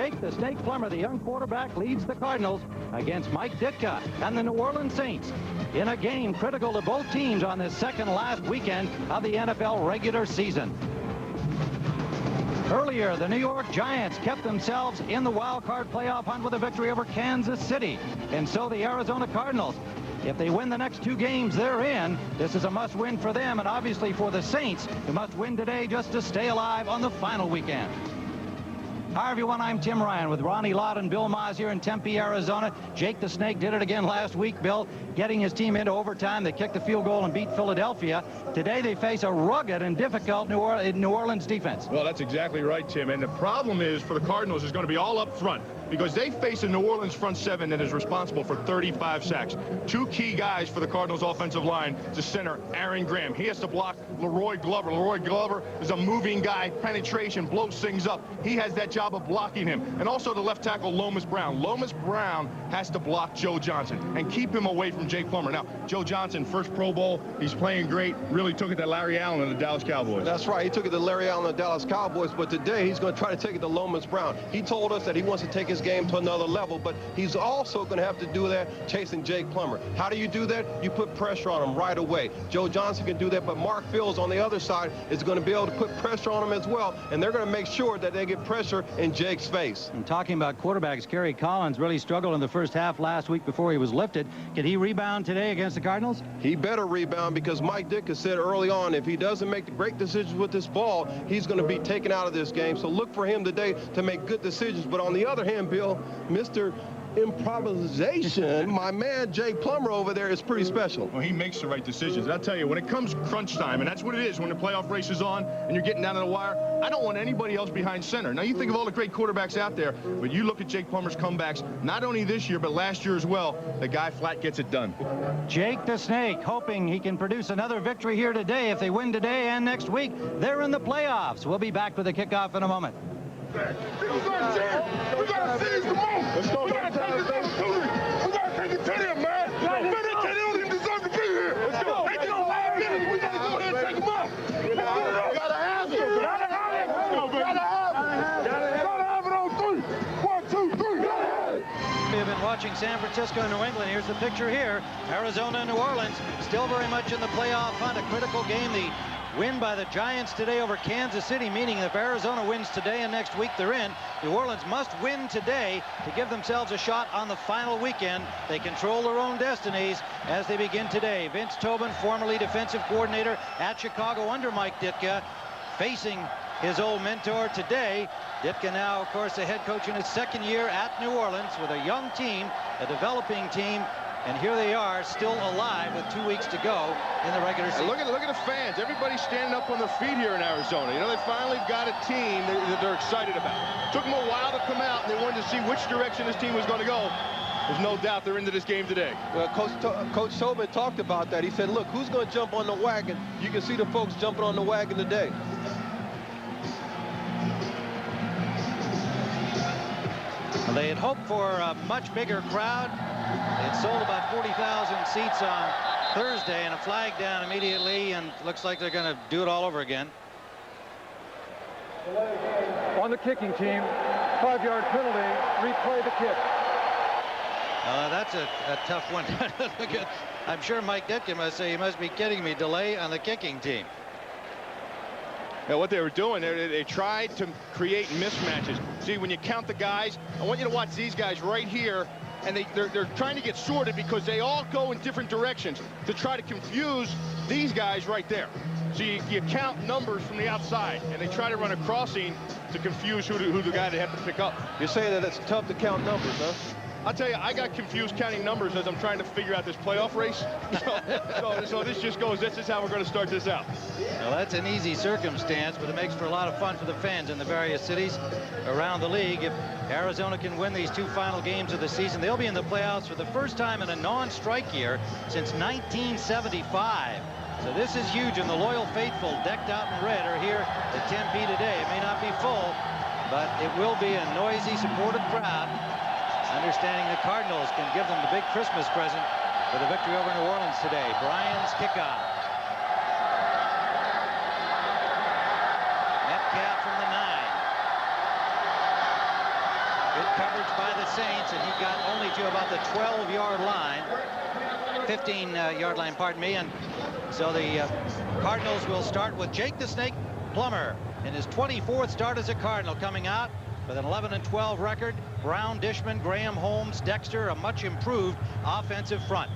Jake the Snake Plummer, the young quarterback, leads the Cardinals against Mike Ditka and the New Orleans Saints in a game critical to both teams on this second last weekend of the NFL regular season. Earlier, the New York Giants kept themselves in the wild card playoff hunt with a victory over Kansas City. And so the Arizona Cardinals, if they win the next two games they're in, this is a must-win for them, and obviously for the Saints, who must win today just to stay alive on the final weekend. Hi, everyone. I'm Tim Ryan with Ronnie, Lott, and Bill Maas here in Tempe, Arizona. Jake the Snake did it again last week, Bill, getting his team into overtime. They kicked the field goal and beat Philadelphia. Today they face a rugged and difficult New Orleans defense. Well, that's exactly right, Tim. And the problem is for the Cardinals is going to be all up front, because they face a New Orleans front seven that is responsible for 35 sacks. Two key guys for the Cardinals offensive line. The center, Aaron Graham. He has to block Leroy Glover. Leroy Glover is a moving guy, penetration, blows things up. He has that job of blocking him. And also the left tackle, Lomas Brown. Lomas Brown has to block Joe Johnson and keep him away from Jake Plummer. Now, Joe Johnson, first Pro Bowl. He's playing great. Really took it to Larry Allen and the Dallas Cowboys. That's right. He took it to Larry Allen and the Dallas Cowboys, but today he's going to try to take it to Lomas Brown. He told us that he wants to take his game to another level, but he's also going to have to do that chasing Jake Plummer. How do you do that? You put pressure on him right away. Joe Johnson can do that, but Mark Fields on the other side is going to be able to put pressure on him as well, and they're going to make sure that they get pressure in Jake's face. And talking about quarterbacks, Kerry really struggled in the first half last week before he was lifted. Can he rebound today against the Cardinals? He better rebound, because Mike Ditka said early on, if he doesn't make the great decisions with this ball, he's going to be taken out of this game. So look for him today to make good decisions. But on the other hand, Bill, Mr. Improvisation, my man Jake Plummer over there is pretty special. Well, he makes the right decisions. And I'll tell you, when it comes crunch time, and that's what it is when the playoff race is on and you're getting down to the wire, I don't want anybody else behind center. Now, you think of all the great quarterbacks out there, but you look at Jake Plummer's comebacks, not only this year, but last year as well. The guy flat gets it done. Jake the Snake hoping he can produce another victory here today. If they win today and next week, they're in the playoffs. We'll be back with the kickoff in a moment. We gotta seize the moment. Let's go. We gotta take this opportunity. We gotta take it to them, man. Man, they don't even deserve to be here. Let's go. They get on 5 minutes. We gotta go ahead and take them up. We gotta have it. We gotta have it. We gotta have it on 3. 1, 2, 3. We have been watching San Francisco and New England. Here's the picture here. Arizona and New Orleans still very much in the playoff hunt. A critical game. The win by the Giants today over Kansas City, meaning if Arizona wins today and next week they're in, New Orleans must win today to give themselves a shot on the final weekend. They control their own destinies as they begin today. Vince Tobin, formerly defensive coordinator at Chicago under Mike Ditka, facing his old mentor today. Ditka now, of course, the head coach in his second year at New Orleans with a young team, a developing team. And here they are, still alive with 2 weeks to go in the regular season. Look at the fans. Everybody's standing up on their feet here in Arizona. You know, they finally got a team that they're excited about. Took them a while to come out, and they wanted to see which direction this team was going to go. There's no doubt they're into this game today. Well, Coach Tobin talked about that. He said, look, who's going to jump on the wagon? You can see the folks jumping on the wagon today. Well, they had hoped for a much bigger crowd. It sold about 40,000 seats on Thursday, and a flag down immediately, and looks like they're going to do it all over again. On the kicking team, 5-yard penalty, replay the kick. That's a tough one. Look at, I'm sure Mike Ditka must say, you must be kidding me, delay on the kicking team. Now, what they were doing, they tried to create mismatches. See, when you count the guys, I want you to watch these guys right here. And they're trying to get sorted because they all go in different directions to try to confuse these guys right there. So you count numbers from the outside, and they try to run a crossing to confuse who the guy they have to pick up. You're saying that it's tough to count numbers, huh? I'll tell you, I got confused counting numbers as I'm trying to figure out this playoff race. So this just goes, this is how we're going to start this out. Well, that's an easy circumstance, but it makes for a lot of fun for the fans in the various cities around the league. If Arizona can win these two final games of the season, they'll be in the playoffs for the first time in a non-strike year since 1975. So this is huge, and the loyal faithful decked out in red are here at Tempe today. It may not be full, but it will be a noisy, supportive crowd. Understanding the Cardinals can give them the big Christmas present with a victory over New Orleans today. Brian's kickoff. Metcalf from the 9. Good coverage by the Saints, and he got only to about the 12-yard line. 15-yard line, pardon me. And so the Cardinals will start with Jake the Snake Plummer in his 24th start as a Cardinal, coming out with an 11-12 record. Brown, Dishman, Graham, Holmes, Dexter, a much improved offensive front.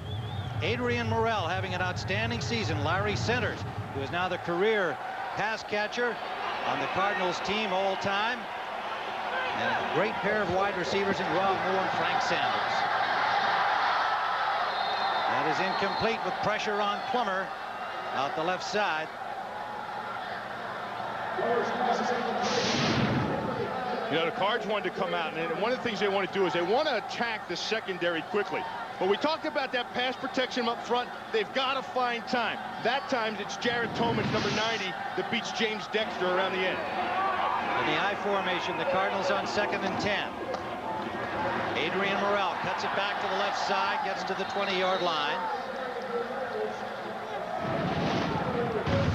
Adrian Morrell having an outstanding season. Larry Centers, who is now the career pass catcher on the Cardinals team all time. And a great pair of wide receivers in Rob Moore and Frank Sanders. That is incomplete with pressure on Plummer out the left side. You know, the Cards wanted to come out, and one of the things they want to do is they want to attack the secondary quickly. But we talked about that pass protection up front. They've got to find time. That time it's Jared Tomich, number 90, that beats James Dexter around the end. In the I formation, the Cardinals on 2nd and 10. Adrian Morrell cuts it back to the left side, gets to the 20-yard line.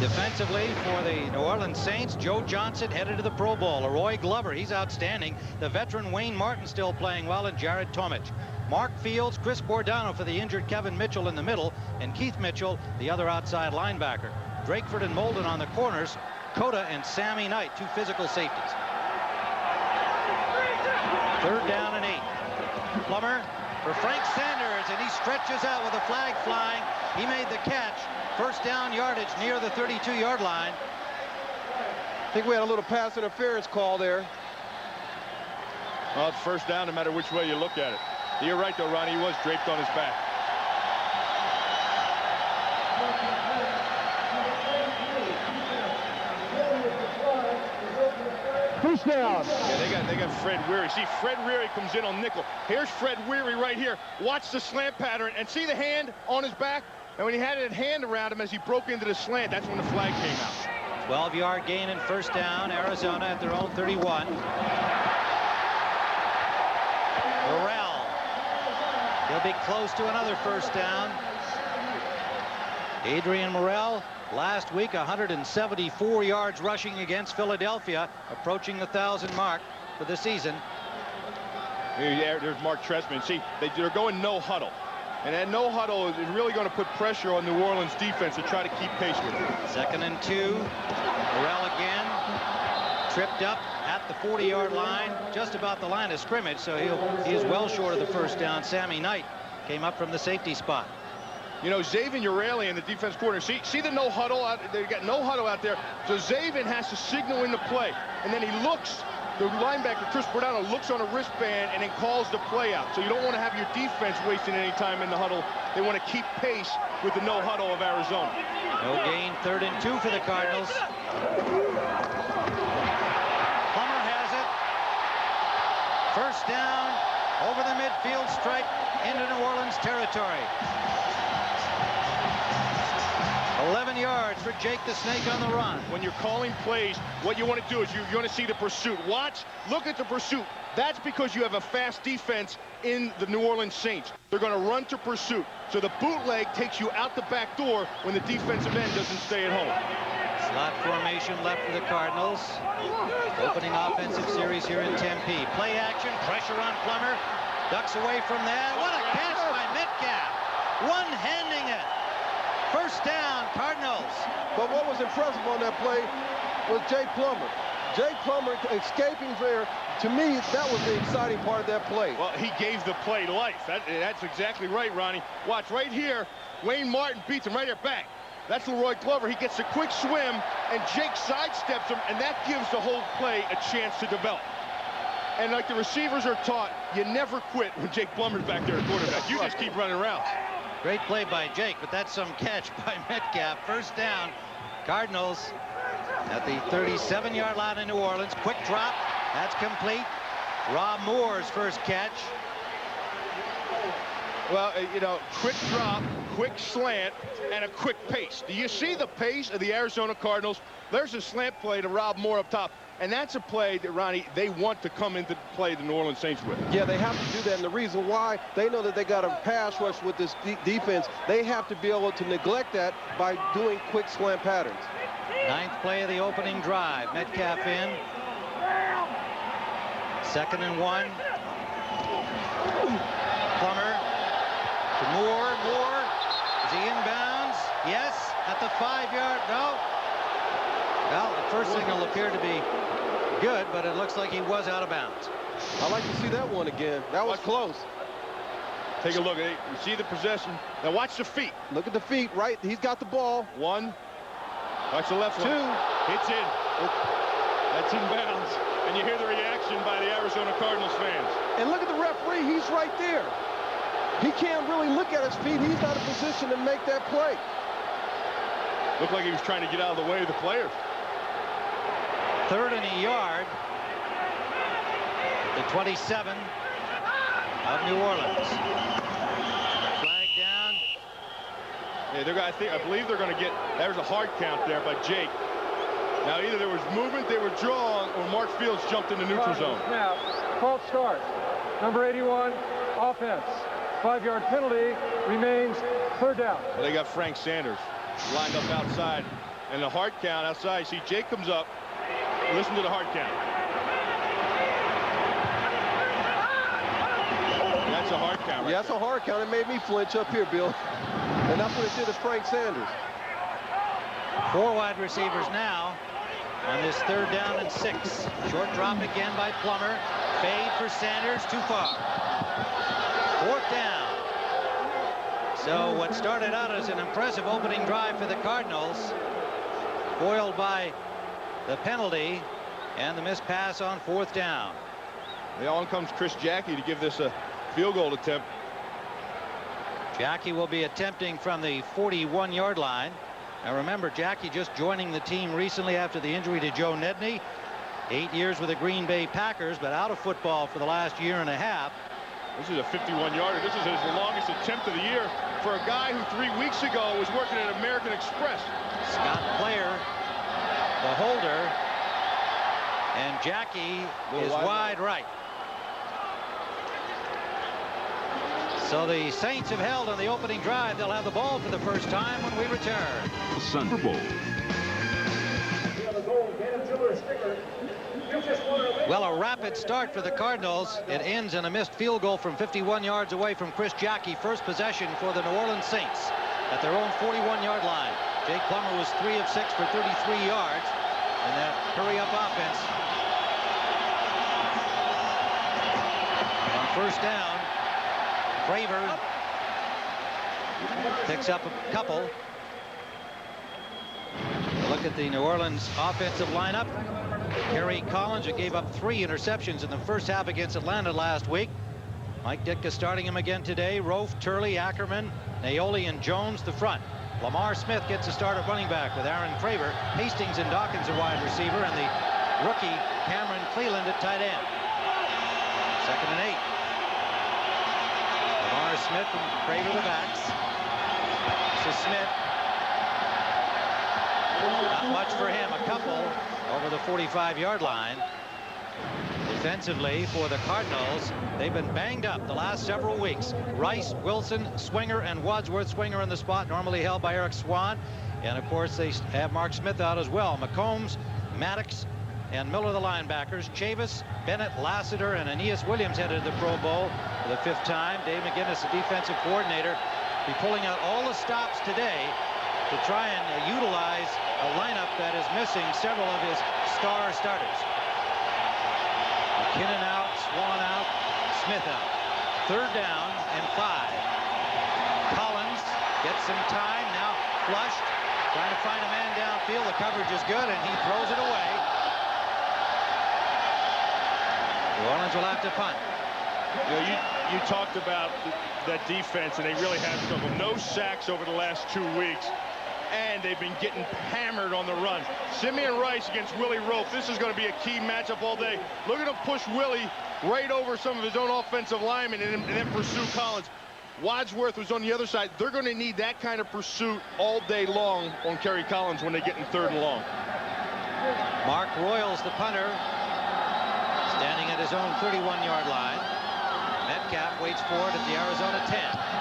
Defensively for the New Orleans Saints, Joe Johnson headed to the Pro Bowl. Leroy Glover, he's outstanding. The veteran Wayne Martin still playing well, and Jared Tomich. Mark Fields, Chris Bordano for the injured Kevin Mitchell in the middle, and Keith Mitchell, the other outside linebacker. Drakeford and Molden on the corners. Cota and Sammy Knight, two physical safeties. 3rd down and 8. Plummer for Frank Sanders, and he stretches out with a flag flying. He made the catch. 1st down yardage near the 32-yard line. I think we had a little pass interference call there. Well, it's 1st down no matter which way you look at it. You're right, though, Ronnie. He was draped on his back. First down. Yeah, they got Fred Weary. See, Fred Weary comes in on nickel. Here's Fred Weary right here. Watch the slant pattern and see the hand on his back. And when he had his hand around him as he broke into the slant, that's when the flag came out. 12-yard gain and 1st down. Arizona at their own 31. Morrell. He'll be close to another 1st down. Adrian Morrell, last week 174 yards rushing against Philadelphia, approaching the 1,000 mark for the season. There's Mark Trestman. See, they're going no huddle. And that no huddle is really going to put pressure on New Orleans defense to try to keep pace with it. 2nd and 2. Morrell again. Tripped up at the 40-yard line, just about the line of scrimmage, so he is well short of the 1st down. Sammy Knight came up from the safety spot. You know, Zavin Uralian, the defense corner, see the no huddle out. They got no huddle out there. So Zavin has to signal in the play, and then he looks. The linebacker, Chris Bordano, looks on a wristband and then calls the play out. So you don't want to have your defense wasting any time in the huddle. They want to keep pace with the no huddle of Arizona. No gain, 3rd and 2 for the Cardinals. Plummer has it. 1st down, over the midfield stripe into New Orleans territory. 11 yards for Jake the Snake on the run. When you're calling plays, what you want to do is you want to see the pursuit. Watch, look at the pursuit. That's because you have a fast defense in the New Orleans Saints. They're going to run to pursuit. So the bootleg takes you out the back door when the defensive end doesn't stay at home. Slot formation left for the Cardinals. Opening offensive series here in Tempe. Play action, pressure on Plummer. Ducks away from that. What a catch by Metcalf. One-handing it. 1st down, Cardinals. But what was impressive on that play was Jake Plummer. Jake Plummer escaping there. To me, that was the exciting part of that play. Well, he gave the play life. That's exactly right, Ronnie. Watch right here. Wayne Martin beats him right here back. That's Leroy Glover. He gets a quick swim, and Jake sidesteps him, and that gives the whole play a chance to develop. And like the receivers are taught, you never quit when Jake Plummer's back there at quarterback. You just keep running routes. Great play by Jake, but that's some catch by Metcalf. 1st down, Cardinals at the 37-yard line in New Orleans. Quick drop, that's complete. Rob Moore's 1st catch. Well, you know, quick drop, quick slant, and a quick pace. Do you see the pace of the Arizona Cardinals? There's a slant play to Rob Moore up top. And that's a play that, Ronnie, they want to come into play the New Orleans Saints with. Yeah, they have to do that. And the reason why, they know that they got a pass rush with this defense. They have to be able to neglect that by doing quick slant patterns. 9th play of the opening drive. Metcalf in. 2nd and 1. Plummer to Moore. Moore. Is he inbounds? Yes. At the 5-yard. No. Well, the first signal appeared to be good, but it looks like he was out of bounds. I'd like to see that one again. That was close. Take a look. You see the possession. Now watch the feet. Look at the feet, right? He's got the ball. 1. Watch the left 2. one. It's in. That's inbounds. And you hear the reaction by the Arizona Cardinals fans. And look at the referee. He's right there. He can't really look at his feet. He's not in a position to make that play. Looked like he was trying to get out of the way of the players. 3rd and a yard. The 27 of New Orleans. Flag down. Yeah, I believe they're going to get. There's a hard count there by Jake. Now either there was movement, they were drawn, or Mark Fields jumped in the neutral zone. Now, false start. Number 81, offense. 5-yard penalty, remains 3rd down. Well, they got Frank Sanders lined up outside, and the hard count outside. See, Jake comes up. Listen to the hard count. That's a hard count. Right, yeah, that's a hard count. It made me flinch up here, Bill. And that's what it did to Frank Sanders. 4 wide receivers now on this 3rd down and 6. Short drop again by Plummer. Fade for Sanders, too far. 4th down. So what started out as an impressive opening drive for the Cardinals, foiled by the penalty and the missed pass on 4th down. On comes Chris Jackie to give this a field goal attempt. Jackie will be attempting from the 41-yard line. Now remember, Jackie just joining the team recently after the injury to Joe Nedney. 8 years with the Green Bay Packers, but out of football for the last year and a half. This is a 51-yarder. This is his longest attempt of the year for a guy who 3 weeks ago was working at American Express. Scott Player, the holder, and Jackie is wide right. So the Saints have held on the opening drive. They'll have the ball for the first time when we return. Super Bowl. Well, a rapid start for the Cardinals. It ends in a missed field goal from 51 yards away from Chris Jackie. First possession for the New Orleans Saints at their own 41-yard line. Jake Plummer was 3 of 6 for 33 yards in that hurry-up offense. On 1st down, Craver picks up a couple. Look at the New Orleans offensive lineup. Kerry Collins, who gave up 3 interceptions in the first half against Atlanta last week. Mike Ditka starting him again today. Rofe, Turley, Ackerman, Naoli, and Jones the front. Lamar Smith gets a start at running back with Aaron Craver. Hastings and Dawkins a wide receiver, and the rookie Cameron Cleland at tight end. 2nd and 8. Lamar Smith and Craver the backs. So Smith. Not much for him. A couple over the 45-yard line. Defensively for the Cardinals, they've been banged up the last several weeks. Rice, Wilson, Swinger, and Wadsworth. Swinger in the spot normally held by Eric Swan. And, of course, they have Mark Smith out as well. McCombs, Maddox, and Miller the linebackers. Chavis, Bennett, Lassiter, and Aeneas Williams headed to the Pro Bowl for the 5th time. Dave McGinnis, the defensive coordinator, be pulling out all the stops today to try and utilize a lineup that is missing several of his star starters. McKinnon out, Swan out, Smith out. 3rd down and 5. Collins gets some time, now flushed, trying to find a man downfield. The coverage is good, and he throws it away. New Orleans will have to punt. You talked about that defense, and they really have struggled. No sacks over the last 2 weeks. And they've been getting hammered on the run. Simeon Rice against Willie Rofe. This is going to be a key matchup all day. Look at him push Willie right over some of his own offensive linemen and then pursue Collins. Wadsworth was on the other side. They're going to need that kind of pursuit all day long on Kerry Collins when they get in 3rd and long. Mark Royals, the punter, standing at his own 31-yard line. Metcalf waits for it at the Arizona 10.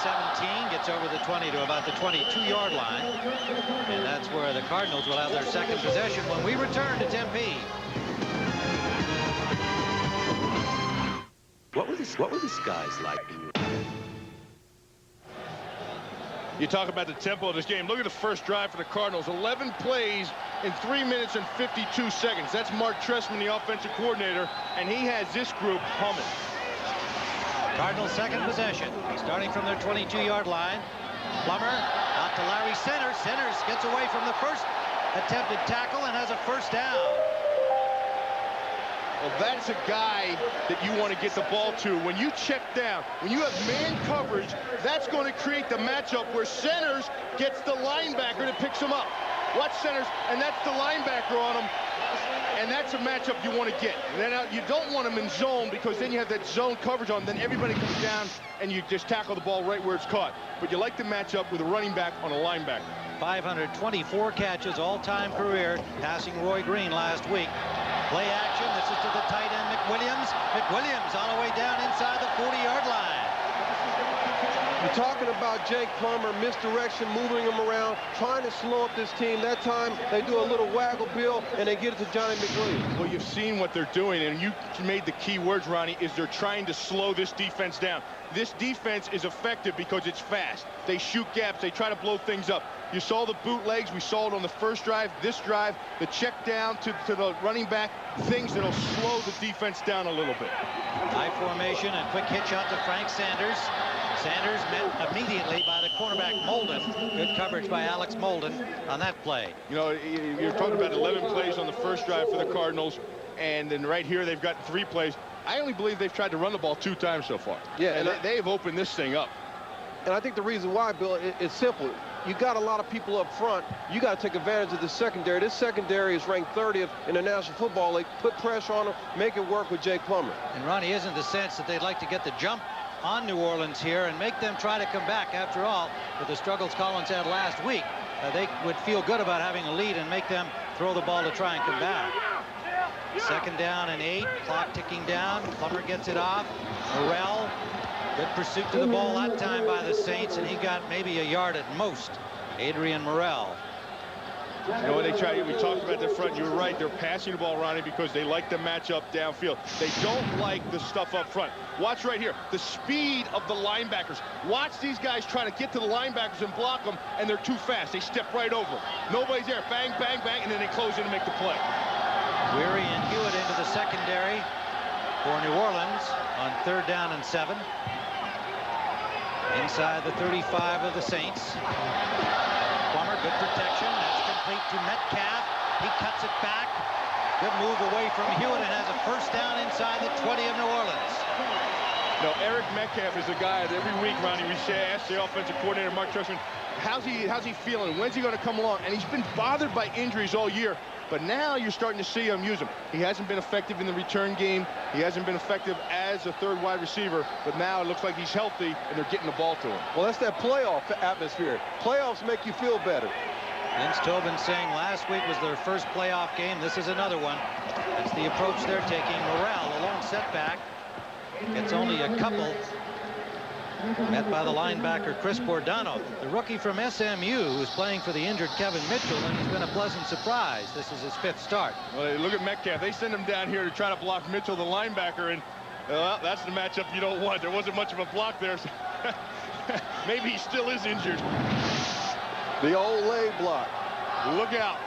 17, gets over the 20 to about the 22-yard line. And that's where the Cardinals will have their second possession when we return to Tempe. What were the skies like? You talk about the tempo of this game. Look at the first drive for the Cardinals. 11 plays in 3 minutes and 52 seconds. That's Mark Trestman, the offensive coordinator, and he has this group humming. Cardinals' second possession, starting from their 22-yard line. Plummer out to Larry Centers. Centers gets away from the first attempted tackle and has a first down. Well, that's a guy that you want to get the ball to. When you check down, when you have man coverage, that's going to create the matchup where Centers gets the linebacker that picks him up. Watch Centers, and that's the linebacker on him. And that's a matchup you want to get. And then you don't want him in zone because then you have that zone coverage on. Then everybody comes down and you just tackle the ball right where it's caught. But you like the matchup with a running back on a linebacker. 524 catches, all-time career, passing Roy Green last week. Play action. This is to the tight end, McWilliams. McWilliams all the way down inside the 40-yard line. You're talking about Jake Plummer, misdirection, moving him around, trying to slow up this team. That time, they do a little waggle bill, and they get it to Johnny McWilliams. Well, you've seen what they're doing, and you made the key words, Ronnie, is they're trying to slow this defense down. This defense is effective because it's fast. They shoot gaps. They try to blow things up. You saw the bootlegs. We saw it on the first drive. This drive, the check down to the running back, things that'll slow the defense down a little bit. High formation and quick hitch out to Frank Sanders. Sanders met immediately by the cornerback Molden. Good coverage by Alex Molden on that play. You know, you're talking about 11 plays on the first drive for the Cardinals, and then right here they've got 3 plays. I only believe they've tried to run the ball 2 times so far. Yeah, and they've opened this thing up. And I think the reason why, Bill, it's simple. You got a lot of people up front. You got to take advantage of the secondary. This secondary is ranked 30th in the National Football League. Put pressure on them, make it work with Jake Plummer. And Ronnie, isn't the sense that they'd like to get the jump on New Orleans here and make them try to come back? After all, with the struggles Collins had last week, they would feel good about having a lead and make them throw the ball to try and come back. Second down and 8, clock ticking down. Plummer gets it off. Morrell, good pursuit to the ball that time by the Saints, and he got maybe a yard at most. Adrian Morrell. You know what they try? We talked about the front. You're right. They're passing the ball, Ronnie, because they like the matchup downfield. They don't like the stuff up front. Watch right here. The speed of the linebackers. Watch these guys try to get to the linebackers and block them, and they're too fast. They step right over. Nobody's there. Bang, bang, bang, and then they close in and make the play. Weary and Hewitt into the secondary for New Orleans on 3rd down and 7. Inside the 35 of the Saints. Plummer, good protection. That's complete to Metcalf. He cuts it back. Good move away from Hewitt and has a first down inside the 20 of New Orleans. No, Eric Metcalf is a guy that every week, Ronnie, we say, ask the offensive coordinator, Mark Trestman, how's he feeling? When's he going to come along? And he's been bothered by injuries all year. But now you're starting to see him use him. He hasn't been effective in the return game. He hasn't been effective as a 3rd wide receiver. But now it looks like he's healthy, and they're getting the ball to him. Well, that's that playoff atmosphere. Playoffs make you feel better. Vince Tobin saying last week was their first playoff game. This is another one. That's the approach they're taking. Morrell, a long setback. Gets only a couple. Met by the linebacker Chris Bordano, the rookie from SMU, who's playing for the injured Kevin Mitchell, and he's been a pleasant surprise. This is his 5th start. Well, look at Metcalf. They send him down here to try to block Mitchell, the linebacker, and well, that's the matchup you don't want. There wasn't much of a block there. So maybe he still is injured. The old lay block. Look out.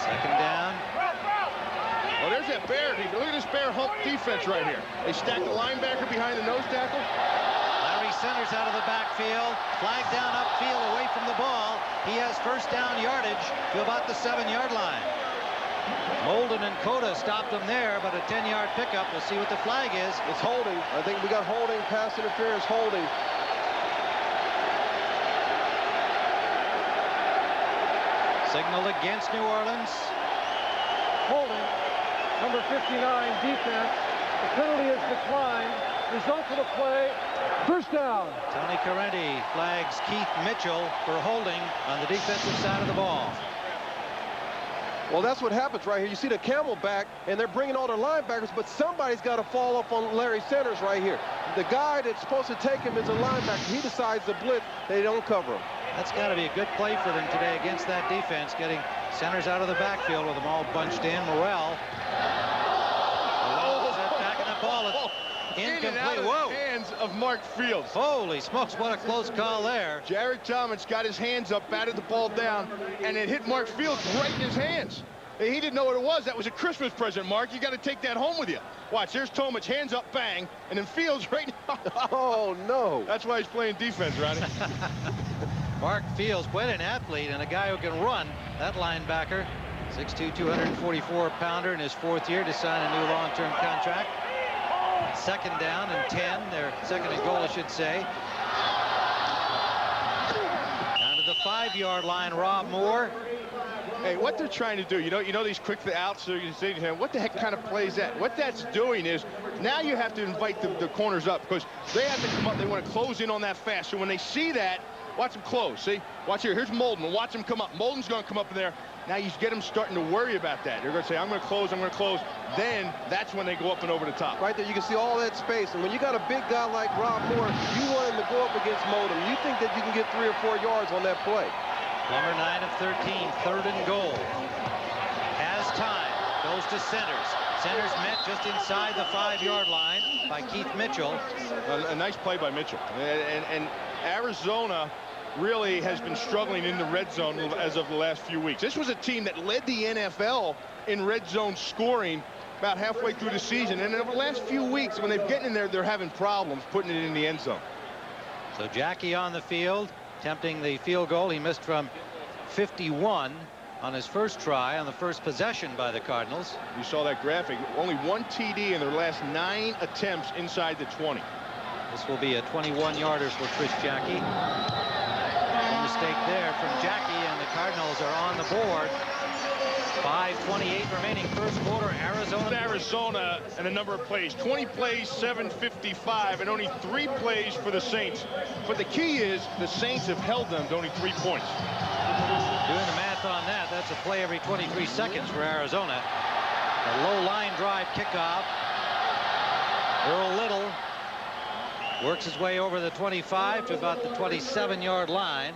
Second down. Well, there's that bear. Look at this bear hump defense right here. They stack the linebacker behind the nose tackle. Larry Centers out of the backfield. Flag down upfield away from the ball. He has first down yardage to about the 7-yard line. Molden and Cota stopped them there, but a 10-yard pickup. We'll see what the flag is. It's holding. I think we got holding, pass interference, holding. Signaled against New Orleans. Holding. Number 59, defense. The penalty is declined. Result of the play, first down. Tony Correnti flags Keith Mitchell for holding on the defensive side of the ball. Well, that's what happens right here. You see the camelback, and they're bringing all their linebackers, but somebody's got to fall off on Larry Centers right here. The guy that's supposed to take him is a linebacker. He decides to blitz. They don't cover him. That's got to be a good play for them today against that defense, getting Centers out of the backfield with them all bunched in. Morrell. Back in the ball. Incomplete. Whoa. Hands of Mark Fields. Holy smokes, what a close call there. Jared Thomas got his hands up, batted the ball down, and it hit Mark Fields right in his hands. He didn't know what it was. That was a Christmas present, Mark. You got to take that home with you. Watch, there's Tomic, hands up, bang, and then Fields right now. Oh, no. That's why he's playing defense, Ronnie. Mark Fields, quite an athlete and a guy who can run. That linebacker, 6'2", 244-pounder in his 4th year to sign a new long-term contract. 2nd down and 10. Their 2nd and goal, I should say. Down to the 5-yard line, Rob Moore. Hey, what they're trying to do, you know these quick outs, so you can say to him, what the heck kind of play is that? What that's doing is now you have to invite the corners up because they have to come up. They want to close in on that fast. So when they see that, watch them close. See, watch here. Here's Molden. Watch him come up. Molden's going to come up in there. Now you get them starting to worry about that. They're going to say, I'm going to close, I'm going to close. Then that's when they go up and over the top. Right there, you can see all that space. And when you got a big guy like Rob Moore, you want him to go up against Molden. You think that you can get 3 or 4 yards on that play. Plummer 9 of 13, 3rd and goal. Has time, goes to Centers. Centers met just inside the 5-yard line by Keith Mitchell. A nice play by Mitchell. And Arizona really has been struggling in the red zone as of the last few weeks. This was a team that led the NFL in red zone scoring about halfway through the season. And over the last few weeks, when they've gotten in there, they're having problems putting it in the end zone. So Jackie on the field, attempting the field goal. He missed from 51 on his first try on the first possession by the Cardinals. You saw that graphic. Only 1 TD in their last 9 attempts inside the 20. This will be a 21-yarder for Chris Jackie. Mistake there from Jackie, and the Cardinals are on the board. 5:28 remaining first quarter. Arizona and a number of plays. 20 plays, 755, and only 3 plays for the Saints. But the key is the Saints have held them to only 3 points. Doing the math on that, that's a play every 23 seconds for Arizona. A low line drive kickoff. Earl Little works his way over the 25 to about the 27-yard line.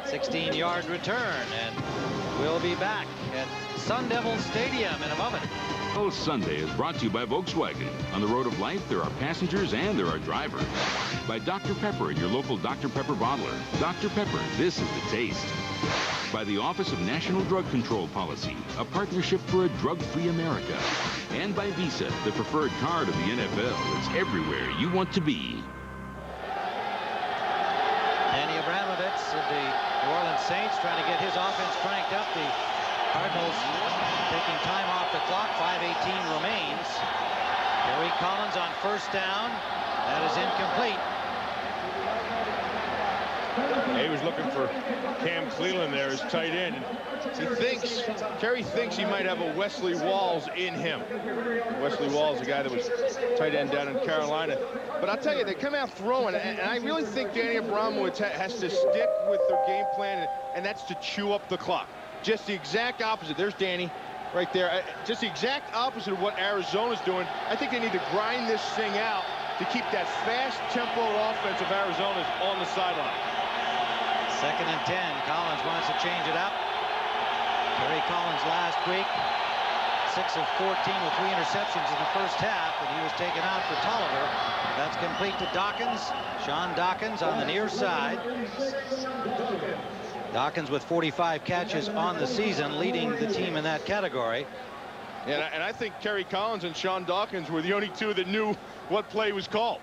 16-yard return, and we'll be back at Sun Devil Stadium in a moment. Sunday is brought to you by Volkswagen. On the road of life, there are passengers and there are drivers. By Dr. Pepper and your local Dr. Pepper bottler. Dr. Pepper, this is the taste. By the Office of National Drug Control Policy, a partnership for a drug-free America. And by Visa, the preferred card of the NFL. It's everywhere you want to be. Danny Abramovitz of the New Orleans Saints trying to get his offense cranked up. The Cardinals taking time off the clock. 5:18 remains. Kerry Collins on first down. That is incomplete. He was looking for Cam Cleveland there as tight end. Kerry thinks he might have a Wesley Walls in him. Wesley Walls, a guy that was tight end down in Carolina. But I'll tell you, they come out throwing, and I really think Danny Abramovitz has to stick with their game plan, and that's to chew up the clock. Just the exact opposite. There's Danny right there. Just the exact opposite of what Arizona's doing. I think they need to grind this thing out to keep that fast tempo offense of Arizona's on the sideline. 2nd and 10. Collins wants to change it up. Kerry Collins last week, 6 of 14 with 3 interceptions in the first half, and he was taken out for Tolliver. That's complete to Dawkins. Sean Dawkins on the near side. Dawkins with 45 catches on the season, leading the team in that category. And I think Kerry Collins and Sean Dawkins were the only 2 that knew what play was called.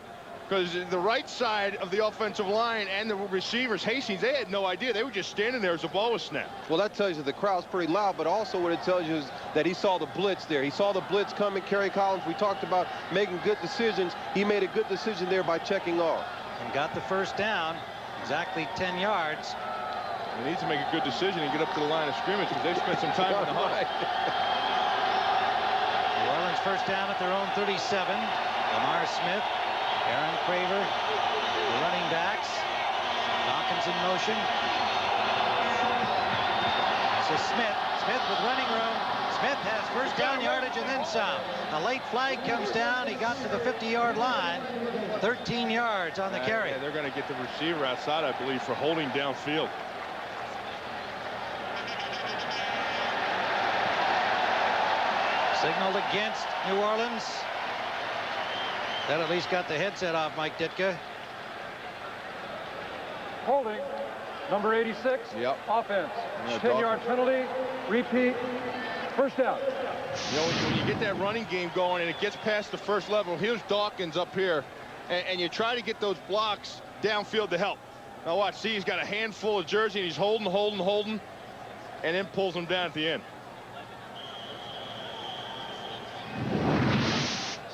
Because the right side of the offensive line and the receivers, Hastings, they had no idea. They were just standing there as the ball was snapped. Well, that tells you the crowd's pretty loud, but also what it tells you is that he saw the blitz there. He saw the blitz coming. Kerry Collins, we talked about making good decisions. He made a good decision there by checking off. And got the first down, exactly 10 yards. He needs to make a good decision and get up to the line of scrimmage because they've spent some time in the huddle. New Orleans first down at their own 37. Lamar Smith, Aaron Craver, the running backs. Dawkins in motion. This is Smith. Smith with running room. Smith has first down yardage and then some. A late flag comes down. He got to the 50-yard line. 13 yards on the carry. Yeah, they're going to get the receiver outside, I believe, for holding downfield. Signaled against New Orleans. That at least got the headset off Mike Ditka. Holding. Number 86. Yep. Offense. Yeah, 10-yard penalty. Repeat. First down. You know, when you get that running game going and it gets past the first level, here's Dawkins up here, and you try to get those blocks downfield to help. Now watch, see, he's got a handful of jersey, and he's holding, and then pulls them down at the end.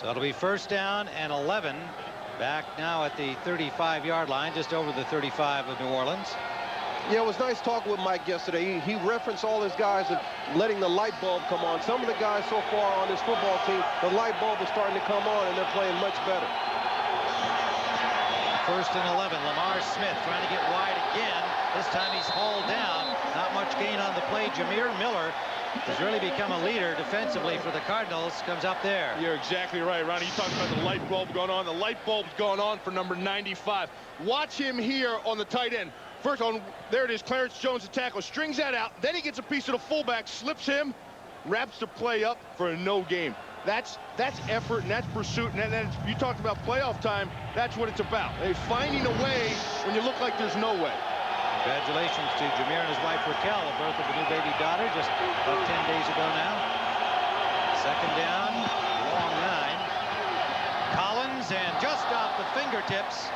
So it'll be first down and 11. Back now at the 35-yard line, just over the 35 of New Orleans. Yeah, it was nice talking with Mike yesterday. He referenced all his guys and letting the light bulb come on. Some of the guys so far on this football team, the light bulb is starting to come on, and they're playing much better. First and 11. Lamar Smith trying to get wide again. This time he's hauled down. Not much gain on the play. Jameer Miller has really become a leader defensively for the Cardinals. Comes up there. You're exactly right, Ronnie. You talked about the light bulb going on. The light bulb's going on for number 95. Watch him here on the tight end. First on, there it is, Clarence Jones, the tackle, strings that out. Then he gets a piece of the fullback, slips him, wraps the play up for a no game. That's effort and that's pursuit. And then you talked about playoff time. That's what it's about. They're finding a way when you look like there's no way. Congratulations to Jameer and his wife Raquel, the birth of a new baby daughter just about 10 days ago now. Second down, long 9. Collins, and just off the fingertips,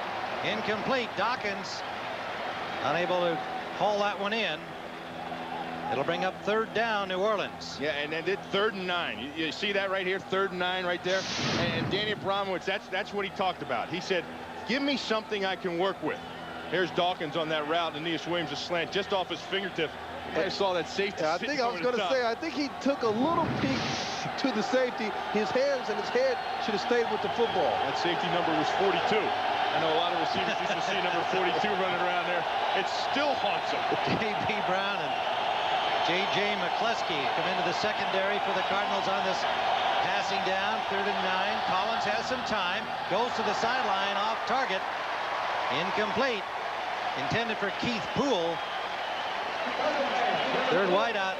incomplete. Dawkins unable to haul that one in. It'll bring up third down, New Orleans. Yeah, and then 3rd and 9. You see that right here, 3rd and 9 right there. And Danny Abramowitz, that's what he talked about. He said, give me something I can work with. Here's Dawkins on that route. Aeneas Williams a slant just off his fingertip. I saw that safety. Yeah, I think I was going to say, I think he took a little peek to the safety. His hands and his head should have stayed with the football. That safety number was 42. I know a lot of receivers used to see number 42 running around there. It still haunts him. J.B. Brown and J.J. McCleskey come into the secondary for the Cardinals on this passing down. 3rd and 9. Collins has some time. Goes to the sideline, off target. Incomplete. Intended for Keith Poole. Third wideout.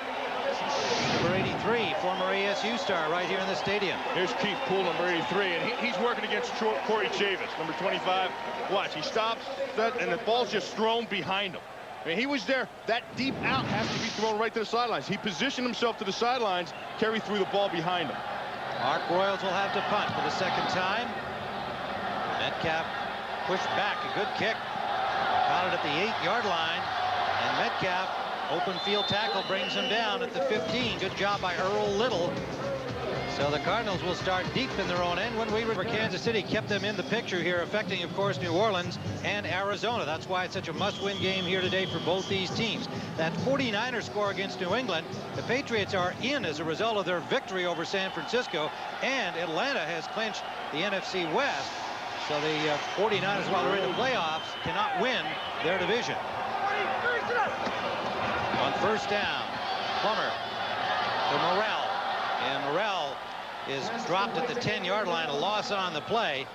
Number 83, former ASU star, right here in the stadium. Here's Keith Poole, number 83, and he's working against Corey Chavis, number 25. Watch, he stops, and the ball's just thrown behind him. I mean, he was there. That deep out has to be thrown right to the sidelines. He positioned himself to the sidelines. Kerry threw the ball behind him. Mark Royals will have to punt for the second time. Metcalf pushed back, a good kick. Caught it at the 8-yard line, and Metcalf, open field tackle, brings him down at the 15. Good job by Earl Little. So the Cardinals will start deep in their own end. When we were for Kansas City, kept them in the picture here, affecting, of course, New Orleans and Arizona. That's why it's such a must-win game here today for both these teams. That 49er score against New England, the Patriots are in as a result of their victory over San Francisco, and Atlanta has clinched the NFC West. So the 49ers, while they're in the playoffs, cannot win their division. On first down, Plummer to Morrell, and Morrell is dropped at the 10-yard line, a loss on the play.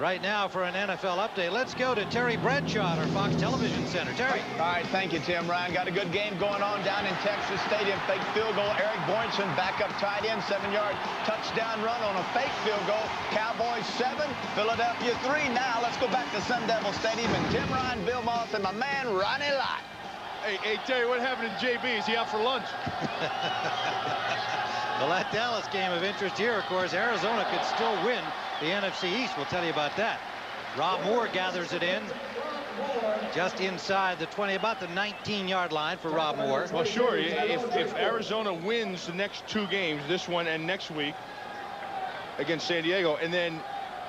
Right now for an NFL update, let's go to Terry Bradshaw at our Fox Television Center. Terry. All right, thank you, Tim. Ryan, got a good game going on down in Texas Stadium. Fake field goal. Eric Boynton, backup tight end, 7-yard touchdown run on a fake field goal. Cowboys 7, Philadelphia 3. Now let's go back to Sun Devil Stadium, and Tim Ryan, Bill Moss, and my man Ronnie Lott. Hey, Terry, what happened to JB? Is he out for lunch? Well, that Dallas game of interest here, of course, Arizona could still win the NFC East. We'll tell you about that. Rob Moore gathers it in just inside the 20, about the 19-yard line for Rob Moore. Well, sure. If Arizona wins the next 2 games, this one and next week against San Diego, and then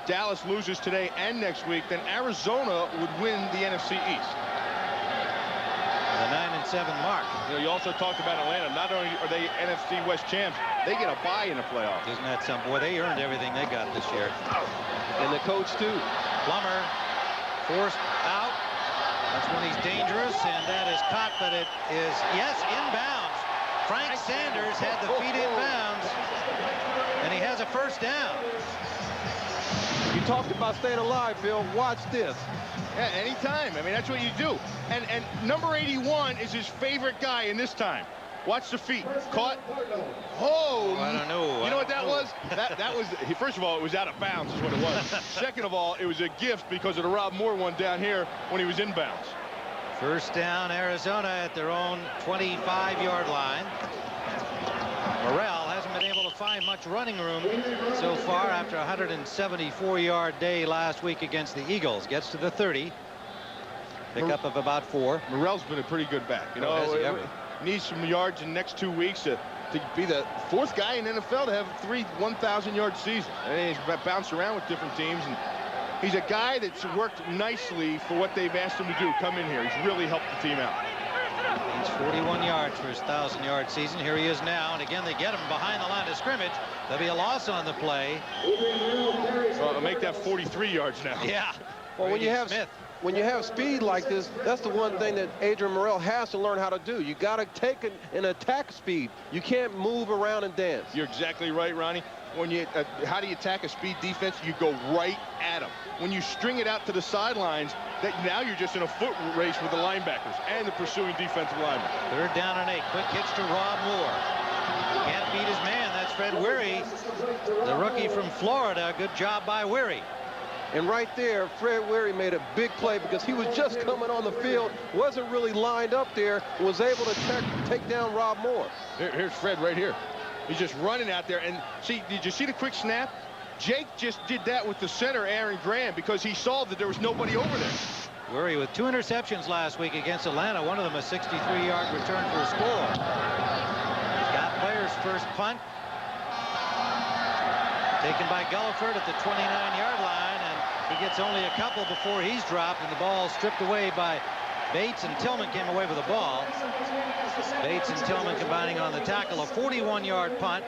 Dallas loses today and next week, then Arizona would win the NFC East. The 9-7 mark. You know, you also talked about Atlanta. Not only are they NFC West champs, they get a bye in the playoffs. Isn't that something? Boy, they earned everything they got this year. And the coach, too. Plummer forced out. That's when he's dangerous, and that is caught, but it is, yes, inbounds. Frank Sanders had the feet in bounds, and he has a first down. You talked about staying alive, Bill. Watch this. Yeah, anytime. I mean, that's what you do. And number 81 is his favorite guy in this time. Watch the feet. Caught. Oh, I don't know. You know what that was? That was, first of all, it was out of bounds is what it was. Second of all, it was a gift because of the Rob Moore one down here when he was inbounds. First down, Arizona at their own 25-yard line. Morrell hasn't been able to find much running room so far after a 174-yard day last week against the Eagles. Gets to the 30. Pickup of about 4. Morrell's been a pretty good back. You know, needs some yards in the next 2 weeks to be the 4th guy in NFL to have 3 1,000-yard seasons. And he's bounced around with different teams, and he's a guy that's worked nicely for what they've asked him to do. Come in here. He's really helped the team out. He's 41 yards for his 1,000-yard season. Here he is now, and again they get him behind the line of scrimmage. There'll be a loss on the play. Well, make that 43 yards now. Yeah. Well, when you have speed like this, that's the one thing that Adrian Morrell has to learn how to do. You got to take an attack speed. You can't move around and dance. You're exactly right, Ronnie. When you how do you attack a speed defense? You go right at them. When you string it out to the sidelines, now you're just in a foot race with the linebackers and the pursuing defensive linemen. 3rd down and 8. Quick hitch to Rob Moore. Can't beat his man. That's Fred Weary, the rookie from Florida. Good job by Weary. And right there, Fred Weary made a big play because he was just coming on the field, wasn't really lined up there, was able to take down Rob Moore. Here's Fred right here. He's just running out there. And see, did you see the quick snap? Jake just did that with the center, Aaron Graham, because he saw that there was nobody over there. Weary with 2 interceptions last week against Atlanta. One of them a 63-yard return for a score. He's got players' first punt. Taken by Gulliford at the 29-yard line, and he gets only a couple before he's dropped, and the ball stripped away by Bates, and Tillman came away with the ball. Bates and Tillman combining on the tackle. A 41-yard punt,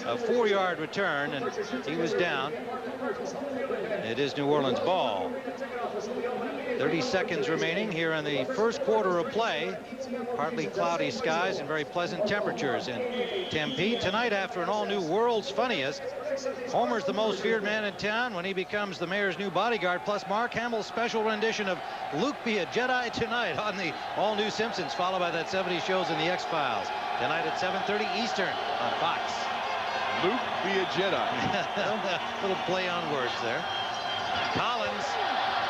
a 4-yard return, and he was down. It is New Orleans ball. 30 seconds remaining here in the first quarter of play. Partly cloudy skies and very pleasant temperatures in Tempe. Tonight, after an all-new World's Funniest, Homer's the most feared man in town when he becomes the mayor's new bodyguard, plus Mark Hamill's special rendition of Luke Be a Jedi tonight on the all-new Simpsons, followed by that 70 shows in the X-Files. Tonight at 7:30 Eastern on Fox. Luke Be a Jedi. Little play on words there. Collins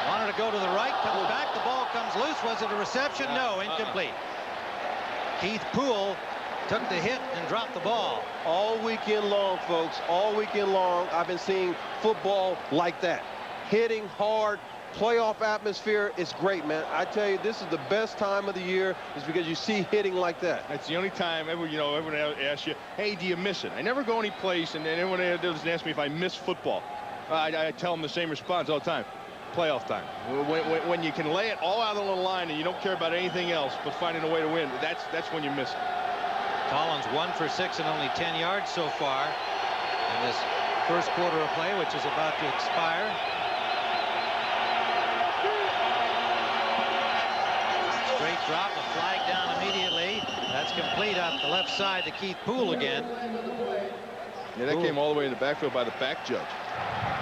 wanted to go to the right, comes back, the ball comes loose. Was it a reception? No, incomplete. Keith Poole took the hit and dropped the ball. All weekend long, folks, all weekend long, I've been seeing football like that. Hitting hard, playoff atmosphere. It's great, man. I tell you, this is the best time of the year is because you see hitting like that. That's the only time everyone asks you, hey, do you miss it? I never go any place, and then everyone doesn't ask me if I miss football. I tell them the same response all the time. Playoff time. When you can lay it all out on the line and you don't care about anything else but finding a way to win, that's when you miss it. Collins 1 for 6 and only 10 yards so far in this first quarter of play, which is about to expire. Straight drop, a flag down immediately. That's complete up the left side to Keith Poole again. Yeah, that came all the way in the backfield by the back judge.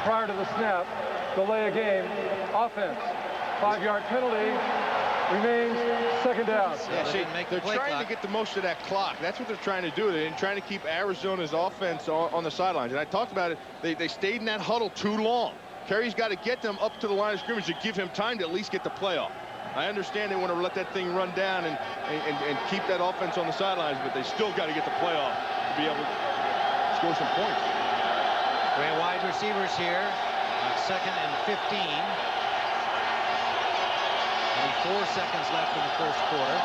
Prior to the snap, delay a game, offense, 5-yard penalty, remains 2nd down. So Yeah, see, they're trying clock. to get the most of that clock. That's what they're trying to do. They're trying to keep Arizona's offense on the sidelines. And I talked about it. They stayed in that huddle too long. Kerry's got to get them up to the line of scrimmage to give him time to at least get the playoff. I understand they want to let that thing run down and keep that offense on the sidelines, but they still got to get the playoff to be able to score some points. 3 wide receivers here on 2nd and 15. 4 seconds left in the first quarter.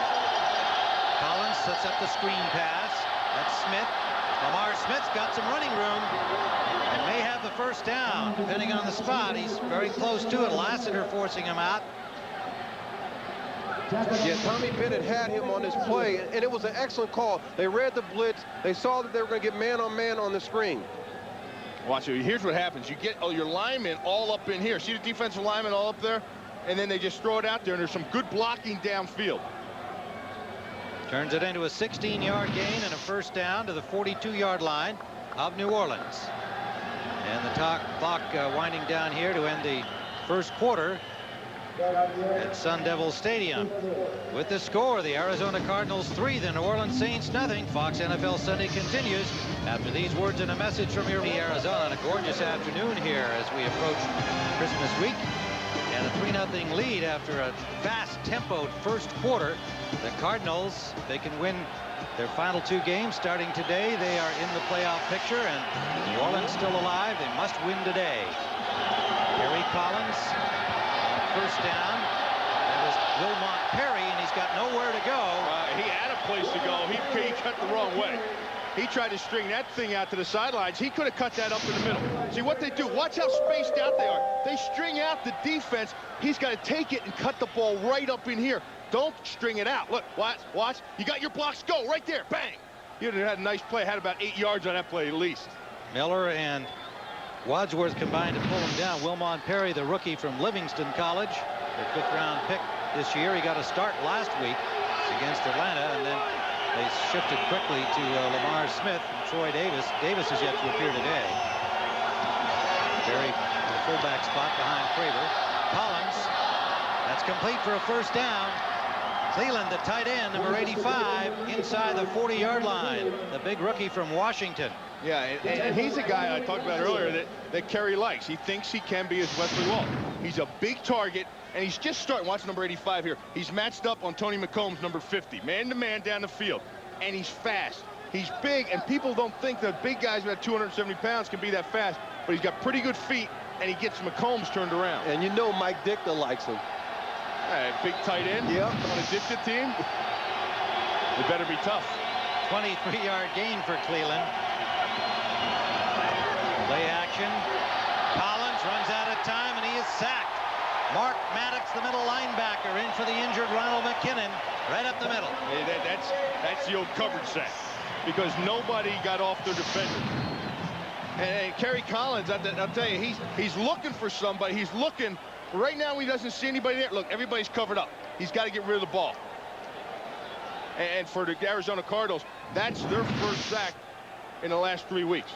Collins sets up the screen pass. That's Smith. Lamar Smith's got some running room and may have the first down, depending on the spot. He's very close to it. Lassiter forcing him out. Yeah, Tommy Bennett had him on this play, and it was an excellent call. They read the blitz. They saw that they were going to get man-on-man on the screen. Watch it. Here's what happens. You get your linemen all up in here. See the defensive linemen all up there? And then they just throw it out there, and there's some good blocking downfield. Turns it into a 16-yard gain and a first down to the 42-yard line of New Orleans. And the clock winding down here to end the first quarter at Sun Devil Stadium. With the score, the Arizona Cardinals 3, the New Orleans Saints nothing. Fox NFL Sunday continues after these words and a message from your Arizona on a gorgeous afternoon here as we approach Christmas week. And a 3-0 lead after a fast-tempoed first quarter. The Cardinals, they can win their final 2 games starting today. They are in the playoff picture, and New Orleans still alive. They must win today. Kerry Collins, first down. That is Wilmont Perry, and he's got nowhere to go. He had a place to go. He cut the wrong way. He tried to string that thing out to the sidelines. He could have cut that up in the middle. See what they do. Watch how spaced out they are. They string out the defense. He's got to take it and cut the ball right up in here. Don't string it out. Look, watch. You got your blocks. Go right there. Bang. You'd have had a nice play. Had about 8 yards on that play at least. Miller and Wadsworth combined to pull him down. Wilmont Perry, the rookie from Livingston College, their 5th-round pick this year. He got a start last week against Atlanta, and then they shifted quickly to Lamar Smith and Troy Davis. Davis is yet to appear today. Perry, the fullback spot behind Craver. Collins, that's complete for a first down. Cleveland, the tight end, number 85, inside the 40-yard line. The big rookie from Washington. Yeah, and he's a guy I talked about earlier that Kerry likes. He thinks he can be as Wesley Walt. He's a big target, and he's just starting. Watch number 85 here. He's matched up on Tony McComb's number 50, man-to-man down the field. And he's fast. He's big, and people don't think that big guys with 270 pounds can be that fast, but he's got pretty good feet, and he gets McCombs turned around. And you know Mike Ditka likes him. Big tight end. Yep. On a Ditka team. It better be tough. 23-yard gain for Cleveland. Play action. Collins runs out of time, and he is sacked. Mark Maddox, the middle linebacker, in for the injured Ronald McKinnon, right up the middle. Hey, that's the old coverage sack, because nobody got off their defender. And Kerry Collins, I'll tell you, he's looking for somebody. He's looking. Right now, he doesn't see anybody there. Look, everybody's covered up. He's got to get rid of the ball. And for the Arizona Cardinals, that's their first sack in the last 3 weeks.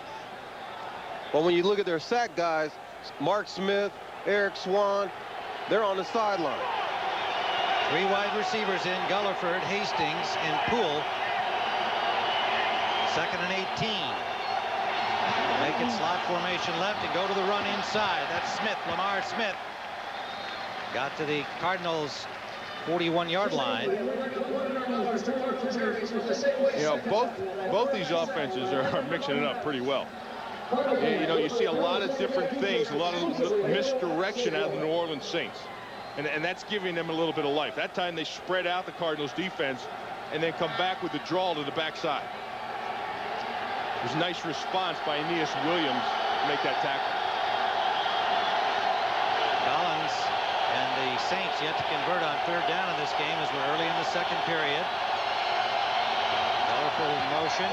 Well, when you look at their sack guys, Mark Smith, Eric Swan, they're on the sideline. 3 wide receivers in, Gulliford, Hastings, and Poole. 2nd and 18. Make it slot formation left and go to the run inside. That's Smith, Lamar Smith. Got to the Cardinals' 41-yard line. You know, both these offenses are mixing it up pretty well. You know, you see a lot of different things, a lot of misdirection out of the New Orleans Saints. And that's giving them a little bit of life. That time they spread out the Cardinals defense and then come back with the draw to the backside. It was a nice response by Aeneas Williams to make that tackle. Collins and the Saints yet to convert on 3rd down in this game as we're early in the 2nd period. Colorful motion.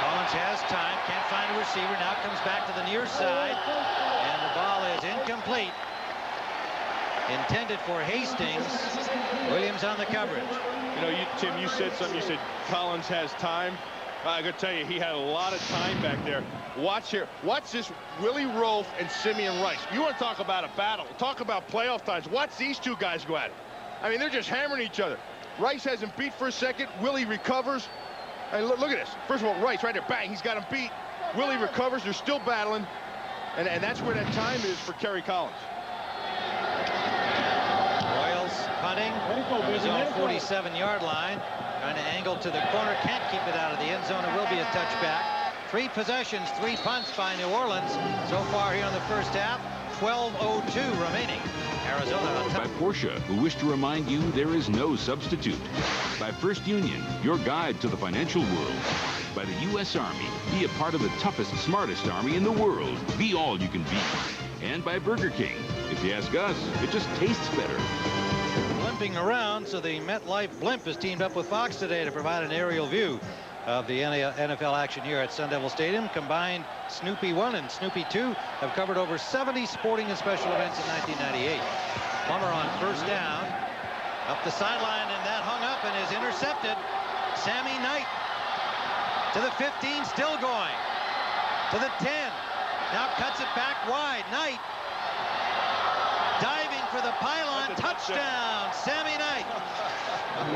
Collins has time, can't find a receiver, now comes back to the near side, and the ball is incomplete. Intended for Hastings. Williams on the coverage. You know, Tim, you said something. You said Collins has time. I gotta tell you, he had a lot of time back there. Watch here. Watch this. Willie Rofe and Simeon Rice. You want to talk about a battle? Talk about playoff times. Watch these two guys go at it. I mean, they're just hammering each other. Rice has him beat for a second. Willie recovers. And look at this. First of all, Rice right there, bang. He's got him beat. Willie recovers. They're still battling. And that's where that time is for Kerry Collins. Royals punting. His own 47-yard line. Trying to angle to the corner. Can't keep it out of the end zone. It will be a touchback. 3 possessions, 3 punts by New Orleans. So far here in the first half. 12:02 remaining. Arizona on top. By Porsche, who wish to remind you there is no substitute. By First Union, your guide to the financial world. By the U.S. Army, be a part of the toughest, smartest army in the world. Be all you can be. And by Burger King. If you ask us, it just tastes better. Limping around, so the MetLife Blimp has teamed up with Fox today to provide an aerial view of the NFL action here at Sun Devil Stadium. Combined, Snoopy 1 and Snoopy 2 have covered over 70 sporting and special events in 1998. Plummer on 1st down. Up the sideline, and that hung up. up and is intercepted. Sammy Knight to the 15, still going. To the 10. Now cuts it back wide. Knight diving for the pylon. Touchdown, Sammy Knight.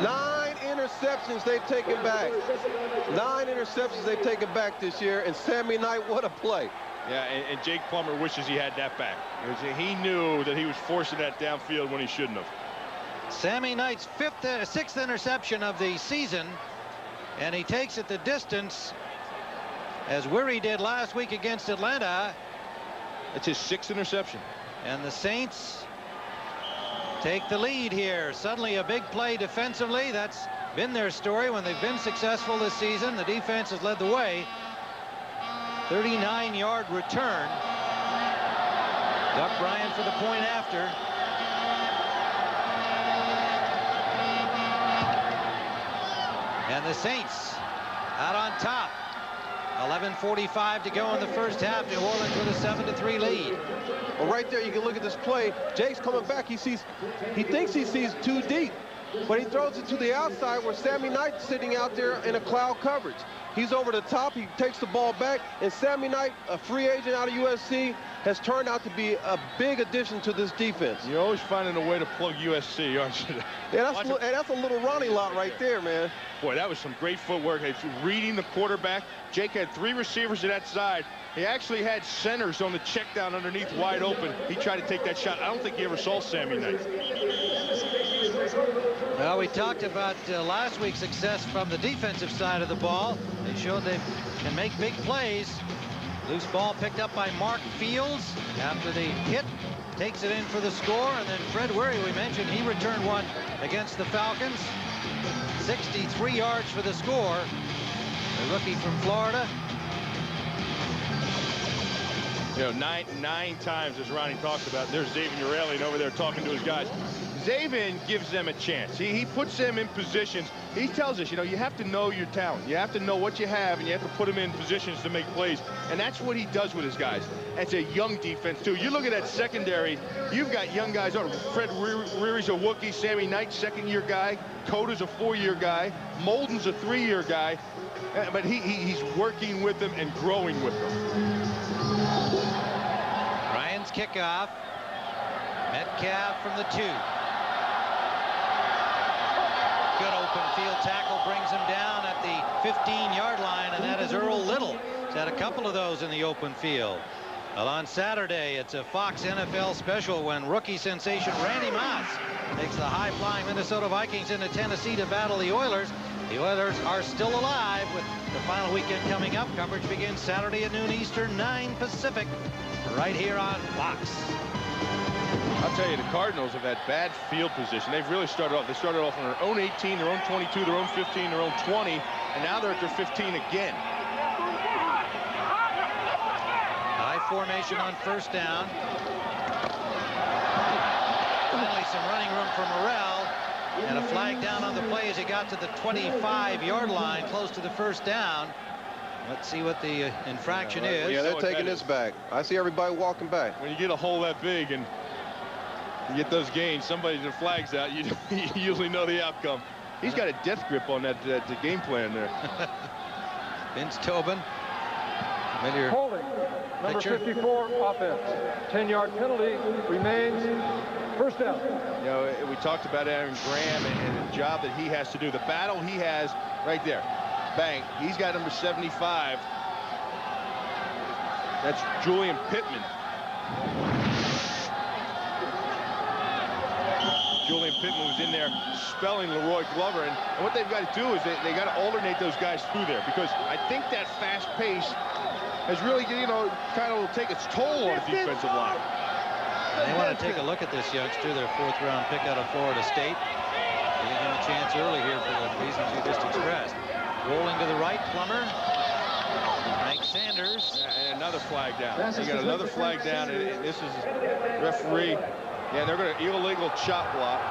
9 interceptions they've taken back. 9 interceptions they've taken back this year. And Sammy Knight, what a play. Yeah, and Jake Plummer wishes he had that back. He knew that he was forcing that downfield when he shouldn't have. Sammy Knight's 6th interception of the season, and he takes it the distance as Weary did last week against Atlanta. It's his 6th interception. And the Saints take the lead here. Suddenly a big play defensively. That's been their story when they've been successful this season. The defense has led the way. 39-yard return. Duck Bryant for the point after. And the Saints out on top. 11:45 to go in the first half. New Orleans with a 7-3 lead. Well, right there, you can look at this play. Jake's coming back. He thinks he sees 2 deep, but he throws it to the outside where Sammy Knight's sitting out there in a cloud coverage. He's over the top. He takes the ball back, and Sammy Knight, a free agent out of USC, has turned out to be a big addition to this defense. You're always finding a way to plug USC, aren't you? Yeah, that's a little Ronnie Lott right there, man. Boy, that was some great footwork. He's reading the quarterback. Jake had 3 receivers to that side. He actually had centers on the check down underneath wide open. He tried to take that shot. I don't think he ever saw Sammy Knight. Well, we talked about last week's success from the defensive side of the ball. They showed they can make big plays. Loose ball picked up by Mark Fields after the hit. Takes it in for the score. And then Fred Weary, we mentioned, he returned one against the Falcons. 63 yards for the score. The rookie from Florida. You know, nine times, as Ronnie talked about, there's Zaven Uralian over there talking to his guys. Zaven gives them a chance. He puts them in positions. He tells us, you know, you have to know your talent. You have to know what you have, and you have to put them in positions to make plays. And that's what he does with his guys. It's a young defense, too. You look at that secondary, you've got young guys. Fred Weary's a Wookiee. Sammy Knight, 2nd-year guy. Coda's a 4-year guy. Molden's a 3-year guy. But he's working with them and growing with them. Ryan's kickoff. Metcalf from the 2. Good open field tackle brings him down at the 15-yard line, and that is Earl Little. He's had a couple of those in the open field. Well, on Saturday, it's a Fox NFL special when rookie sensation Randy Maas takes the high-flying Minnesota Vikings into Tennessee to battle the Oilers. The Oilers are still alive with the final weekend coming up. Coverage begins Saturday at noon Eastern, 9 Pacific, right here on Fox. I'll tell you, the Cardinals have had bad field position. They've really started off. They started off on their own 18, their own 22, their own 15, their own 20, and now they're at their 15 again. High formation on first down. Finally, some running room for Morrell, and a flag down on the play as he got to the 25-yard line, close to the first down. Let's see what the infraction is. Yeah, they're taking this back. I see everybody walking back. When you get a hole that big and you get those gains, somebody the flags out, you usually know the outcome. He's got a death grip on that the game plan there. Vince Tobin. Holding. Number 54, offense. 10-yard penalty remains. First down. You know, we talked about Aaron Graham and the job that he has to do. The battle he has right there. Bang. He's got number 75. That's Julian Pittman. Julian Pittman was in there spelling Leroy Glover. And what they've got to do is they got to alternate those guys through there, because I think that fast pace has really, you know, kind of take its toll on the defensive line. They want to take a look at this youngster, their 4th-round pick out of Florida State. Giving him a chance early here for the reasons you just expressed. Rolling to the right, Plummer. Frank Sanders. And another flag down. You got another flag down, and this is referee. Yeah, they're going to illegal chop block.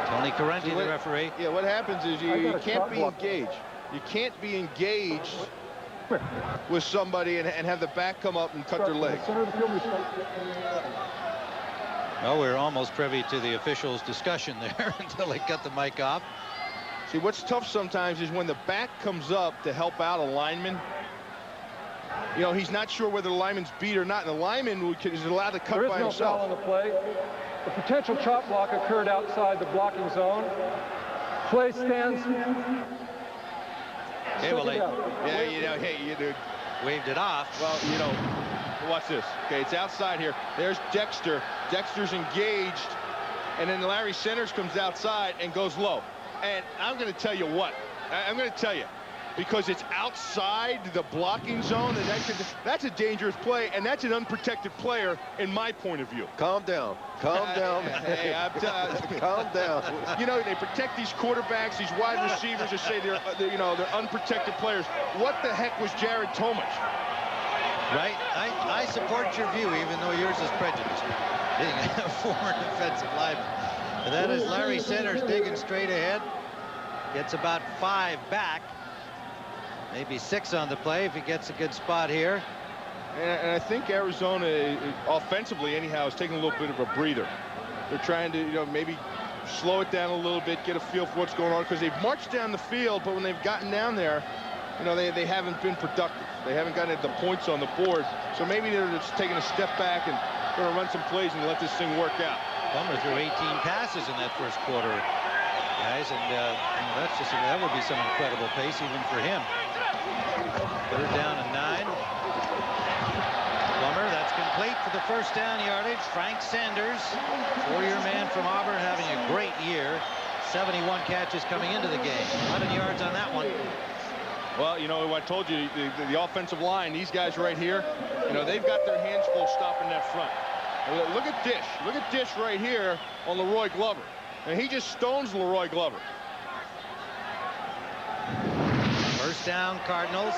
Tony Correnti, the referee. Yeah, what happens is you can't be engaged. You can't be engaged with somebody and have the back come up and cut their leg. Well, we're almost privy to the officials' discussion there until they cut the mic off. See, what's tough sometimes is when the back comes up to help out a lineman. You know, he's not sure whether the lineman's beat or not, and the lineman is allowed to cut by himself. There is no foul on the play. The potential chop block occurred outside the blocking zone. Play stands. Okay, well, Yeah, you know, hey, you do. Waved it off. Well, you know, watch this. Okay, it's outside here. There's Dexter. Dexter's engaged, and then Larry Centers comes outside and goes low. And I'm going to tell you what. I'm going to tell you, because it's outside the blocking zone, and that's a dangerous play, and that's an unprotected player in my point of view. Calm down. Calm down. Hey, calm down. You know, they protect these quarterbacks, these wide receivers, they say they're unprotected players. What the heck was Jared Tomich? Right. I support your view, even though yours is prejudiced, being a former defensive lineman. And that is Larry Centers digging straight ahead. Gets about 5 back. Maybe 6 on the play if he gets a good spot here. And I think Arizona, offensively anyhow, is taking a little bit of a breather. They're trying to, you know, maybe slow it down a little bit, get a feel for what's going on, because they've marched down the field, but when they've gotten down there, you know, they haven't been productive. They haven't gotten the points on the board. So maybe they're just taking a step back and going to run some plays and let this thing work out. Plummer threw 18 passes in that first quarter, guys, and that would be some incredible pace even for him. 3rd down and 9. Plummer, that's complete for the first down yardage. Frank Sanders, 4-year man from Auburn, having a great year. 71 catches coming into the game. 11 yards on that one. Well, you know, I told you, the offensive line, these guys right here, you know, they've got their hands full stopping that front. Look at Dish. Look at Dish right here on Leroy Glover. And he just stones Leroy Glover. First down, Cardinals.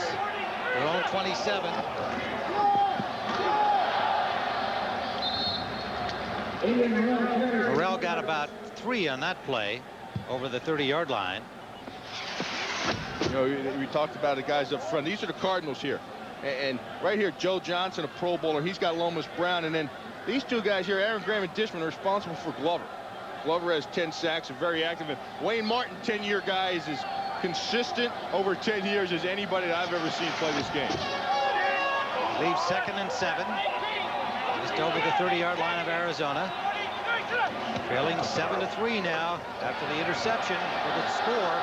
Their own 27. Morrell got about 3 on that play over the 30-yard line. You know, we talked about the guys up front. These are the Cardinals here. And right here, Joe Johnson, a Pro Bowler. He's got Lomas Brown. And then these two guys here, Aaron Graham and Dishman, are responsible for Glover. Glover has 10 sacks and very active. And Wayne Martin, 10-year guy, is as consistent over 10 years as anybody that I've ever seen play this game. Leaves 2nd and 7. Just over the 30-yard line of Arizona. Trailing 7-3 now after the interception for the score.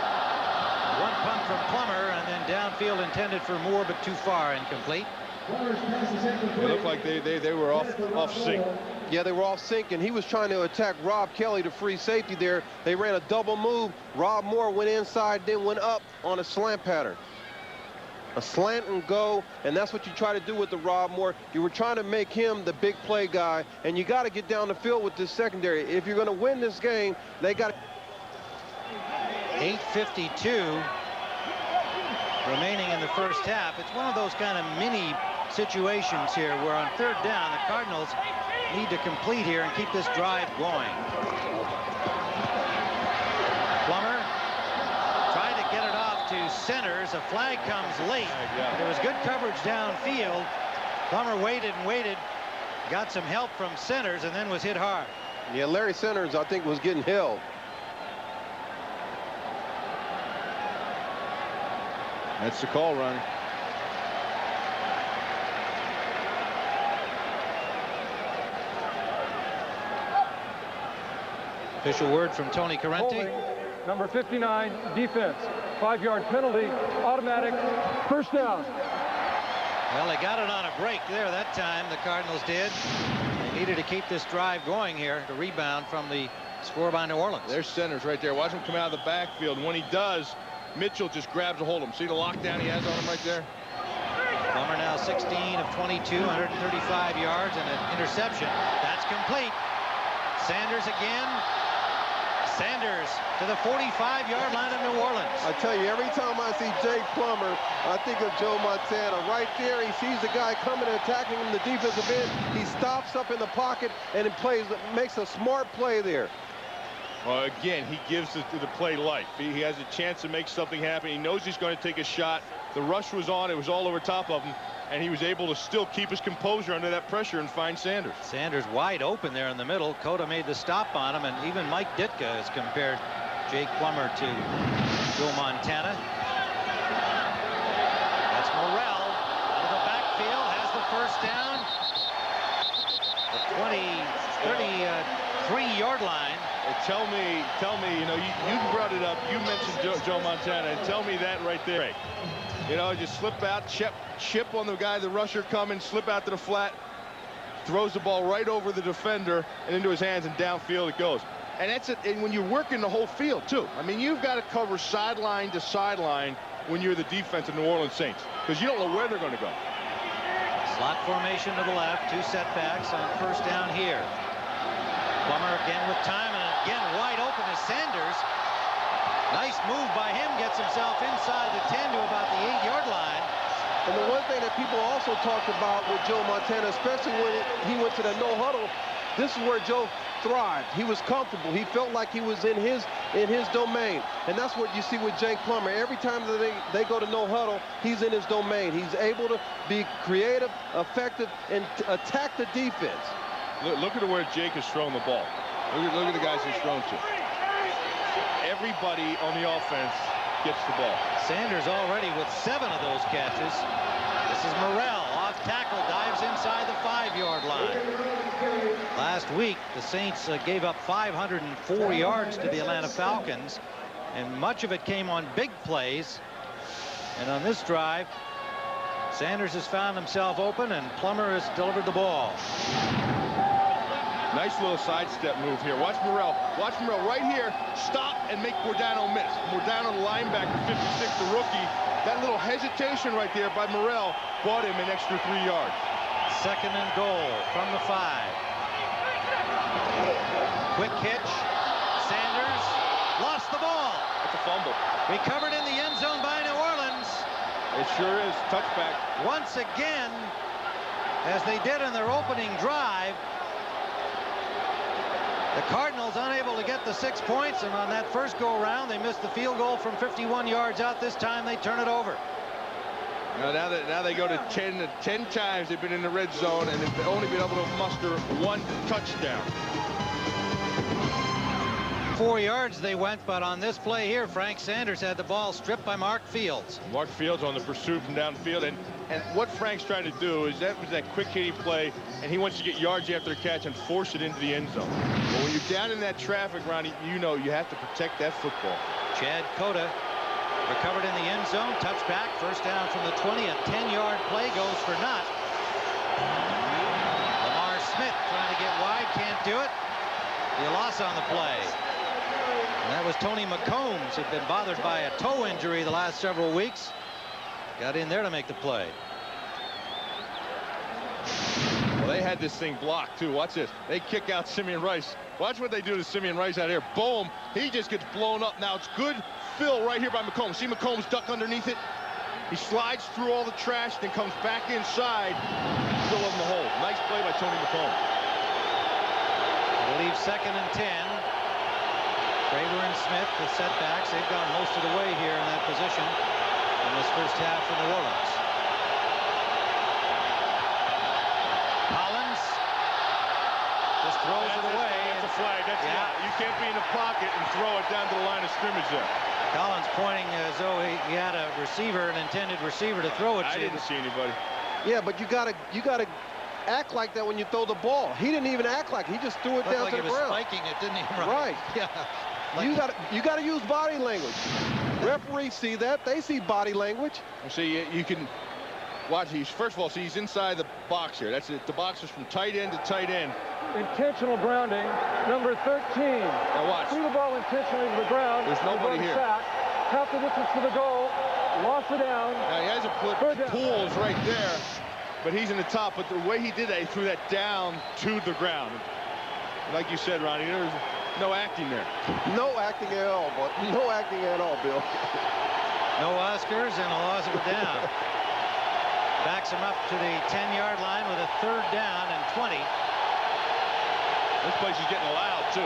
1 punt from Plummer, and then downfield intended for Moore, but too far, incomplete. It looked like they were off sync. Yeah, they were off sync, and he was trying to attack Rob Kelly, the free safety there. They ran a double move. Rob Moore went inside, then went up on a slant pattern. A slant and go, and that's what you try to do with the Rob Moore. You were trying to make him the big play guy, and you got to get down the field with this secondary. If you're going to win this game, they got to... 8:52 remaining in the first half. It's one of those kind of mini situations here where on 3rd down the Cardinals need to complete here and keep this drive going. Plummer trying to get it off to Centers. A flag comes late. There was good coverage downfield. Plummer waited and waited, got some help from Centers, and then was hit hard. Yeah, Larry Centers, I think, was getting held. That's the call, Ronnie. Official word from Tony Corrente. Holding, number 59, defense. 5-yard penalty, automatic, first down. Well, they got it on a break there that time, the Cardinals did. They needed to keep this drive going here to rebound from the score by New Orleans. There's Centers right there. Watch him come out of the backfield. And when he does, Mitchell just grabs a hold of him. See the lockdown he has on him right there? Plummer now 16 of 22, 135 yards and an interception. That's complete. Sanders again. Sanders to the 45-yard line of New Orleans. I tell you, every time I see Jake Plummer, I think of Joe Montana. Right there, he sees the guy coming and attacking him, the defensive end. He stops up in the pocket and makes a smart play there. Well, again, he gives the play life. He has a chance to make something happen. He knows he's going to take a shot. The rush was on. It was all over top of him. and he was able to still keep his composure under that pressure and find Sanders. Sanders wide open there in the middle. Cota made the stop on him, and even Mike Ditka has compared Jake Plummer to Joe Montana. That's Morrell out of the backfield, has the first down. The 33-yard line. Tell me, you know, you brought it up. You mentioned Joe Montana, and tell me that right there. You know, just slip out, chip on the guy, the rusher coming, slip out to the flat, throws the ball right over the defender and into his hands, and downfield it goes. And that's it. And when you're working the whole field too, I mean, you've got to cover sideline to sideline when you're the defense of New Orleans Saints, because you don't know where they're going to go. Slot formation to the left, 2 setbacks on first down here. Plummer again with time, and again wide open is Sanders. Nice move by him, gets himself inside the 10 to about the 8-yard line. And the one thing that people also talked about with Joe Montana, especially when he went to the no huddle, this is where Joe thrived. He was comfortable. He felt like he was in his domain. And that's what you see with Jake Plummer. Every time that they go to no huddle, he's in his domain. He's able to be creative, effective, and attack the defense. Look at where Jake has thrown the ball. Look at the guys he's thrown to. Everybody on the offense gets the ball. Sanders already with 7 of those catches. This is Morrell off tackle, dives inside the 5-yard line. Last week the Saints gave up 504 yards to the Atlanta Falcons, and much of it came on big plays. And on this drive, Sanders has found himself open, and Plummer has delivered the ball. Nice little sidestep move here. Watch Morrell. Watch Morrell right here. Stop and make Guardano miss. Guardano, the linebacker, 56, the rookie. That little hesitation right there by Morrell bought him an extra 3 yards. 2nd and goal from the 5. Quick hitch. Sanders lost the ball. That's a fumble. Recovered in the end zone by New Orleans. It sure is. Touchback. Once again, as they did in their opening drive, the Cardinals unable to get the 6 points, and on that first go-around, they missed the field goal from 51 yards out. This time, they turn it over. Now they go to 10 times they've been in the red zone, and they've only been able to muster 1 touchdown. 4 yards they went, but on this play here, Frank Sanders had the ball stripped by Mark Fields. Mark Fields on the pursuit from downfield, and what Frank's trying to do is that was that quick hitting play, and he wants to get yards after the catch and force it into the end zone. But when you're down in that traffic, Ronnie, you know you have to protect that football. Chad Cota recovered in the end zone, touchback, first down from the 20. A 10-yard play goes for Lott. Lamar Smith trying to get wide, can't do it. The loss on the play. And that was Tony McCombs, who'd been bothered by a toe injury the last several weeks. Got in there to make the play. Well, they had this thing blocked, too. Watch this. They kick out Simeon Rice. Watch what they do to Simeon Rice out here. Boom. He just gets blown up. Now it's good fill right here by McCombs. See McCombs duck underneath it? He slides through all the trash, then comes back inside. Still in the hole. Nice play by Tony McCombs. I believe 2nd and 10. Craver and Smith, the setbacks, they've gone most of the way here in that position in this first half for New Orleans. Collins just throws it away. That's a flag. You can't be in the pocket and throw it down to the line of scrimmage there. Collins pointing as though he had a receiver, an intended receiver to throw it to. I didn't see anybody. Yeah, but you gotta act like that when you throw the ball. He didn't even act like it. He just threw it down to the ground. Spiking it, didn't he? Right. Yeah. You gotta use body language. Referees see that. They see body language. See, you can watch. First of all, he's inside the box here. That's it. The box is from tight end to tight end. Intentional grounding, number 13. Now watch. Threw the ball intentionally to the ground. There's nobody here. Sack, half the distance to the goal. Lost it down. Now he has a Pools right there, but he's in the top. But the way he did that, he threw that down to the ground. Like you said, Ronnie, there's no acting there. No acting at all, but no acting at all, Bill. No Oscars and a loss of a down. Backs him up to the 10-yard line with a 3rd down and 20. This place is getting loud, too.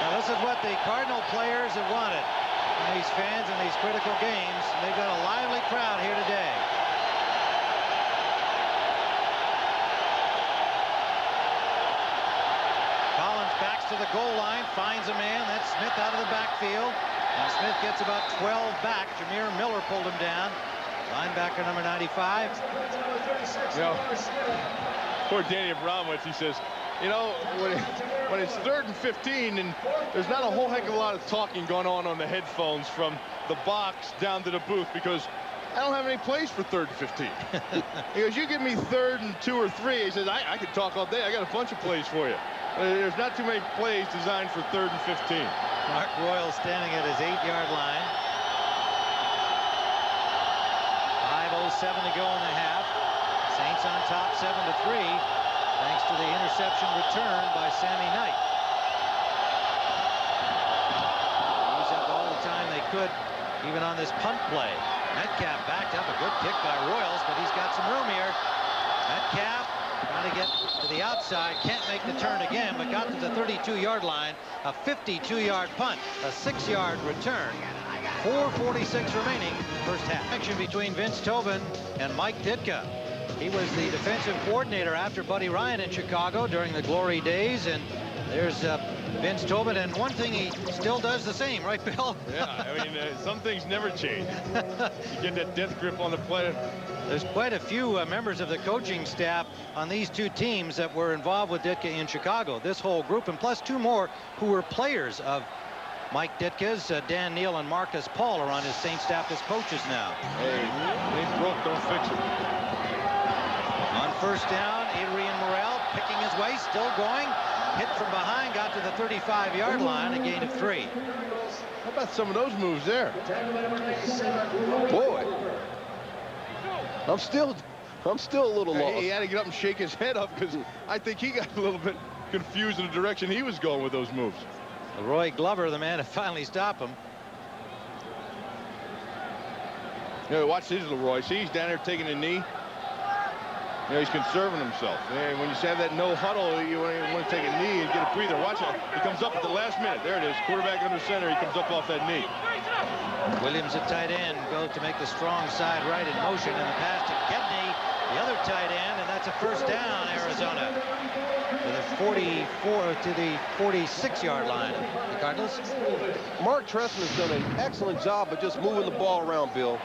Now, this is what the Cardinal players have wanted from these fans in these critical games. They've got a lively crowd here today. backs to the goal line, finds a man. That's Smith out of the backfield. And Smith gets about 12 back. Jameer Miller pulled him down. Linebacker number 95. You know, poor Danny Abramowitz, he says, you know, when it's 3rd and 15 and there's not a whole heck of a lot of talking going on the headphones from the box down to the booth, because I don't have any plays for 3rd and 15. He goes, you give me 3rd and 2 or 3. He says, I could talk all day. I got a bunch of plays for you. There's not too many plays designed for 3rd and 15. Mark Royal standing at his 8-yard line. 5:07 to go in the half. Saints on top 7-3, thanks to the interception return by Sammy Knight. Used up all the time they could, even on this punt play. Metcalf backed up, a good kick by Royals, but he's got some room here. Metcalf trying to get to the outside, can't make the turn again, but got to the 32-yard line. A 52-yard punt, a 6-yard return. 4:46 remaining, first half. Action between Vince Tobin and Mike Ditka. He was the defensive coordinator after Buddy Ryan in Chicago during the glory days, and there's Vince Tobin, and one thing he still does the same, right, Bill? Yeah, I mean, some things never change. You get that death grip on the play. There's quite a few members of the coaching staff on these two teams that were involved with Ditka in Chicago. This whole group, and plus 2 more who were players of Mike Ditka's. Dan Neal and Marcus Paul are on his Saints staff as coaches now. Hey, ain't broke, don't fix it. On first down, Adrian Morrell picking his way, still going. Hit from behind, got to the 35-yard line, a gain of 3. How about some of those moves there? Boy, I'm still a little lost. He had to get up and shake his head up, because I think he got a little bit confused in the direction he was going with those moves. Roy Glover, the man to finally stop him. You know, watch this little Roy. See, he's down there taking a knee. You know, he's conserving himself. And when you have that no huddle, you want to take a knee and get a breather. Watch it. He comes up at the last minute. There it is. Quarterback under center. He comes up off that knee. Williams at tight end goes to make the strong side right in motion, and the pass to Kedney, the other tight end, and that's a first down, Arizona. To the 44 to the 46-yard line. The Cardinals. Mark Trestman has done an excellent job of just moving the ball around, Bill.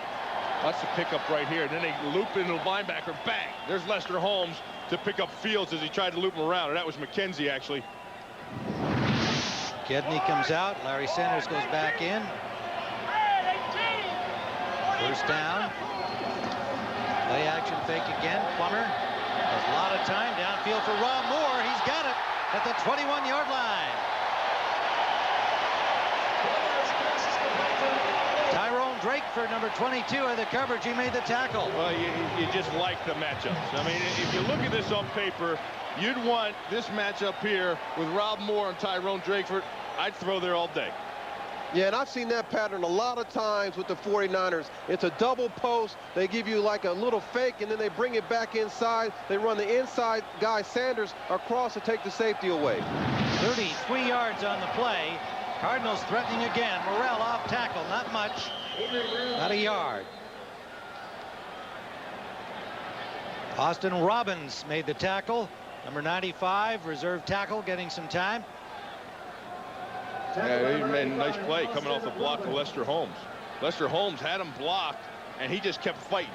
That's the pickup right here. And then they loop into the linebacker. Bang! There's Lester Holmes to pick up Fields as he tried to loop him around. And that was McKenzie, actually. Kedney comes out. Larry Sanders goes back in. First down. Play action fake again. Plummer has a lot of time downfield for Rob Moore. He's got it at the 21-yard line. Tyrone Drakeford, number 22, in the coverage. He made the tackle. Well, you just like the matchups. I mean, if you look at this on paper, you'd want this matchup here with Rob Moore and Tyrone Drakeford. I'd throw there all day. Yeah, and I've seen that pattern a lot of times with the 49ers. It's a double post. They give you like a little fake, and then they bring it back inside. They run the inside guy, Sanders, across to take the safety away. 33 yards on the play. Cardinals threatening again. Morrell off tackle, not much. Not a yard. Austin Robbins made the tackle. Number 95, reserve tackle, getting some time. Yeah, he made a nice play coming off the block to Lester Holmes. Lester Holmes had him blocked, and he just kept fighting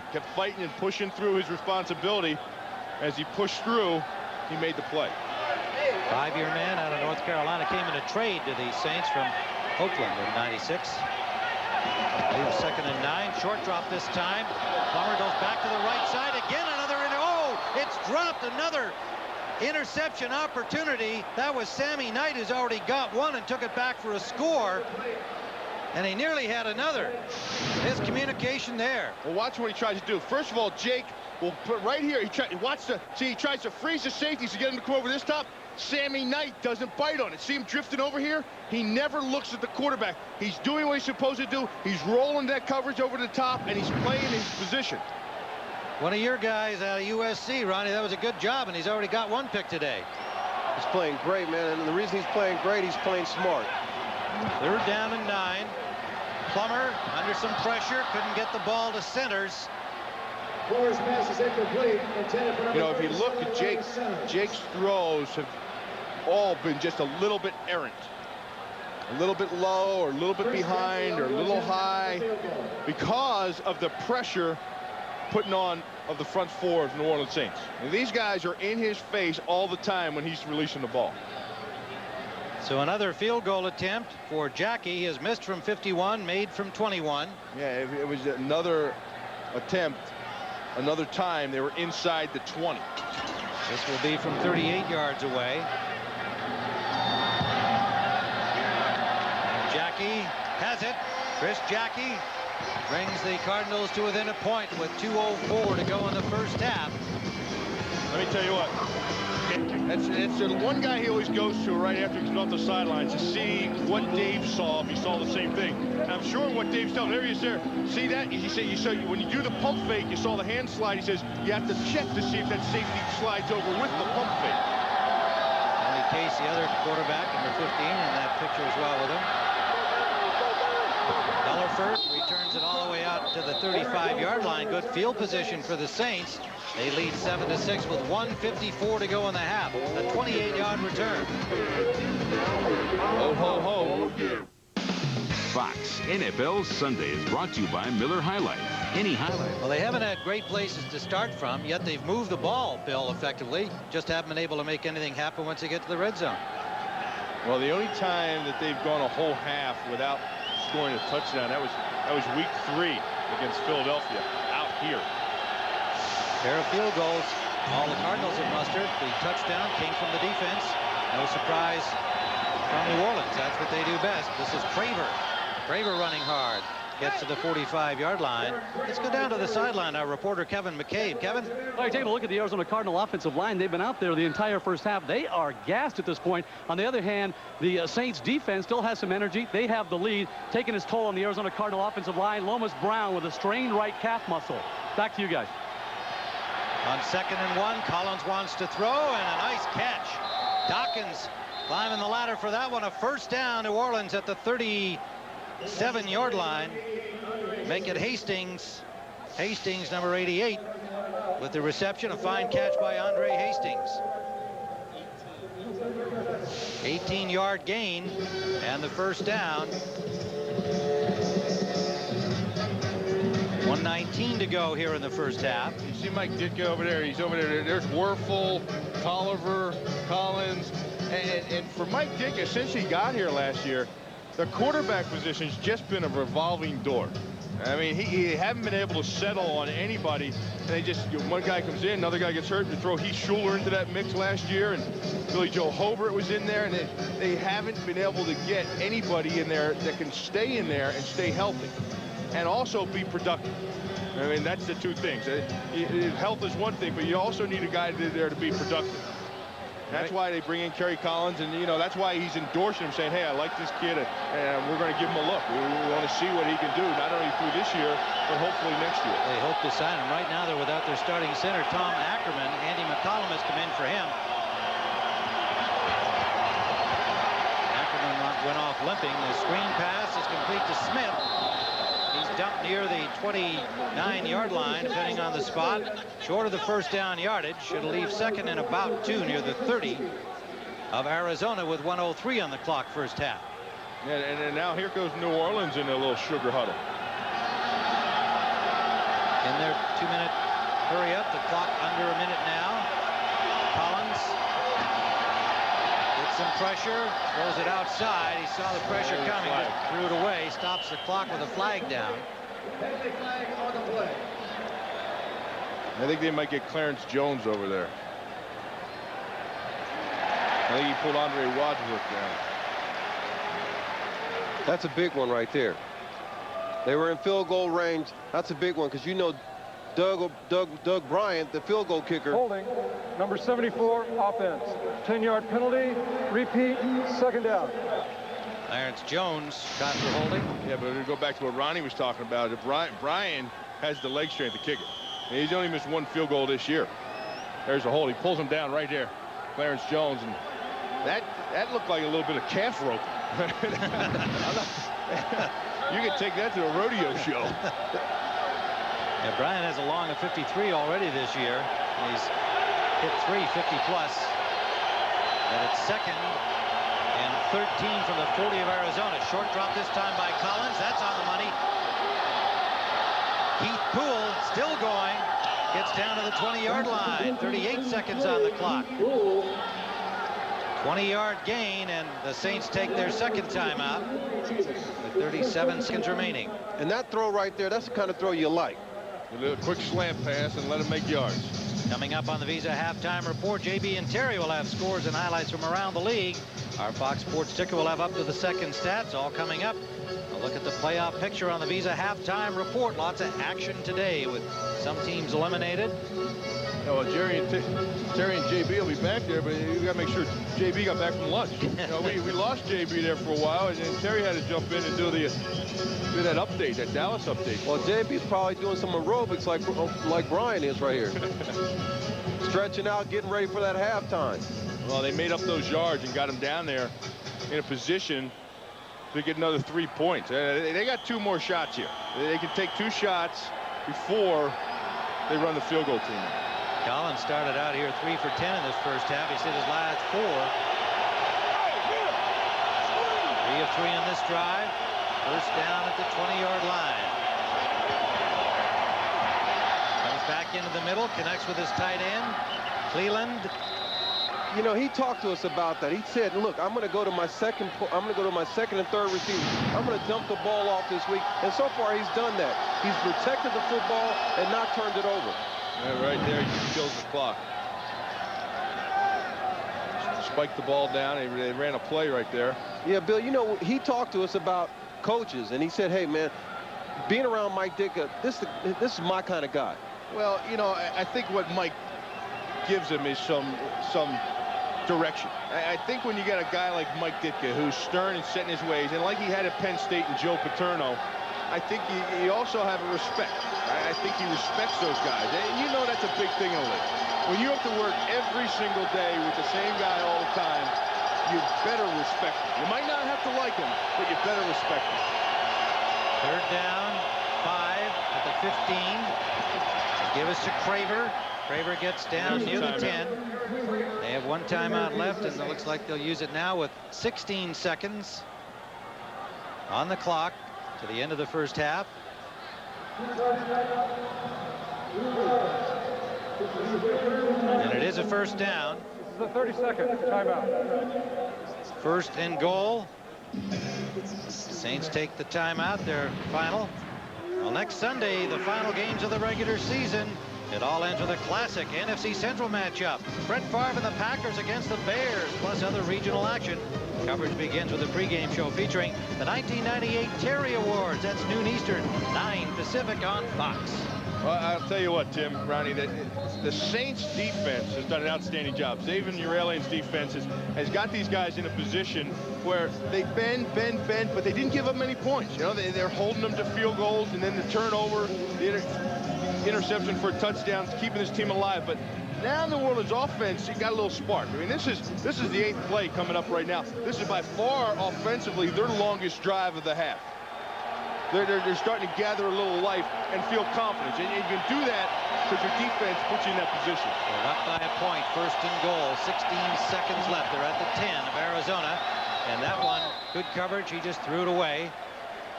and pushing through his responsibility. As he pushed through, he made the play. 5-year man out of North Carolina came in a trade to the Saints from Oakland in '96. He was 2nd and 9. Short drop this time. Plummer goes back to the right side again. It's dropped. Another interception opportunity. That was Sammy Knight, who's already got one and took it back for a score. And he nearly had another. His communication there. Well, watch what he tries to do. First of all, Jake will put right here. He tries to freeze the safeties to get him to come over this top. Sammy Knight doesn't bite on it. See him drifting over here? He never looks at the quarterback. He's doing what he's supposed to do. He's rolling that coverage over the top, and he's playing his position. One of your guys out of USC, Ronnie, that was a good job, and he's already got one pick today. He's playing great, man, and the reason he's playing great, he's playing smart. 3rd down and 9. Plummer under some pressure, couldn't get the ball to Centers. You know, if you look at Jake's throws have all been just a little bit errant. A little bit low or a little bit behind or a little high because of the pressure putting on of the front four of the New Orleans Saints. And these guys are in his face all the time when he's releasing the ball. So another field goal attempt for Jackie. He has missed from 51, made from 21. Yeah, it was another attempt, another time they were inside the 20. This will be from 38 yards away. Jackie has it. Chris Jackie brings the Cardinals to within a point with 2:04 to go in the first half. Let me tell you what. It's the one guy he always goes to right after he comes off the sidelines to see what Dave saw, if he saw the same thing. And I'm sure what Dave's telling him, there he is there. See that? He said, when you do the pump fake, you saw the hand slide. He says, you have to check to see if that safety slides over with the pump fake. Ronnie Case, the other quarterback, number 15, in that picture as well with him. Delaford returns it all the way out to the 35-yard line. Good field position for the Saints. They lead 7-6 with 1:54 to go in the half. A 28-yard return. Ho, ho, ho. Fox NFL Sunday is brought to you by Miller High Life. Any highlight. Well, they haven't had great places to start from, yet they've moved the ball, Bill, effectively. Just haven't been able to make anything happen once they get to the red zone. Well, the only time that they've gone a whole half without scoring a touchdown, that was week 3 against Philadelphia out here. Pair of field goals. All the Cardinals have mustered. The touchdown came from the defense. No surprise from New Orleans. That's what they do best. This is Craver. Craver running hard. Gets to the 45-yard line. Let's go down to the sideline. Our reporter Kevin McCabe. Kevin? Well, taking a look at the Arizona Cardinal offensive line. They've been out there the entire first half. They are gassed at this point. On the other hand, the Saints defense still has some energy. They have the lead, taking its toll on the Arizona Cardinal offensive line. Lomas Brown with a strained right calf muscle. Back to you guys. On 2nd and 1, Collins wants to throw, and a nice catch. Dawkins climbing the ladder for that one. A first down, New Orleans at the 37-yard line. Make it Hastings. Hastings, number 88, with the reception. A fine catch by Andre Hastings. 18-yard gain, and the first down. 1:19 to go here in the first half. You see Mike Ditka over there. He's over there. There's Werfel, Tolliver, Collins. And for Mike Ditka, since he got here last year, the quarterback position's just been a revolving door. I mean, he haven't been able to settle on anybody. And they just, one guy comes in, another guy gets hurt. You throw Heath Schuler into that mix last year, and Billy Joe Hobart was in there, and they haven't been able to get anybody in there that can stay in there and stay healthy and also be productive. I mean, that's the two things. Health is one thing, but you also need a guy there to be productive. That's why they bring in Kerry Collins, and that's why he's endorsing him, saying, hey, I like this kid, and we're going to give him a look. We want to see what he can do, not only through this year, but hopefully next year. They hope to sign him. Right now they're without their starting center, Tom Ackerman. Andy McCollum has come in for him. Ackerman went off limping. The screen pass is complete to Smith. He's dumped near the 29-yard line, depending on the spot. Short of the first down yardage. Should leave 2nd and about 2 near the 30 of Arizona with 1:03 on the clock first half. Yeah, and now here goes New Orleans in a little sugar huddle. In their 2-minute hurry up, the clock under a minute now. Collins gets some pressure, throws it outside. He saw the pressure coming, but threw it away. Stops the clock with a flag down. I think they might get Clarence Jones over there. I think he pulled Andre Wadsworth down. That's a big one right there. They were in field goal range. That's a big one because Doug Bryant, the field goal kicker. Holding, number 74, offense. 10-yard penalty, repeat, 2nd down. Clarence Jones got for holding. Yeah, but to go back to what Ronnie was talking about, Brian has the leg strength to kick it. And he's only missed 1 field goal this year. There's a hold. He pulls him down right there, Clarence Jones, and that looked like a little bit of calf rope. You could take that to a rodeo show. Yeah, Brian has a long of 53 already this year. He's hit 3 50-plus. And it's 2nd and 13 from the 40 of Arizona. Short drop this time by Collins. That's on the money. Keith Poole still going. Gets down to the 20-yard line. 38 seconds on the clock. 20-yard gain, and the Saints take their second timeout with 37 seconds remaining. And that throw right there, that's the kind of throw you like. A little quick slant pass and let him make yards. Coming up on the Visa halftime report, JB and Terry will have scores and highlights from around the league. Our Fox Sports ticker will have up to the second stats, all coming up. A look at the playoff picture on the Visa halftime report. Lots of action today with some teams eliminated. Yeah, well, Terry and JB will be back there, but you got to make sure JB got back from lunch. You know, we lost JB there for a while, and then Terry had to jump in and do that update, that Dallas update. Well, JB's probably doing some aerobics like Brian is right here. Stretching out, getting ready for that halftime. Well, they made up those yards and got him down there in a position to get another 3 points. They got 2 more shots here. They can take 2 shots before they run the field goal team. Collins started out here 3 for 10 in this first half. He's hit his last 4. 3 of 3 in this drive. First down at the 20-yard line. Comes back into the middle, connects with his tight end, Cleveland. You know, he talked to us about that. He said, look, I'm going to go to my second and third receiver. I'm going to dump the ball off this week. And so far, he's done that. He's protected the football and not turned it over. Yeah, right there, he just kills the clock. Spiked the ball down. They ran a play right there. Yeah, Bill, you know, he talked to us about coaches, and he said, hey, man, being around Mike Ditka, this is my kind of guy. Well, you know, I think what Mike gives him is some direction. I think when you got a guy like Mike Ditka who's stern and set in his ways, and like he had at Penn State and Joe Paterno, I think you also have a respect. I think he respects those guys. And you know that's a big thing in the league. When you have to work every single day with the same guy all the time, you better respect him. You might not have to like him, but you better respect him. Third down, 5 at the 15. Give us to Craver. Craver gets down near the 10. They have 1 timeout left, and it looks like they'll use it now with 16 seconds on the clock to the end of the first half. And it is a first down. This is a 30-second timeout. First and goal. Saints take the timeout, their final. Well, next Sunday, the final games of the regular season. It all ends with a classic NFC Central matchup. Brett Favre and the Packers against the Bears, plus other regional action. Coverage begins with a pregame show featuring the 1998 Terry Awards. That's noon Eastern, 9 Pacific on Fox. Well, I'll tell you what, Tim, Ronnie, the Saints defense has done an outstanding job. Xavier Urelian's defense has got these guys in a position where they bend, but they didn't give up many points. You know, they're holding them to field goals, and then the turnover, the interception for a touchdown, keeping this team alive. But now New Orleans offense, you got a little spark. I mean, this is the 8th play coming up right now. This is by far offensively their longest drive of the half. They're starting to gather a little life and feel confidence. And you can do that because your defense puts you in that position. They're up by a point, first and goal, 16 seconds left. They're at the 10 of Arizona. And that one, good coverage. He just threw it away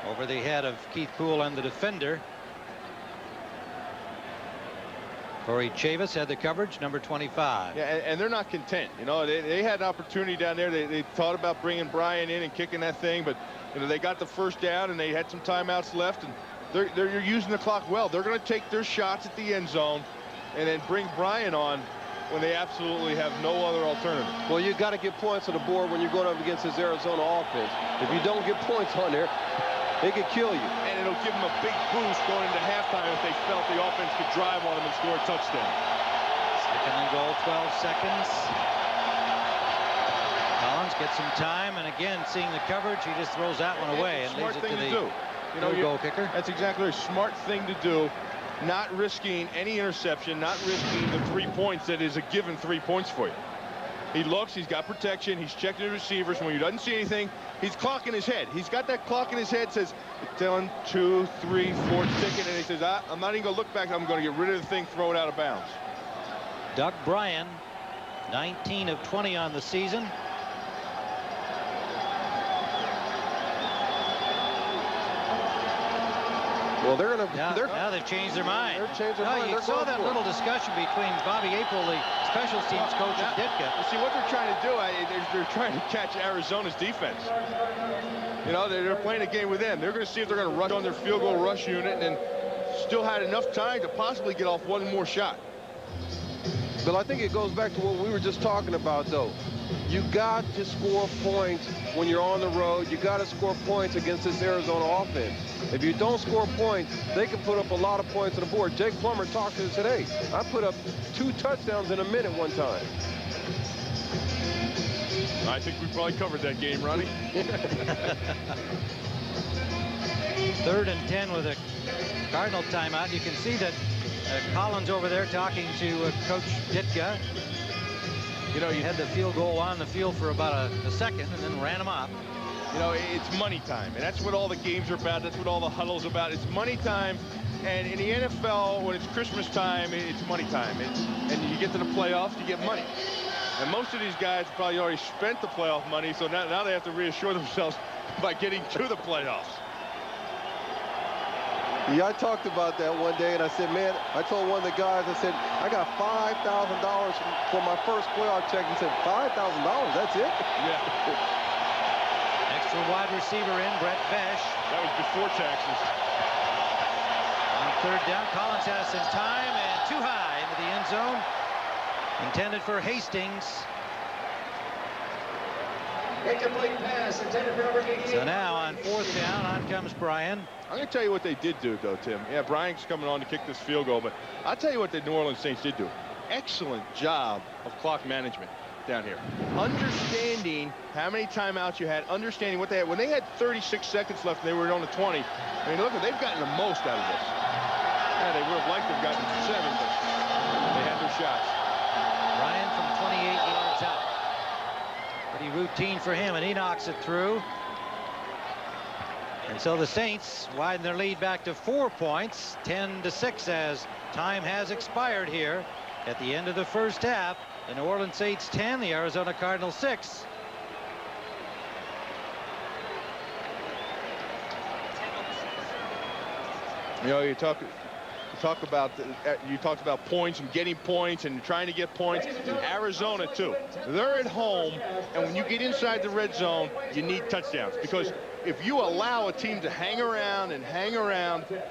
over the head of Keith Poole and the defender. Corey Chavis had the coverage, number 25. Yeah, and they're not content. You know, they had an opportunity down there. They thought about bringing Brian in and kicking that thing, but you know, they got the first down and they had some timeouts left, and they're using the clock well. They're going to take their shots at the end zone and then bring Brian on when they absolutely have no other alternative. Well, you got to get points on the board when you're going up against this Arizona offense. If you don't get points on there, they could kill you. And it'll give them a big boost going into halftime if they felt the offense could drive on them and score a touchdown. Second and goal, 12 seconds. Collins gets some time, and again, seeing the coverage, he just throws that one away and leaves it to the goal kicker. That's exactly a smart thing to do. Not risking any interception, not risking the 3 points that is a given 3 points for you. He looks, he's got protection, he's checking the receivers. When he doesn't see anything, he's clocking his head. He's got that clock in his head, says, 1, 2, 3, 4, ticking, and he says, I'm not even going to look back, I'm going to get rid of the thing, throw it out of bounds. Doug Bryan 19 of 20 on the season. Well, they're going to. Now they've changed their mind. They're changing their mind. You saw that little discussion between Bobby April, the special teams coach, and Ditka. See what they're trying to do. They're trying to catch Arizona's defense. You know, they're playing a game with them. They're going to see if they're going to rush on their field goal rush unit and still had enough time to possibly get off one more shot. Bill, I think it goes back to what we were just talking about, though. You got to score points when you're on the road. You got to score points against this Arizona offense. If you don't score points, they can put up a lot of points on the board. Jake Plummer talked to us today. I put up 2 touchdowns in a minute one time. I think we probably covered that game, Ronnie. 3rd and 10 with a Cardinal timeout. You can see that Collins over there talking to Coach Ditka. You know, he had the field goal on the field for about a second and then ran him off. You know, it's money time, and that's what all the games are about. That's what all the huddle's about. It's money time, and in the NFL, when it's Christmas time, it's money time. And you get to the playoffs, you get money. And most of these guys probably already spent the playoff money, so now they have to reassure themselves by getting to the playoffs. Yeah, I talked about that one day, and I said, man, I told one of the guys, I said, I got $5,000 for my first playoff check. He said, $5,000, that's it? Yeah. Extra wide receiver in, Brett Vesh. That was before taxes. On 3rd down, Collins has some time, and too high into the end zone. Intended for Hastings. Incomplete pass intended for number 88. So now on 4th down, on comes Brian. I'm going to tell you what they did do, though, Tim. Yeah, Brian's coming on to kick this field goal, but I'll tell you what the New Orleans Saints did do. Excellent job of clock management down here. Understanding how many timeouts you had, understanding what they had. When they had 36 seconds left and they were on the 20, I mean, look, they've gotten the most out of this. Yeah, they would have liked to have gotten 7, but they had their shots. Brian from 28 yards out. Pretty routine for him, and he knocks it through. And so the Saints widen their lead back to 4 points, 10-6, as time has expired here at the end of the first half. The New Orleans Saints 10, the Arizona Cardinals 6. You know, you talked about points and getting points and trying to get points. Arizona too. They're at home, and when you get inside the red zone, you need touchdowns, because if you allow a team to hang around,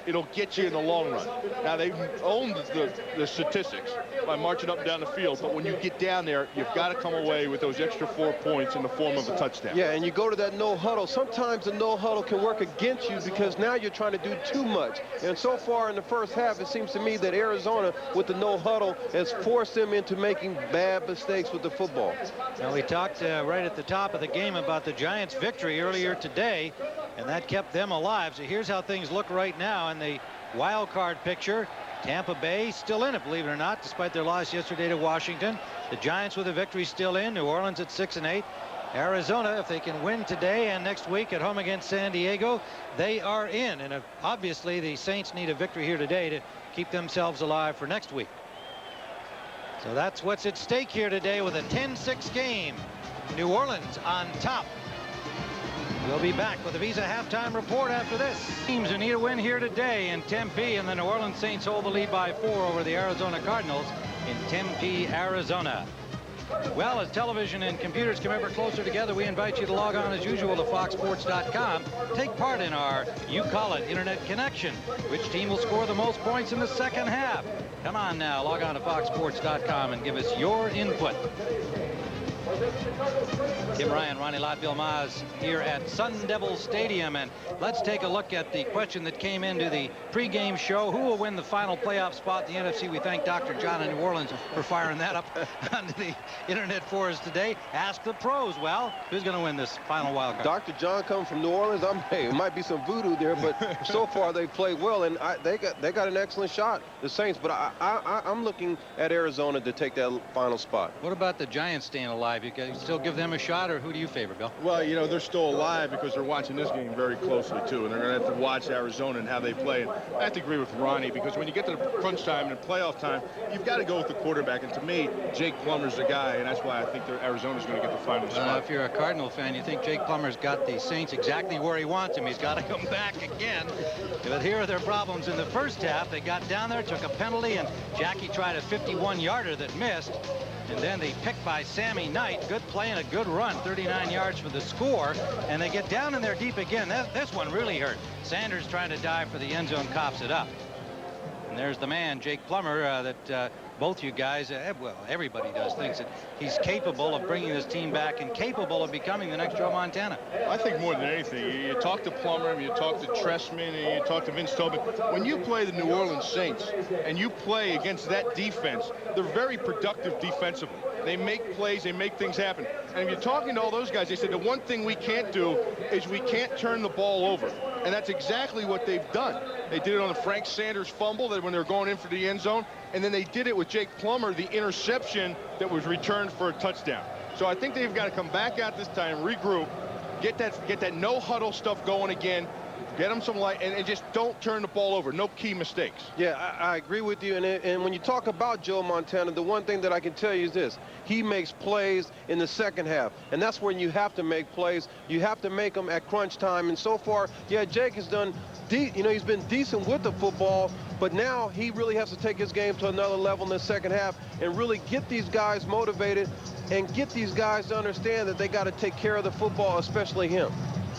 it'll get you in the long run. Now, they've owned the statistics by marching up and down the field, but when you get down there, you've got to come away with those extra 4 points in the form of a touchdown. Yeah, and you go to that no huddle. Sometimes the no huddle can work against you, because now you're trying to do too much. And so far in the first half, it seems to me that Arizona, with the no huddle, has forced them into making bad mistakes with the football. Now, we talked right at the top of the game about the Giants' victory earlier today, and that kept them alive. So here's how things look right now in the wild card picture. Tampa Bay still in it, believe it or not, despite their loss yesterday to Washington. The Giants with a victory still in. New Orleans at 6-8. Arizona, if they can win today and next week at home against San Diego, they are in. And obviously the Saints need a victory here today to keep themselves alive for next week. So that's what's at stake here today with a 10-6 game. New Orleans on top. We'll be back with a Visa halftime report after this. Teams who need a win here today in Tempe, and the New Orleans Saints hold the lead by 4 over the Arizona Cardinals in Tempe, Arizona. Well, as television and computers come ever closer together, we invite you to log on as usual to foxsports.com. Take part in our You Call It internet connection. Which team will score the most points in the second half? Come on now, log on to foxsports.com and give us your input. Tim Ryan, Ronnie Lott, Bill Maas here at Sun Devil Stadium, and let's take a look at the question that came into the pregame show. Who will win the final playoff spot in the NFC? We thank Dr. John in New Orleans for firing that up onto the internet for us today. Ask the pros. Well, who's going to win this final wild card? Dr. John coming from New Orleans. Hey, it might be some voodoo there, but so far they played well, and they got an excellent shot, the Saints. But I'm looking at Arizona to take that final spot. What about the Giants staying alive You can still give them a shot, or who do you favor, Bill? Well, you know, they're still alive because they're watching this game very closely, too, and they're going to have to watch Arizona and how they play. And I have to agree with Ronnie, because when you get to the crunch time and playoff time, you've got to go with the quarterback. And to me, Jake Plummer's the guy, and that's why I think Arizona's going to get the final spot. If you're a Cardinal fan, you think Jake Plummer's got the Saints exactly where he wants him. He's got to come back again. But here are their problems in the first half. They got down there, took a penalty, and Jackie tried a 51-yarder that missed. And then they picked by Sammy Knight. Good play and a good run. 39 yards for the score. And they get down in there deep again. This one really hurt. Sanders trying to dive for the end zone, coughs it up. And there's the man, Jake Plummer, that both you guys, well, everybody does, thinks that he's capable of bringing this team back and capable of becoming the next Joe Montana. I think more than anything, you talk to Plummer, you talk to Tressman, and you talk to Vince Tobin. When you play the New Orleans Saints and you play against that defense, they're very productive defensively. They make plays, they make things happen. And if you're talking to all those guys, they said the one thing we can't do is we can't turn the ball over. And that's exactly what they've done. They did it on the Frank Sanders fumble that when they were going in for the end zone. And then they did it with Jake Plummer, the interception that was returned for a touchdown. So I think they've got to come back out this time, regroup, get that no huddle stuff going again, get them some light, and just don't turn the ball over. No key mistakes. Yeah, I agree with you. And when you talk about Joe Montana, the one thing that I can tell you is this. He makes plays in the second half. And that's when you have to make plays. You have to make them at crunch time. And so far, yeah, Jake has done, he's been decent with the football. But now he really has to take his game to another level in the second half and really get these guys motivated and get these guys to understand that they got to take care of the football, especially him.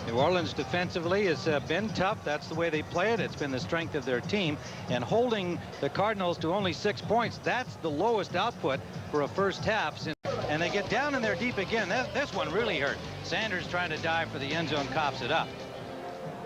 New Orleans defensively has been tough. That's the way they play it. It's been the strength of their team. And holding the Cardinals to only 6 points, that's the lowest output for a first half. And they get down in there deep again. This one really hurt. Sanders trying to dive for the end zone, coughs it up.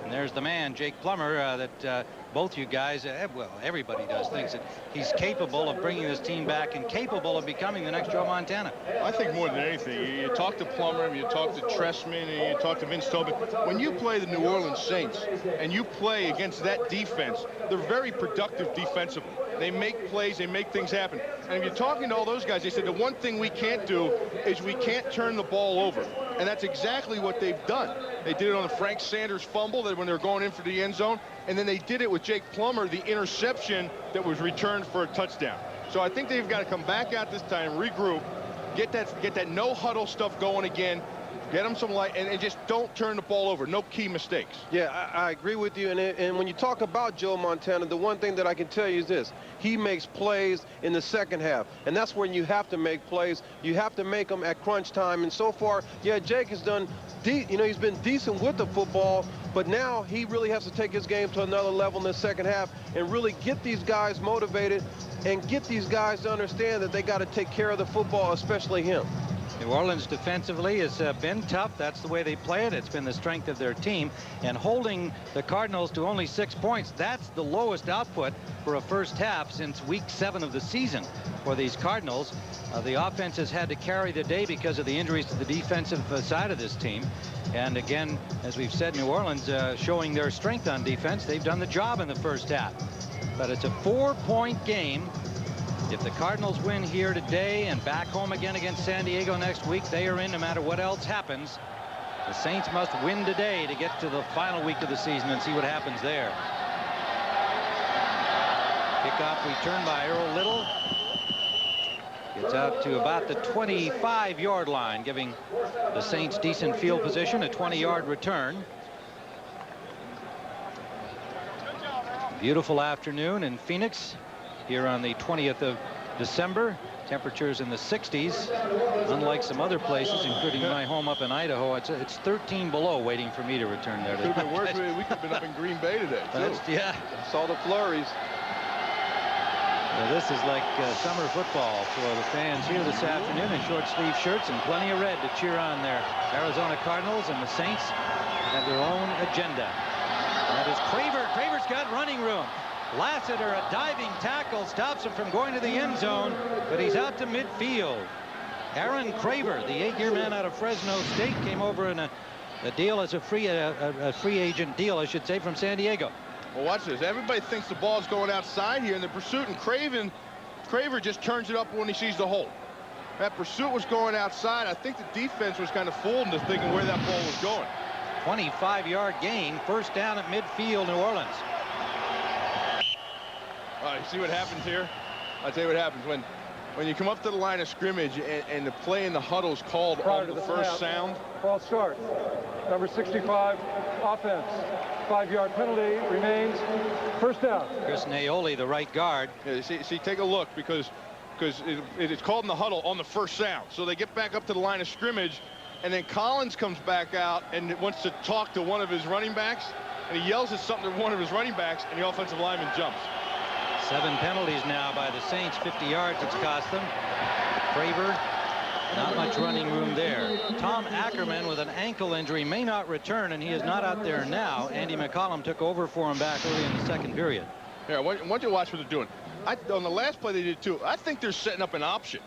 And there's the man, Jake Plummer, that both you guys, well, everybody does, thinks that he's capable of bringing this team back and capable of becoming the next Joe Montana. I think more than anything, you talk to Plummer, you talk to Tressman, and you talk to Vince Tobin. When you play the New Orleans Saints and you play against that defense, they're very productive defensively. They make plays, they make things happen. And if you're talking to all those guys, they said the one thing we can't do is we can't turn the ball over. And that's exactly what they've done. They did it on the Frank Sanders fumble that when they were going in for the end zone. And then they did it with Jake Plummer, the interception that was returned for a touchdown. So I think they've got to come back out this time, regroup, get that no huddle stuff going again, get them some light, and just don't turn the ball over. No key mistakes. Yeah, I agree with you. And when you talk about Joe Montana, the one thing that I can tell you is this. He makes plays in the second half. And that's when you have to make plays. You have to make them at crunch time. And so far, yeah, Jake has done, he's been decent with the football. But now he really has to take his game to another level in the second half and really get these guys motivated and get these guys to understand that they got to take care of the football, especially him. New Orleans defensively has been tough. That's the way they play it. It's been the strength of their team. And holding the Cardinals to only 6 points, that's the lowest output for a first half since week 7 of the season for these Cardinals. The offense has had to carry the day because of the injuries to the defensive side of this team. And again, as we've said, New Orleans showing their strength on defense. They've done the job in the first half. But it's a 4-point game. If the Cardinals win here today and back home again against San Diego next week, they are in no matter what else happens. The Saints must win today to get to the final week of the season and see what happens there. Kickoff return by Earl Little. Gets out to about the 25-yard line, giving the Saints decent field position, a 20-yard return. Beautiful afternoon in Phoenix here on the 20th of December. Temperatures in the 60s, unlike some other places, including my home up in Idaho. It's 13 below waiting for me to return there. Could have been worse. We could have been up in Green Bay today, too. Yeah. Saw the flurries. Well, this is like summer football for the fans here this afternoon in short sleeve shirts and plenty of red to cheer on their Arizona Cardinals, and the Saints have their own agenda. That is Craver. Craver's got running room. Lassiter, a diving tackle, stops him from going to the end zone, but he's out to midfield. Aaron Craver, the 8-year man out of Fresno State, came over in a deal as a free agent deal, I should say, from San Diego. Well, watch this. Everybody thinks the ball's going outside here in the pursuit, and Craver just turns it up when he sees the hole. That pursuit was going outside. I think the defense was kind of fooled into thinking where that ball was going. 25-yard gain, first down at midfield, New Orleans. You see what happens here? I'll tell you what happens when you come up to the line of scrimmage and the play in the huddle is called on the first sound. False start. Number 65, offense. 5-yard penalty remains. First down. Chris Naoli, the right guard. Yeah, see, take a look because it's called in the huddle on the first sound. So they get back up to the line of scrimmage, and then Collins comes back out and wants to talk to one of his running backs, and he yells at something to one of his running backs, and the offensive lineman jumps. 7 penalties now by the Saints. 50 yards it's cost them. Craver, not much running room there. Tom Ackerman with an ankle injury may not return, and he is not out there now. Andy McCollum took over for him back early in the second period. Yeah, why don't you watch what they're doing? On the last play they did too. I think they're setting up an option.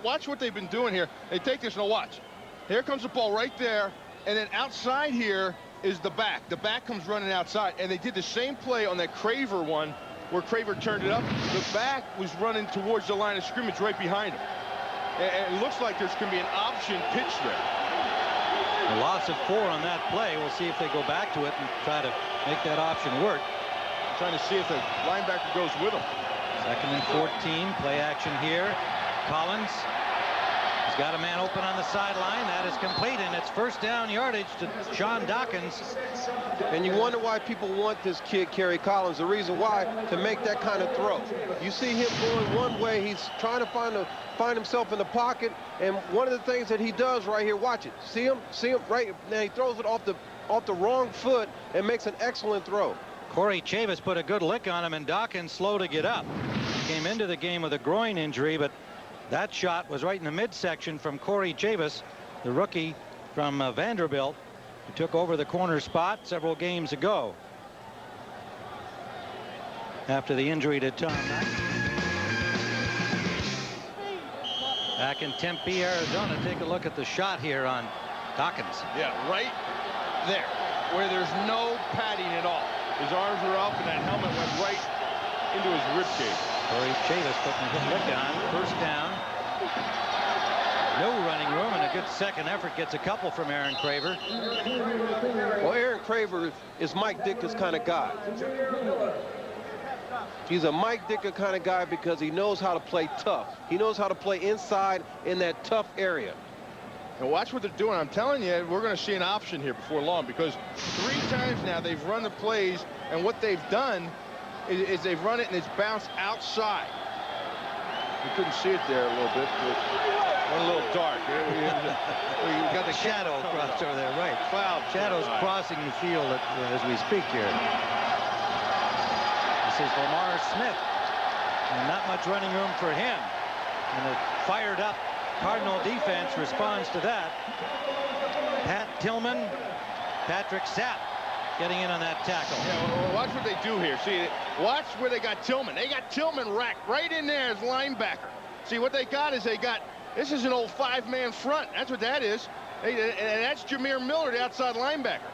Watch what they've been doing here. They take this, and watch. Here comes the ball right there, and then outside here is the back. The back comes running outside, and they did the same play on that Craver one where Craver turned it up. The back was running towards the line of scrimmage right behind him. And it looks like there's going to be an option pitch there. A loss of 4 on that play. We'll see if they go back to it and try to make that option work. Trying to see if the linebacker goes with him. 2nd and 14. Play action here. Collins. He's got a man open on the sideline. That is complete, and it's first down yardage to Sean Dawkins. And you wonder why people want this kid, Kerry Collins. The reason why, to make that kind of throw. You see him going one way. He's trying to find himself in the pocket. And one of the things that he does right here, watch it. See him right now. He throws it off the wrong foot and makes an excellent throw. Corey Chavis put a good lick on him, and Dawkins slow to get up. He came into the game with a groin injury, but that shot was right in the midsection from Corey Chavis, the rookie from Vanderbilt, who took over the corner spot several games ago after the injury to Tom. Back in Tempe, Arizona. Take a look at the shot here on Dawkins. Yeah, right there, where there's no padding at all. His arms are up, and that helmet went right into his ribcage. Corey Chavis putting a good lick on. First down. No running room, and a good second effort gets a couple from Aaron Craver. Well, Aaron Craver is Mike Ditka's kind of guy. He's a Mike Ditka kind of guy because he knows how to play tough. He knows how to play inside in that tough area. And watch what they're doing. I'm telling you, we're going to see an option here before long, because 3 times now they've run the plays, and what they've done is they've run it and it's bounced outside. You couldn't see it there a little bit, but went a little dark. We got the shadow crossed over there, right? Cloud shadows crossing the field as we speak here. This is Lamar Smith, and not much running room for him. And the fired up Cardinal defense responds to that. Pat Tillman, Patrick Sapp getting in on that tackle. Yeah, well, watch what they do here. See, watch where they got Tillman. They got Tillman racked right in there as linebacker. See, what they got is this is an old 5-man front. That's what that is. And that's Jameer Miller, the outside linebacker.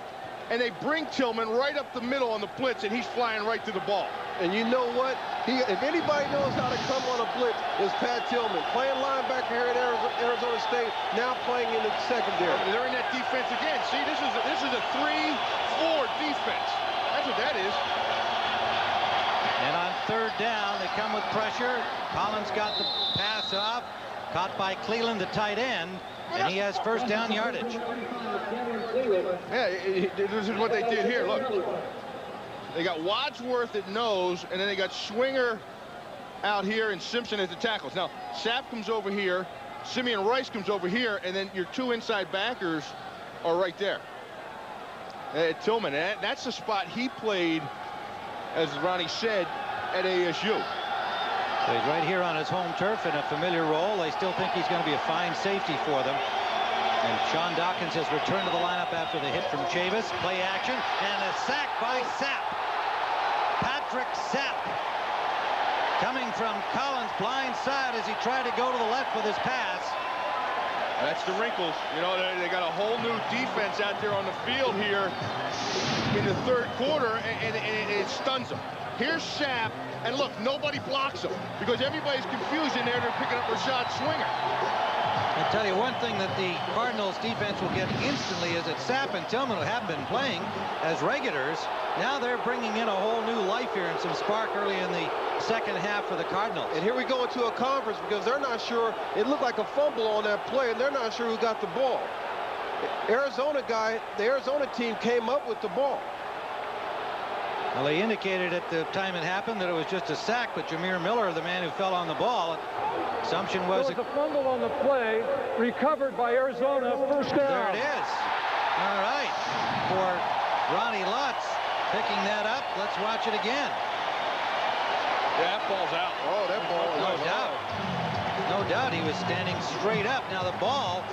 And they bring Tillman right up the middle on the blitz, and he's flying right to the ball. And you know what? If anybody knows how to come on a blitz, it's Pat Tillman. Playing linebacker here at Arizona State, now playing in the secondary. They're in that defense again. See, this is a 3-4 defense. That's what that is. And on third down, they come with pressure. Collins got the pass off, caught by Cleveland, the tight end, and he has first down yardage. Yeah, this is what they did here. Look, they got Wadsworth at nose, and then they got Swinger out here and Simpson at the tackles. Now, Sapp comes over here, Simeon Rice comes over here, and then your 2 inside backers are right there. Tillman, that's the spot he played, as Ronnie said, at ASU. So he's right here on his home turf in a familiar role. They still think he's going to be a fine safety for them. And Sean Dawkins has returned to the lineup after the hit from Chavis. Play action, and a sack by Sapp. Patrick Sapp coming from Collins' blind side as he tried to go to the left with his pass. That's the wrinkles. You know, they got a whole new defense out there on the field here in the third quarter, and it stuns them. Here's Sapp, and look, nobody blocks him because everybody's confused in there. They're picking up Rashad Swinger. I'll tell you one thing that the Cardinals defense will get instantly is that Sapp and Tillman, who haven't been playing as regulars, now they're bringing in a whole new life here and some spark early in the second half for the Cardinals. And here we go into a conference because they're not sure. It looked like a fumble on that play, and they're not sure who got the ball. The Arizona team came up with the ball. Well, they indicated at the time it happened that it was just a sack, but Jameer Miller, the man who fell on the ball, assumption was there was a fumble on the play, recovered by Arizona, first down. There it is. All right. For Ronnie Lott picking that up. Let's watch it again. Yeah, that ball's out. Oh, that ball. No doubt. No doubt he was standing straight up. Now the ball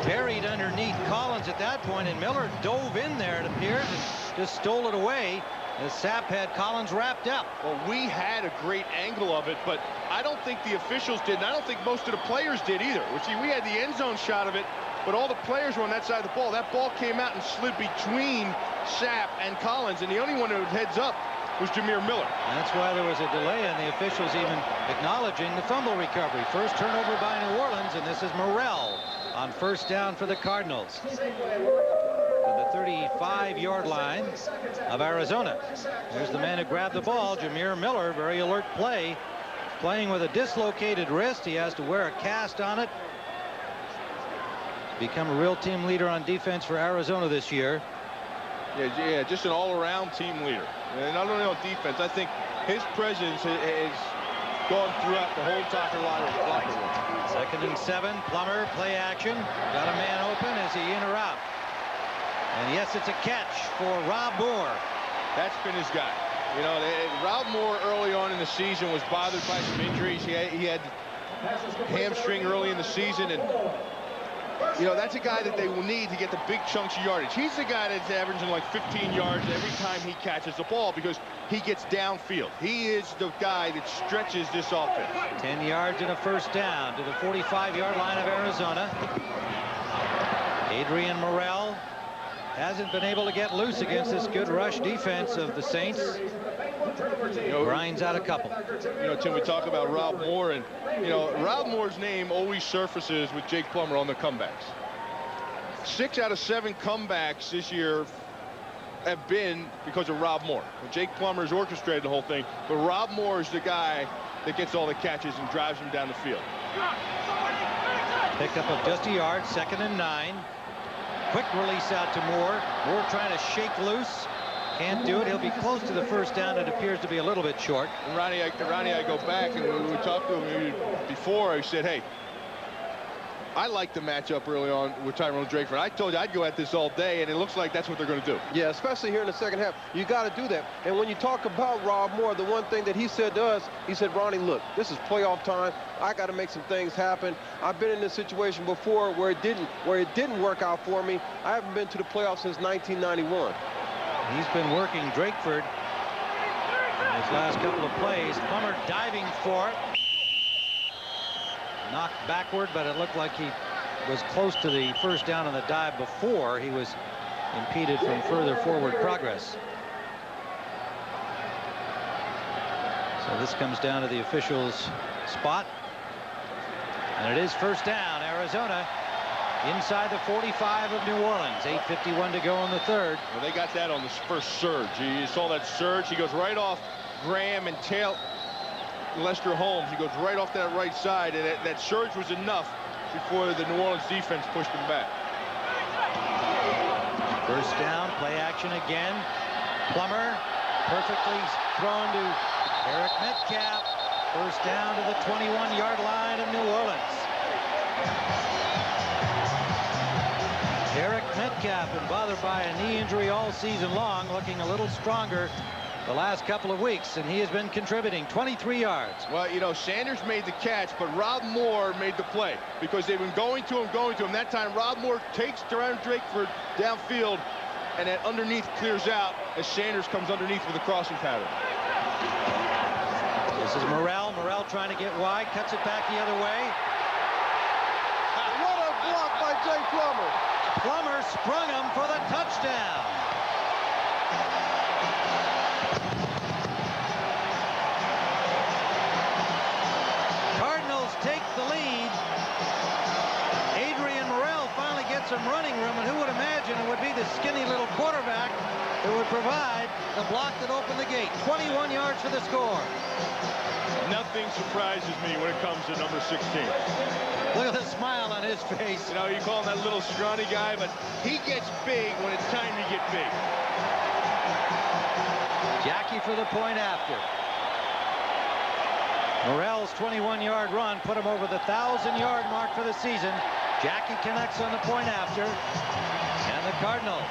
buried underneath Collins at that point, and Miller dove in there, it appears, and just stole it away as Sapp had Collins wrapped up. Well, we had a great angle of it, but I don't think the officials did, and I don't think most of the players did either. See, we had the end zone shot of it, but all the players were on that side of the ball. That ball came out and slid between Sapp and Collins, and the only one who was heads up was Jameer Miller. That's why there was a delay, and the officials even acknowledging the fumble recovery. First turnover by New Orleans, and this is Morrell on first down for the Cardinals. To the 35-yard line of Arizona. There's the man who grabbed the ball, Jameer Miller. Very alert play. Playing with a dislocated wrist. He has to wear a cast on it. Become a real team leader on defense for Arizona this year. Yeah, just an all-around team leader. And not only on defense, I think his presence has gone throughout the whole entire locker room. 2nd and 7. Plummer, play action. Got a man open. Is he in or out? And yes, it's a catch for Rob Moore. That's been his guy. You know, Rob Moore early on in the season was bothered by some injuries. He had hamstring early in the season, and you know, that's a guy that they will need to get the big chunks of yardage. He's the guy that's averaging like 15 yards every time he catches the ball because he gets downfield. He is the guy that stretches this offense. 10 yards and a first down to the 45-yard line of Arizona. Adrian Morrell hasn't been able to get loose against this good rush defense of the Saints. You know, grinds out a couple. You know, Tim, we talk about Rob Moore, and you know, Rob Moore's name always surfaces with Jake Plummer on the comebacks. 6 out of 7 comebacks this year have been because of Rob Moore. Jake Plummer's orchestrated the whole thing, but Rob Moore is the guy that gets all the catches and drives them down the field. Picked up of just a yard. 2nd and 9. Quick release out to Moore. Moore trying to shake loose. Can't do it. He'll be close to the first down. It appears to be a little bit short. And Ronnie, I go back, and we talked to him before. I said, hey, I like the matchup early on with Tyrone Drakeford. I told you I'd go at this all day, and it looks like that's what they're going to do. Yeah, especially here in the second half. You got to do that. And when you talk about Rob Moore, the one thing that he said to us, he said, Ronnie, look, this is playoff time. I got to make some things happen. I've been in this situation before where it didn't work out for me. I haven't been to the playoffs since 1991. He's been working Drakeford in his last couple of plays. Plummer diving for it. Knocked backward, but it looked like he was close to the first down on the dive before he was impeded from further forward progress. So this comes down to the officials' spot. And it is first down, Arizona. Inside the 45 of New Orleans. 8:51 to go in the third. Well, they got that on this first surge. You saw that surge. He goes right off Graham and Lester Holmes. He goes right off that right side, and that surge was enough before the New Orleans defense pushed him back. First down, play action again. Plummer perfectly thrown to Eric Metcalf. First down to the 21-yard line of New Orleans. Eric Metcalf, been bothered by a knee injury all season long, looking a little stronger the last couple of weeks, and he has been contributing. 23 yards. Well, you know, Sanders made the catch, but Rob Moore made the play because they've been going to him. That time, Rob Moore takes Tyrone Drakeford downfield, and that underneath clears out as Sanders comes underneath with a crossing pattern. This is Morrell. Morrell trying to get wide, cuts it back the other way. What a block by Jay Plummer. Plummer sprung him for the touchdown. Cardinals take the lead side, the block that opened the gate. 21 yards for the score. Nothing surprises me when it comes to number 16. Look at the smile on his face. You know, you call him that little scrawny guy, but he gets big when it's time to get big. Jackie for the point after. Morrell's 21-yard run put him over the 1,000-yard mark for the season. Jackie connects on the point after. And the Cardinals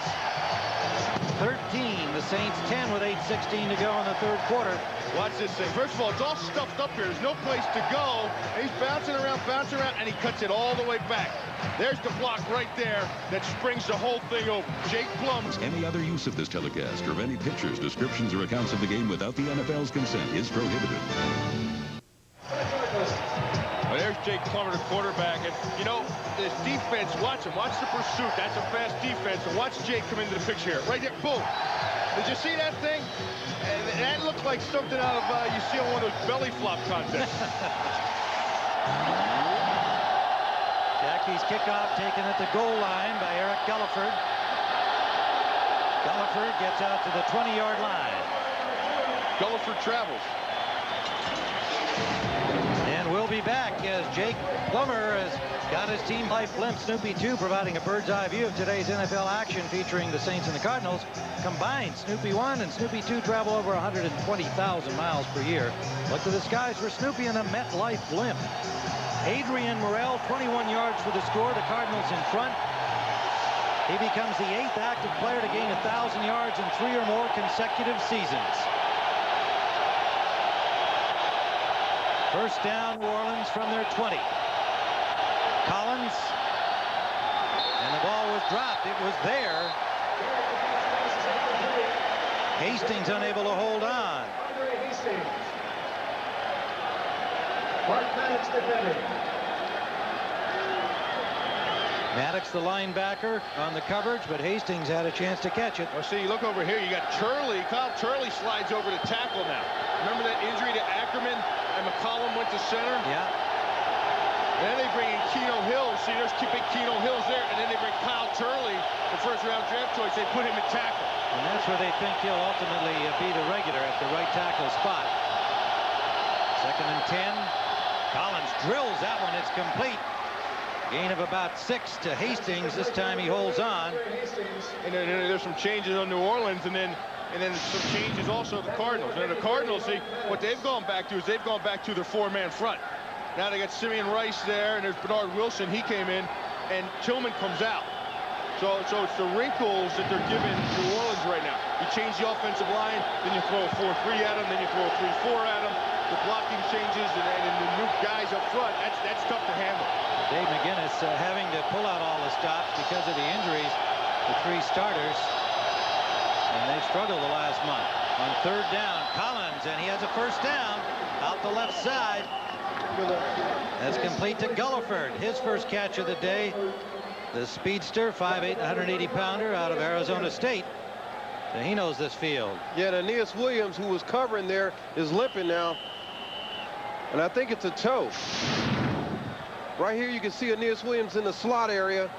13, the Saints 10 with 8:16 to go in the third quarter. Watch this thing. First of all, it's all stuffed up here. There's no place to go. He's bouncing around, and he cuts it all the way back. There's the block right there that springs the whole thing over. Jake Plummer. Any other use of this telecast or of any pictures, descriptions, or accounts of the game without the NFL's consent is prohibited. Well, there's Jake Plummer, the quarterback. And, you know, this defense, watch him. Watch the pursuit. That's a fast defense. And watch Jake come into the picture here. Right there. Boom. Did you see that thing? And that looked like something out of, you see on one of those belly flop contests. Jackie's kickoff taken at the goal line by Eric Gulliford. Gulliford gets out to the 20-yard line. Gulliford travels. And we'll be back as Jake Plummer has got his team life blimp Snoopy 2, providing a bird's eye view of today's NFL action featuring the Saints and the Cardinals. Combined, Snoopy 1 and Snoopy 2 travel over 120,000 miles per year. Look to the skies for Snoopy and the MetLife blimp. Adrian Morrell, 21 yards for the score. The Cardinals in front. He becomes the 8th active player to gain 1,000 yards in 3 or more consecutive seasons. First down, New Orleans from their 20. Collins, and the ball was dropped. It was there. Hastings unable to hold on. Maddox, the linebacker, on the coverage, but Hastings had a chance to catch it. Well, see, look over here. You got Turley. Kyle Turley slides over to tackle now. Remember that injury to Ackerman and McCollum went to center? Yeah. And then they bring in Keno Hill. See, there's big Keno Hill's there. And then they bring Kyle Turley, the first-round draft choice. They put him at tackle. And that's where they think he'll ultimately be the regular at the right tackle spot. 2nd and 10. Collins drills that one. It's complete. Gain of about 6 to Hastings. This time he holds on. And then there's some changes on New Orleans, and then some changes also the Cardinals. And the Cardinals, see, what they've gone back to is they've gone back to their 4-man front. Now they got Simeon Rice there, and there's Bernard Wilson. He came in, and Tillman comes out. So it's the wrinkles that they're giving New Orleans right now. You change the offensive line, then you throw a 4-3 at them, then you throw a 3-4 at them. The blocking changes, and the new guys up front, that's tough to handle. Dave McGinnis having to pull out all the stops because of the injuries, the 3 starters. And they've struggled the last month. On 3rd down, Collins, and he has a first down out the left side. That's complete to Gulliford. His first catch of the day. The speedster, 5'8", 180-pounder out of Arizona State. So he knows this field. Yeah, and Aeneas Williams, who was covering there, is limping now. And I think it's a toe. Right here you can see Aeneas Williams in the slot area.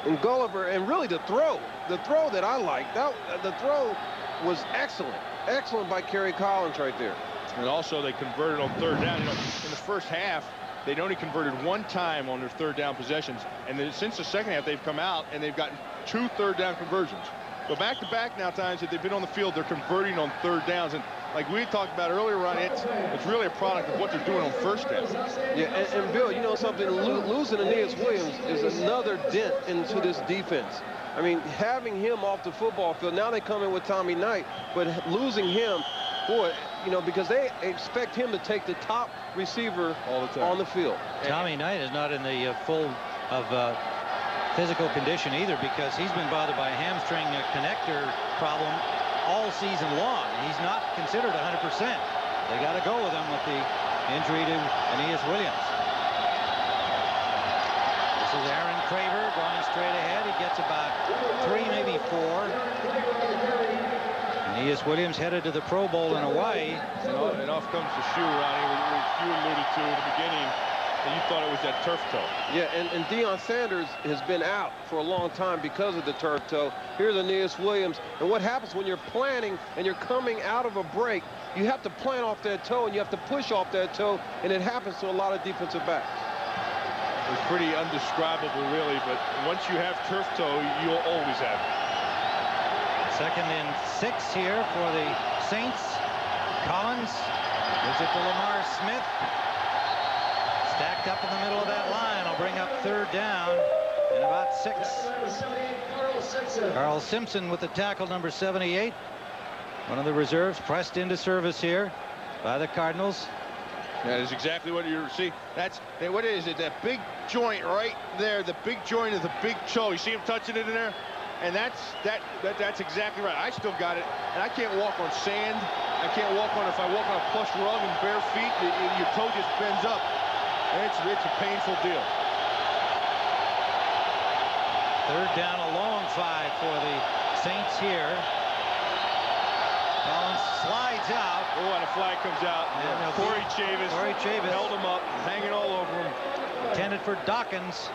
And Gulliver, and really the throw that I liked, the throw was excellent. Excellent by Kerry Collins right there. And also they converted on 3rd down. You know, in the first half, they'd only converted 1 time on their 3rd down possessions. And then since the second half, they've come out and they've gotten 2 3rd down conversions. So back-to-back now times that they've been on the field, they're converting on 3rd downs. And like we talked about earlier, Ronnie, it's really a product of what they're doing on first down. Yeah, and Bill, you know something, losing Aeneas Williams is another dent into this defense. I mean, having him off the football field, now they come in with Tommy Knight, but losing him, boy, you know, because they expect him to take the top receiver all the time on the field. Tommy Knight is not in the full of physical condition either, because he's been bothered by a hamstring connector problem all season long. He's not considered 100%. They got to go with him with the injury to Aeneas Williams. This is Aaron Craver going straight ahead. He gets about 3, maybe 4. Aeneas Williams headed to the Pro Bowl in Hawaii. And off comes the shoe, Ronnie, which you alluded to in the beginning. and you thought it was that turf toe. Yeah, and Deion Sanders has been out for a long time because of the turf toe. Here's Aeneas Williams. And what happens when you're planning and you're coming out of a break, you have to plan off that toe and you have to push off that toe, and it happens to a lot of defensive backs. It's pretty undescribable, really, but once you have turf toe, you'll always have it. 2nd and 6 here for the Saints. Collins gives it to Lamar Smith. Stacked up in the middle of that line. I'll bring up 3rd down and about 6. Carl Simpson with the tackle, number 78. One of the reserves pressed into service here by the Cardinals. That is exactly what you're seeing. That's what is it? That big joint right there, the big joint of the big toe. You see him touching it in there? And that's exactly right. I still got it, and I can't walk on sand. I can't walk on, if I walk on a plush rug and bare feet, your toe just bends up. And it's a painful deal. 3rd down, a long 5 for the Saints here. Collins slides out. Oh, and a flag comes out. Corey Chavis held him up, hanging all over him. Intended for Dawkins.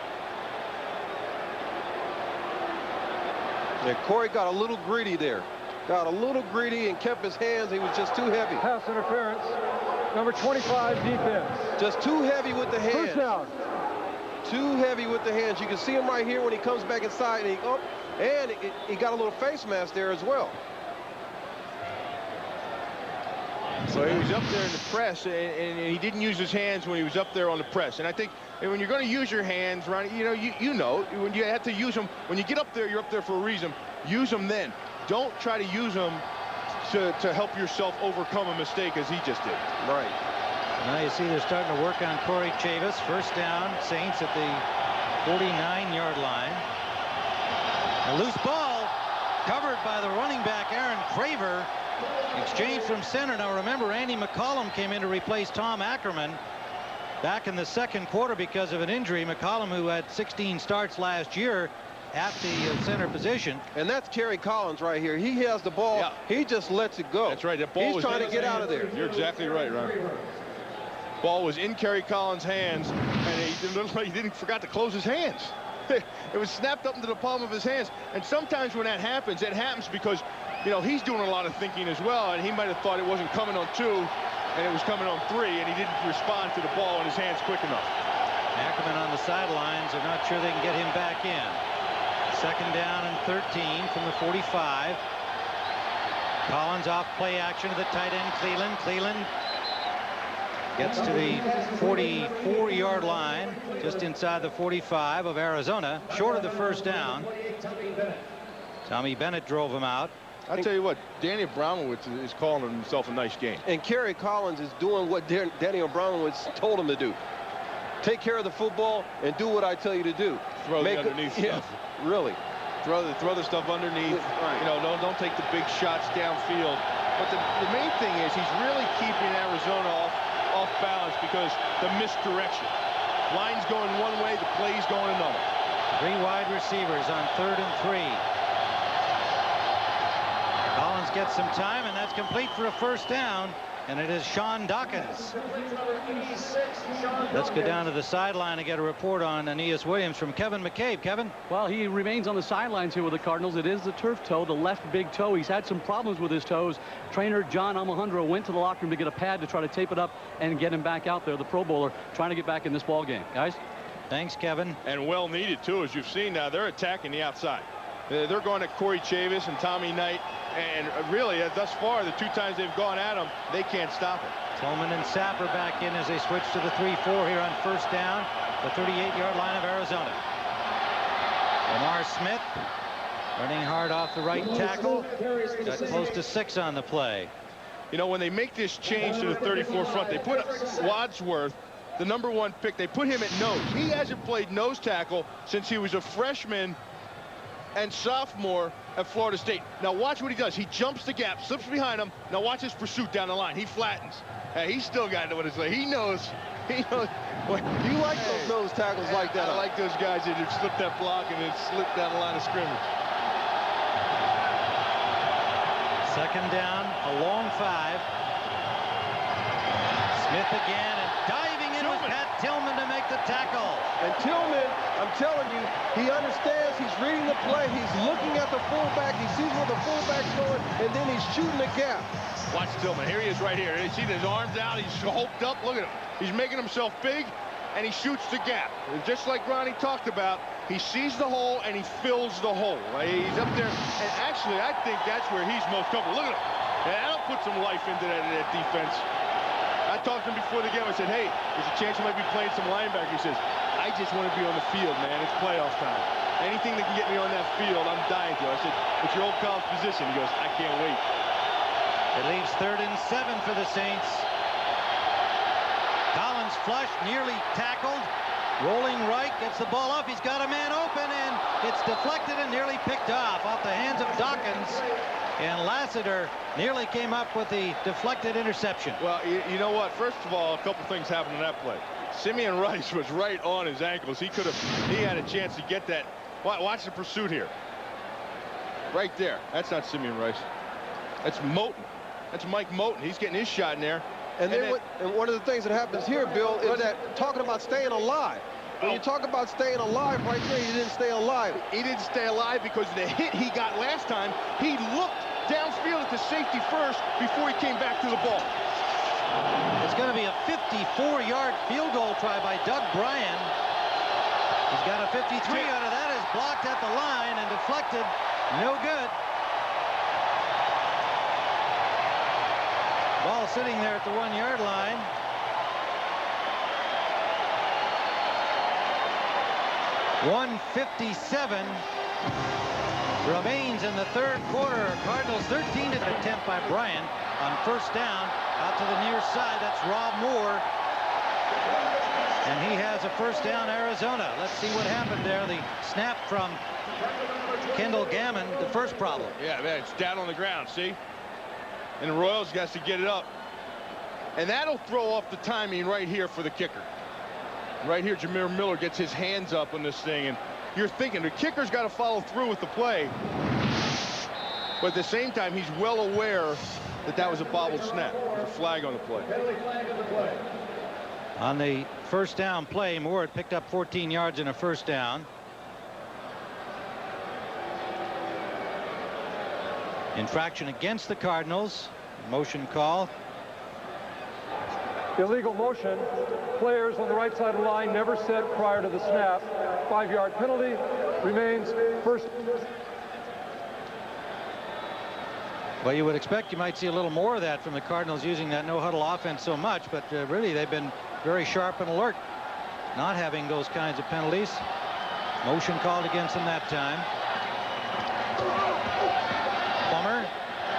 Yeah, Corey got a little greedy there. Got a little greedy and kept his hands. He was just too heavy. Pass interference. Number 25 defense. Just too heavy with the hands. 1st down. Too heavy with the hands. You can see him right here when he comes back inside, and he got a little face mask there as well. So he was up there in the press, and he didn't use his hands when he was up there on the press. And I think when you're going to use your hands, Ronnie, you know when you have to use them. When you get up there, you're up there for a reason. Use them then. Don't try to use them to help yourself overcome a mistake as he just did. Right. Now you see they're starting to work on Corey Chavis. 1st down, Saints at the 49-yard line. A loose ball covered by the running back Aaron Craver. Exchange from center. Now remember, Andy McCollum came in to replace Tom Ackerman back in the 2nd quarter because of an injury. McCollum, who had 16 starts last year at the center position. And that's Kerry Collins right here. He has the ball. Yeah. He just lets it go. That's right. That ball He's trying to get out of there. You're exactly right, Ron. Ball was in Kerry Collins' hands, and he forgot to close his hands. It was snapped up into the palm of his hands. And sometimes when that happens, it happens because, he's doing a lot of thinking as well, and he might have thought it wasn't coming on 2, and it was coming on 3, and he didn't respond to the ball in his hands quick enough. Ackerman on the sidelines. They're not sure they can get him back in. 2nd down and 13 from the 45. Collins off play action to the tight end, Cleland. Cleland gets to the 44-yard line, just inside the 45 of Arizona, short of the 1st down. Tommy Bennett drove him out. I'll tell you what, Daniel Brownowitz is calling himself a nice game. And Kerry Collins is doing what Daniel Brownowitz told him to do. Take care of the football and do what I tell you to do. Throw the underneath stuff. Yeah, really. Throw the stuff underneath. Right. Don't take the big shots downfield. But the main thing is he's really keeping Arizona off balance because the misdirection. Line's going one way, the play's going another. 3 wide receivers on 3rd and 3. Collins gets some time, and that's complete for a 1st down. And it is Sean Dawkins. Let's go down to the sideline and get a report on Aeneas Williams from Kevin McCabe. Kevin? Well, he remains on the sidelines here with the Cardinals. It is the turf toe, the left big toe. He's had some problems with his toes. Trainer John Alejandro went to the locker room to get a pad to try to tape it up and get him back out there. The Pro Bowler trying to get back in this ball game. Guys? Thanks, Kevin. And well needed, too, as you've seen now. They're attacking the outside. They're going at Corey Chavis and Tommy Knight. And really, thus far, the 2 times they've gone at him, they can't stop it. Tillman and Sapper back in as they switch to the 3-4 here on 1st down, the 38-yard line of Arizona. Lamar Smith running hard off the right tackle. Got close to 6 on the play. When they make this change to the 34 front, they put Wadsworth, the #1 pick, they put him at nose. He hasn't played nose tackle since he was a freshman and sophomore at Florida State. Now watch what he does. He jumps the gap, slips behind him. Now watch his pursuit down the line. He flattens. Hey, he's still got what it's like. He knows. Well, you like those nose tackles like that. I like those guys that have slipped that block and then slipped down the line of scrimmage. 2nd down, a long 5. Smith again, and diving in with Pat Tillman to make the tackle. And Tillman, I'm telling you, he understands. He's reading the play. He's looking at the fullback. He sees where the fullback's going, and then he's shooting the gap. Watch Tillman. Here he is right here. You see his arms out. He's hulked up. Look at him. He's making himself big, and he shoots the gap. And just like Ronnie talked about, he sees the hole, and he fills the hole. He's up there. And actually, I think that's where he's most comfortable. Look at him. And that'll put some life into that defense. I talked to him before the game. I said, hey, there's a chance you might be playing some linebacker. He says, I just want to be on the field, man. It's playoff time. Anything that can get me on that field, I'm dying to. I said, it's your old college position. He goes, I can't wait. It leaves 3rd and 7 for the Saints. Collins flush, nearly tackled. Rolling right, gets the ball up. He's got a man open, and it's deflected and nearly picked off the hands of Dawkins. And Lassiter nearly came up with the deflected interception. Well, you know what? First of all, a couple things happened in that play. Simeon Rice was right on his ankles. He had a chance to get that. Watch the pursuit here. Right there. That's not Simeon Rice. That's Moten. That's Mike Moten. He's getting his shot in there. And one of the things that happens here, Bill, is that talking about staying alive. When you talk about staying alive right there, he didn't stay alive. He didn't stay alive because the hit he got last time, he looked downfield at the safety first before he came back to the ball. It's going to be a 54-yard field goal try by Doug Bryan. He's got a 53 out of that. Is blocked at the line and deflected. No good. Ball sitting there at the 1-yard line. .157 remains in the 3rd quarter. Cardinals 13 to attempt by Bryan on 1st down out to the near side. That's Rob Moore, and he has a 1st down, Arizona. Let's see what happened there. The snap from Kendall Gammon, the first problem. Yeah, man, it's down on the ground. See, and the Royals got to get it up, and that'll throw off the timing right here for the kicker. Right here, Jameer Miller gets his hands up on this thing, and you're thinking the kicker's got to follow through with the play. But at the same time, he's well aware that that was a bobbled snap. There's a flag on the play. On the 1st down play, Moore had picked up 14 yards in a 1st down. Infraction against the Cardinals. Motion call. Illegal motion. Players on the right side of the line never set prior to the snap. 5-yard penalty. Remains 1st. Well, you would expect you might see a little more of that from the Cardinals using that no-huddle offense so much, but really they've been very sharp and alert, not having those kinds of penalties. Motion called against them that time. Plummer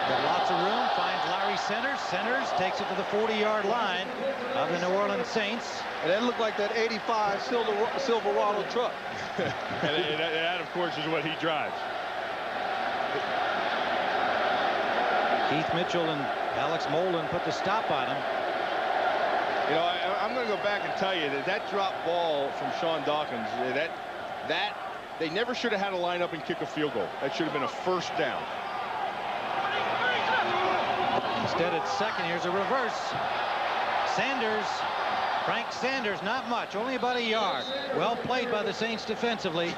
got lots of room, finds Larry Centers. Centers takes it to the 40-yard line of the New Orleans Saints. And that looked like that 85 Silverado truck. and that, of course, is what he drives. Keith Mitchell and Alex Molden put the stop on him. You know, I'm going to go back and tell you that drop ball from Sean Dawkins, that they never should have had to line up and kick a field goal. That should have been a 1st down. Instead, it's 2nd. Here's a reverse. Sanders, Frank Sanders, not much, only about a yard. Well played by the Saints defensively.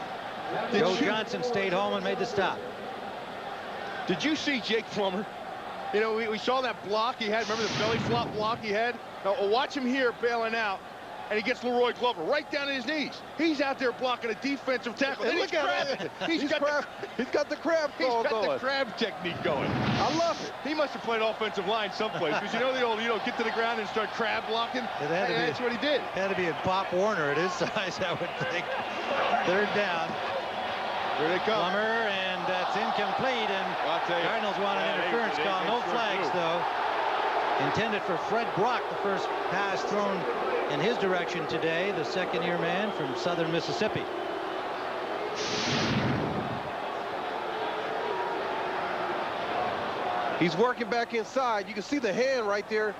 Joe Johnson stayed home and made the stop. Did you see Jake Plummer? You know, we saw that block he had. Remember the belly flop block he had? Now, watch him here bailing out, and he gets Leroy Glover right down to his knees. He's out there blocking a defensive tackle. And look at him. He's got the crab going. He's got the crab technique going. I love it. He must have played offensive line someplace, because you know the old, get to the ground and start crab blocking. That's what he did. Had to be a Pop Warner at his size, I would think. 3rd down. Here they come. Plummer, and that's incomplete, and Cardinals want an interference call. No flags, though. Intended for Fred Brock, the first pass thrown in his direction today, the 2nd-year man from southern Mississippi. He's working back inside. You can see the hand right there.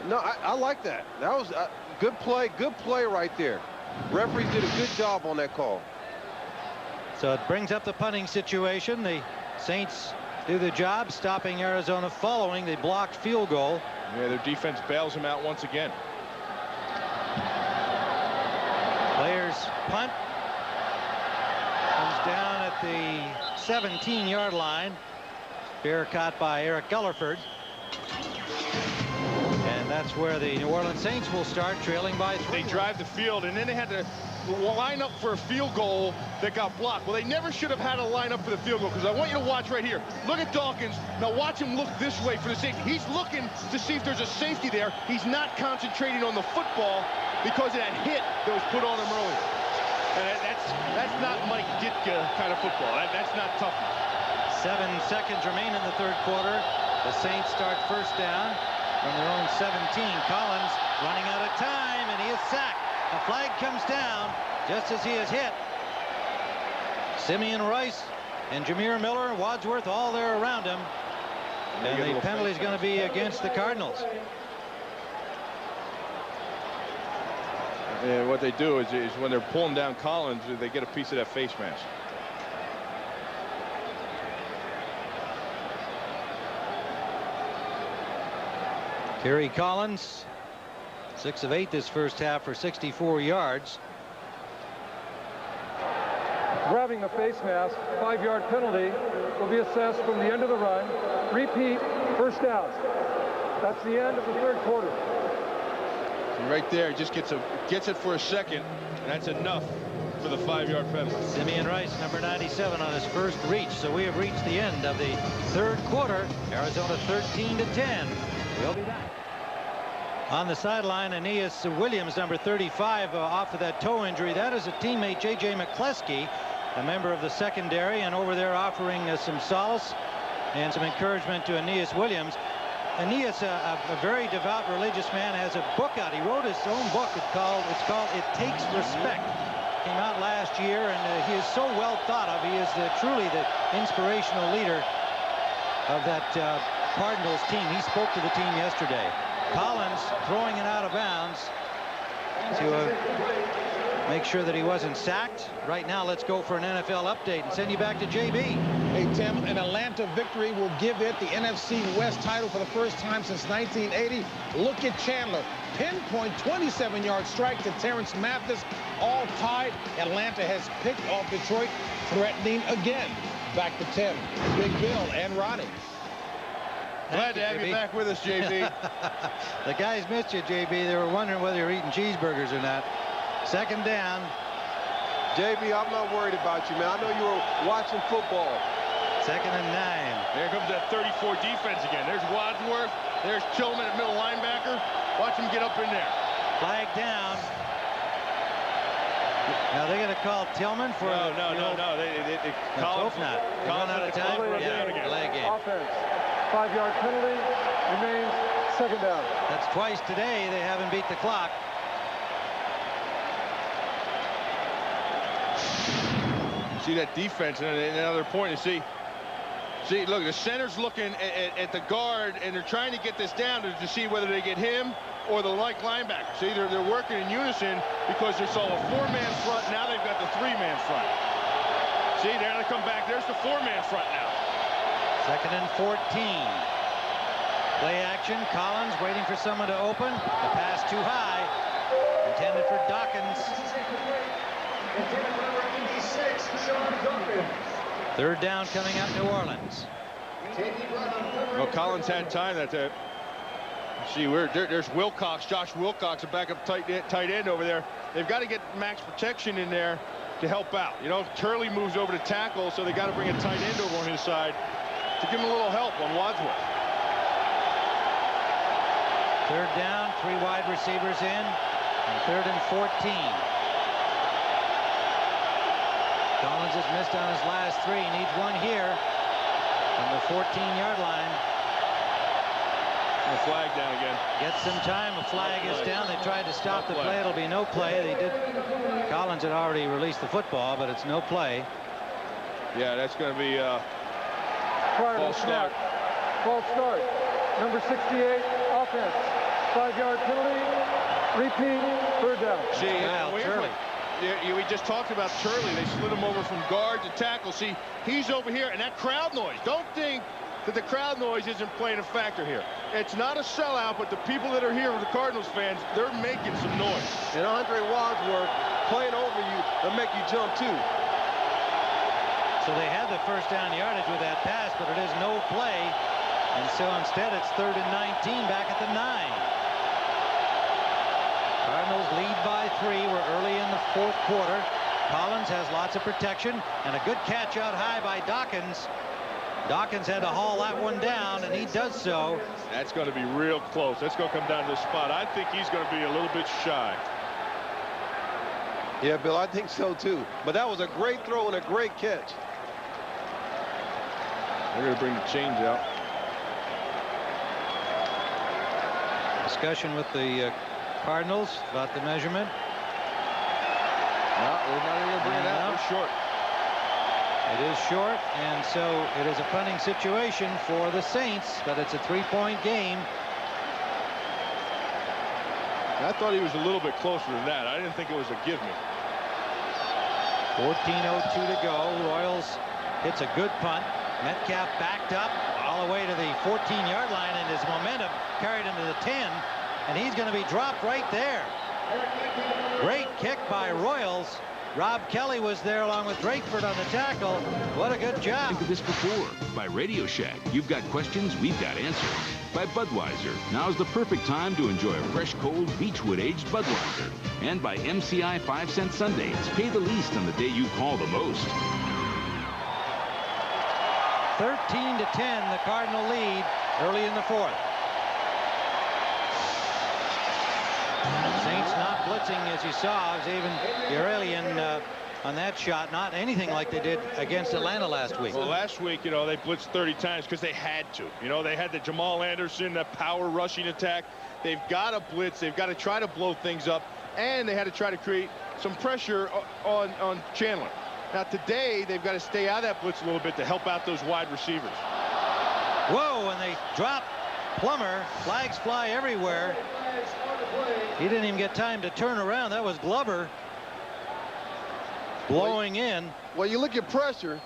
No, I like that. That was a good play right there. Referees did a good job on that call. So it brings up the punting situation. The Saints do the job, stopping Arizona following the blocked field goal. Yeah, their defense bails him out once again. Cardinals punt comes down at the 17-yard line. Fair caught by Eric Gullerford. And that's where the New Orleans Saints will start, trailing by 3. They drive the field, and then they had to line up for a field goal that got blocked. Well, they never should have had to line up for the field goal, because I want you to watch right here. Look at Dawkins. Now watch him look this way for the safety. He's looking to see if there's a safety there. He's not concentrating on the football because of that hit that was put on him earlier. And that's not Mike Ditka kind of football. That's not toughness. 7 seconds remain in the third quarter. The Saints start first down from their own 17. Collins running out of time, and he is sacked. A flag comes down just as he is hit. Simeon Rice and Jameer Miller, Wadsworth, all there around him. And the penalty is going to be against the Cardinals. And what they do is when they're pulling down Collins, they get a piece of that face mask. Kerry Collins, 6 of 8 this first half for 64 yards. Grabbing the face mask, 5-yard penalty will be assessed from the end of the run. Repeat, first down. That's the end of the third quarter. And right there, just gets it for a second, and that's enough for the 5-yard penalty. Simeon Rice, number 97, on his first reach. So we have reached the end of the third quarter. Arizona 13-10. We'll be back. On the sideline, Aeneas Williams, number 35, off of that toe injury. That is a teammate, J.J. McCleskey, a member of the secondary, and over there offering some solace and some encouragement to Aeneas Williams. Aeneas, a very devout religious man, has a book out. He wrote his own book. It's called It Takes Respect. Came out last year, and he is so well thought of. He is truly the inspirational leader of that Cardinals team. He spoke to the team yesterday. Collins throwing it out of bounds to make sure that he wasn't sacked. Right now, let's go for an NFL update and send you back to JB. Hey, Tim, an Atlanta victory will give it the NFC West title for the first time since 1980. Look at Chandler. Pinpoint 27-yard strike to Terrence Mathis. All tied. Atlanta has picked off Detroit, threatening again. Back to Tim, Big Bill, and Ronnie. Glad to have you back with us, JB. The guys missed you, JB. They were wondering whether you're eating cheeseburgers or not. Second down. JB, I'm not worried about you, man. I know you were watching football. 2nd and 9. There comes that 34 defense again. There's Wadsworth. There's Tillman at middle linebacker. Watch him get up in there. Flag down. Now they're going to call Tillman for no. Collins not. They run out of time. Yeah, delay game. Offense. 5-yard penalty, remains 2nd down. That's twice today they haven't beat the clock. See that defense, and another point to see, look, the center's looking at the guard, and they're trying to get this down to see whether they get him or the linebacker. See, they're working in unison because they saw a 4-man front. Now they've got the 3-man front. See, they're going to come back. There's the 4-man front now. 2nd and 14. Play action. Collins waiting for someone to open. The pass too high. Intended for Dawkins. 3rd down coming up New Orleans. Well, Collins had time that to see where there's Wilcox, Josh Wilcox, a backup tight end over there. They've got to get max protection in there to help out. You know, Turley moves over to tackle, so they got to bring a tight end over on his side to give him a little help on Wadsworth. 3rd down, 3 wide receivers in, and 3rd and 14. Collins has missed on his last 3. He needs one here from the 14-yard line. The flag down again. Gets some time. A flag is down. They tried to stop the play. It'll be no play. They did. Collins had already released the football, but it's no play. Yeah, that's going to be false start. False start. Number 68, offense. 5-yard penalty. Repeat, 3rd down. Turley. We just talked about Turley. They slid him over from guard to tackle. See, he's over here, and that crowd noise. Don't think that the crowd noise isn't playing a factor here. It's not a sellout, but the people that are here, the Cardinals fans, they're making some noise. And Andre Wadsworth playing over you, they'll make you jump too. So they had the first down yardage with that pass, but it is no play. And so instead it's 3rd and 19 back at the 9. Cardinals lead by 3. We're early in the 4th quarter. Collins has lots of protection and a good catch out high by Dawkins. Dawkins had to haul that one down, and he does so. That's going to be real close. That's going to come down to the spot. I think he's going to be a little bit shy. Yeah, Bill, I think so too. But that was a great throw and a great catch. They're going to bring the change out. Discussion with the Cardinals about the measurement. No, they're not even going to bring it out. They're short. It is short, and so it is a punting situation for the Saints, but it's a 3-point game. I thought he was a little bit closer than that. I didn't think it was a give me. 14:02 to go. Royals hits a good punt. Metcalf backed up all the way to the 14-yard line, and his momentum carried him to the 10, and he's going to be dropped right there. Great kick by Royals. Rob Kelly was there along with Drakeford on the tackle. What a good job. Think of this before. By Radio Shack, you've got questions, we've got answers. By Budweiser, now's the perfect time to enjoy a fresh, cold, Beechwood-aged Budweiser. And by MCI 5-cent Sundays. Pay the least on the day you call the most. 13-10, the Cardinal lead early in the 4th. Saints not blitzing, as you saw. It was even Aurelian on that shot. Not anything like they did against Atlanta last week. Well, last week, you know, they blitzed 30 times because they had to. You know, they had the Jamal Anderson, that power rushing attack. They've got to blitz. They've got to try to blow things up. And they had to try to create some pressure on Chandler. Now, today, they've got to stay out of that blitz a little bit to help out those wide receivers. Whoa, and they drop Plummer. Flags fly everywhere. He didn't even get time to turn around. That was Glover blowing in. Well, you look at pressure,